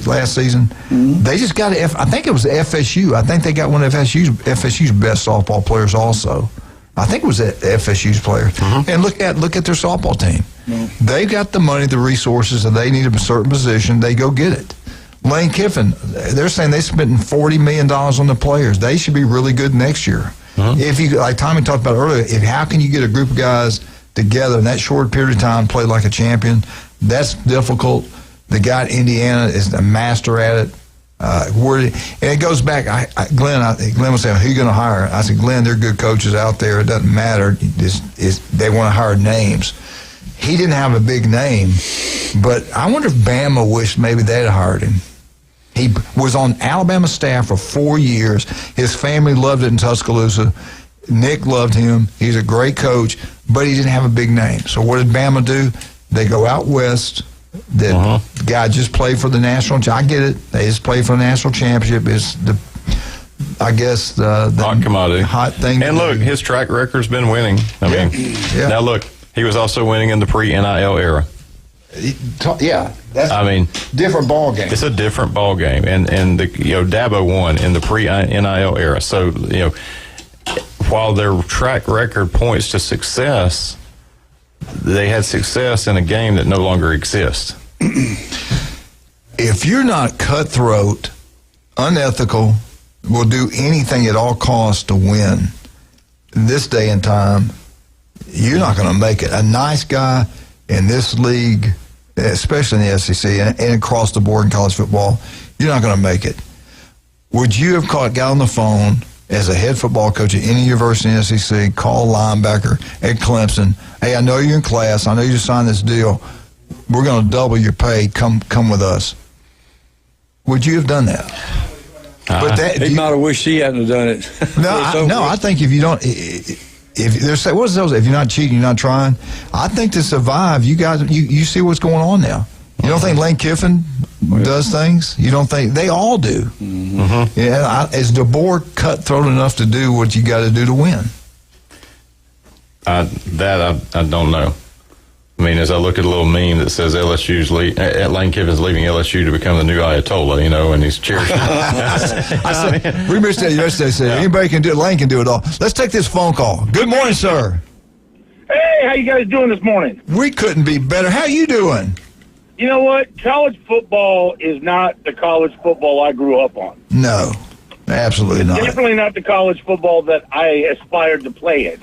Last season. Mm-hmm. They just got I think it was FSU. I think they got one of FSU's best softball players also. I think it was FSU's player. Mm-hmm. And look at their softball team. Mm-hmm. They got the money, the resources, and they need a certain position. They go get it. Lane Kiffin, they're saying they spent $40 million on the players. They should be really good next year. Mm-hmm. If you, like Tommy talked about earlier, how can you get a group of guys together in that short period of time, play like a champion? That's difficult. The guy at Indiana is a master at it. And it goes back. Glenn was saying, who are you going to hire? I said, Glenn, they're good coaches out there. It doesn't matter. They want to hire names. He didn't have a big name, but I wonder if Bama wished maybe they'd hired him. He was on Alabama staff for 4 years. His family loved it in Tuscaloosa. Nick loved him. He's a great coach, but he didn't have a big name. So what did Bama do? They go out west. The guy just played for the national. I get it. They just played for the national championship. It's the hot commodity, hot thing. And look, his track record's been winning. I mean, now look, he was also winning in the pre-NIL era. Different ball game. It's a different ball game, and Dabo won in the pre-NIL era. So while their track record points to success, they had success in a game that no longer exists. If you're not cutthroat, unethical, will do anything at all costs to win this day and time, you're not going to make it. A nice guy in this league, especially in the SEC and across the board in college football, you're not going to make it. Would you have got on the phone as a head football coach at any university in the SEC, call a linebacker at Clemson, hey, I know you're in class, I know you just signed this deal, we're going to double your pay, come with us? Would you have done that? He might have wished he hadn't done it. I think if you don't, if you're not cheating, you're not trying. I think to survive, you guys, you see what's going on now. You don't think Lane Kiffin does things? You don't think they all do? Mm-hmm. Yeah, is DeBoer cutthroat enough to do what you got to do to win? I don't know. I mean, as I look at a little meme that says Lane Kiffin's leaving LSU to become the new Ayatollah, and he's cheering. We missed that yesterday. Said anybody can do it. Lane can do it all. Let's take this phone call. Good morning, sir. Hey, how you guys doing this morning? We couldn't be better. How you doing? You know what? College football is not the college football I grew up on. No, absolutely not. Definitely not the college football that I aspired to play in.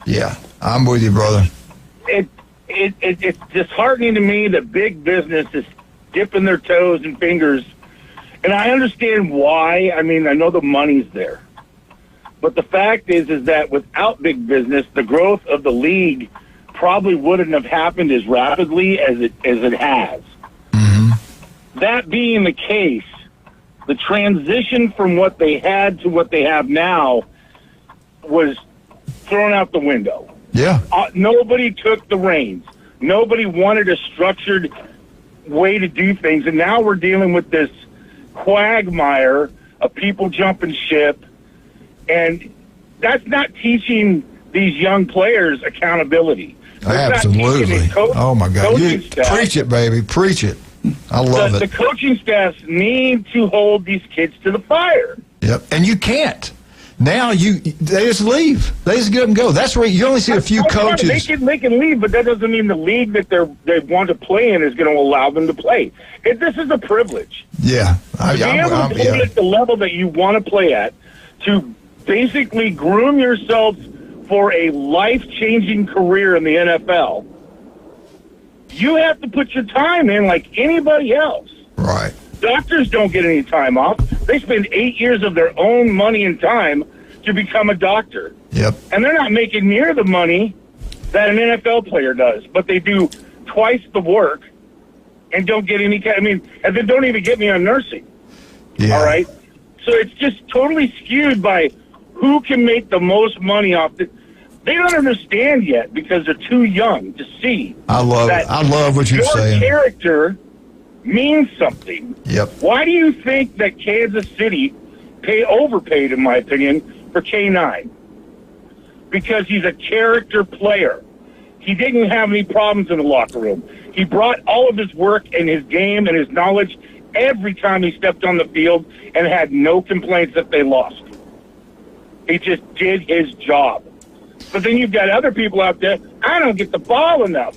Yeah, I'm with you, brother. It's disheartening to me that big business is dipping their toes and fingers, and I understand why. I mean, I know the money's there, but the fact is that without big business, the growth of the league probably wouldn't have happened as rapidly as it has. Mm-hmm. That being the case, the transition from what they had to what they have now was thrown out the window. Yeah. Nobody took the reins. Nobody wanted a structured way to do things, and now we're dealing with this quagmire of people jumping ship, and that's not teaching these young players accountability. Absolutely. Oh, my God. Preach it, baby. Preach it. I love it. The coaching staffs need to hold these kids to the fire. Yep. And you can't. Now they just leave. They just get up and go. That's where you only see a few coaches. They can leave, but that doesn't mean the league that they want to play in is going to allow them to play. This is a privilege. Yeah. To be able to play at the level that you want to play at, to basically groom yourself for a life-changing career in the NFL, you have to put your time in like anybody else. Right. Doctors don't get any time off. They spend 8 years of their own money and time to become a doctor. Yep. And they're not making near the money that an NFL player does, but they do twice the work and don't get any and then don't even get me on nursing. Yeah. All right? So it's just totally skewed by who can make the most money off the. They don't understand yet because they're too young to see. I love what you're saying. Your character means something. Yep. Why do you think that Kansas City overpaid, in my opinion, for K9? Because he's a character player. He didn't have any problems in the locker room. He brought all of his work and his game and his knowledge every time he stepped on the field and had no complaints that they lost. He just did his job. But then you've got other people out there, I don't get the ball enough.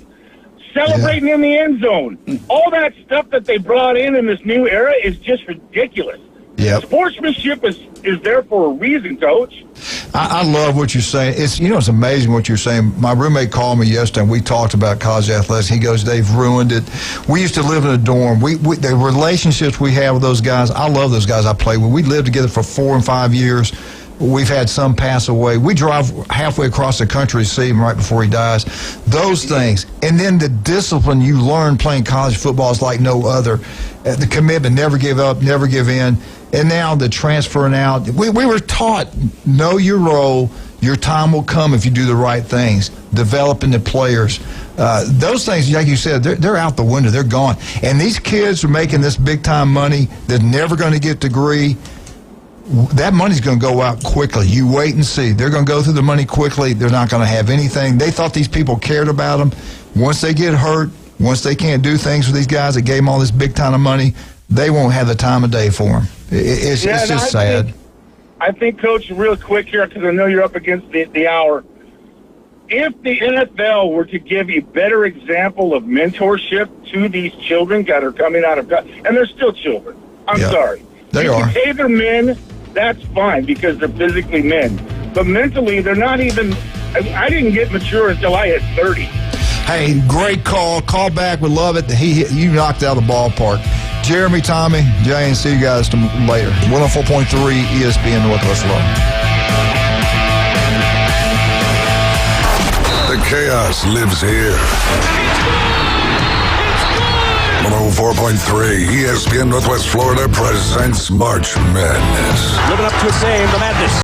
Celebrating in the end zone. All that stuff that they brought in this new era is just ridiculous. Yep. Sportsmanship is there for a reason, Coach. I love what you're saying. It's amazing what you're saying. My roommate called me yesterday, and we talked about college athletics. He goes, they've ruined it. We used to live in a dorm. The relationships we have with those guys, I love those guys I play with. We lived together for 4 and 5 years. We've had some pass away. We drive halfway across the country to see him right before he dies. Those things. And then the discipline you learn playing college football is like no other. The commitment, never give up, never give in. And now the transferring out. We were taught, know your role. Your time will come if you do the right things. Developing the players. Those things, like you said, they're out the window. They're gone. And these kids are making this big-time money. They're never going to get a degree. That money's going to go out quickly. You wait and see. They're going to go through the money quickly. They're not going to have anything. They thought these people cared about them. Once they get hurt, once they can't do things for these guys that gave them all this big ton of money, they won't have the time of day for them. It's just sad. I think, Coach, real quick here, because I know you're up against the hour. If the NFL were to give a better example of mentorship to these children that are coming out of – and they're still children. I'm sorry. They are. If they're men, that's fine because they're physically men. But mentally, they're not even – I didn't get mature until I hit 30. Hey, great call. Call back. We love it. You knocked out of the ballpark. Jeremy, Tommy, Jay, and see you guys later. 104.3 ESPN Northwest Florida. The chaos lives here. 104.3 ESPN Northwest Florida presents March Madness. Living up to its name, the Madness.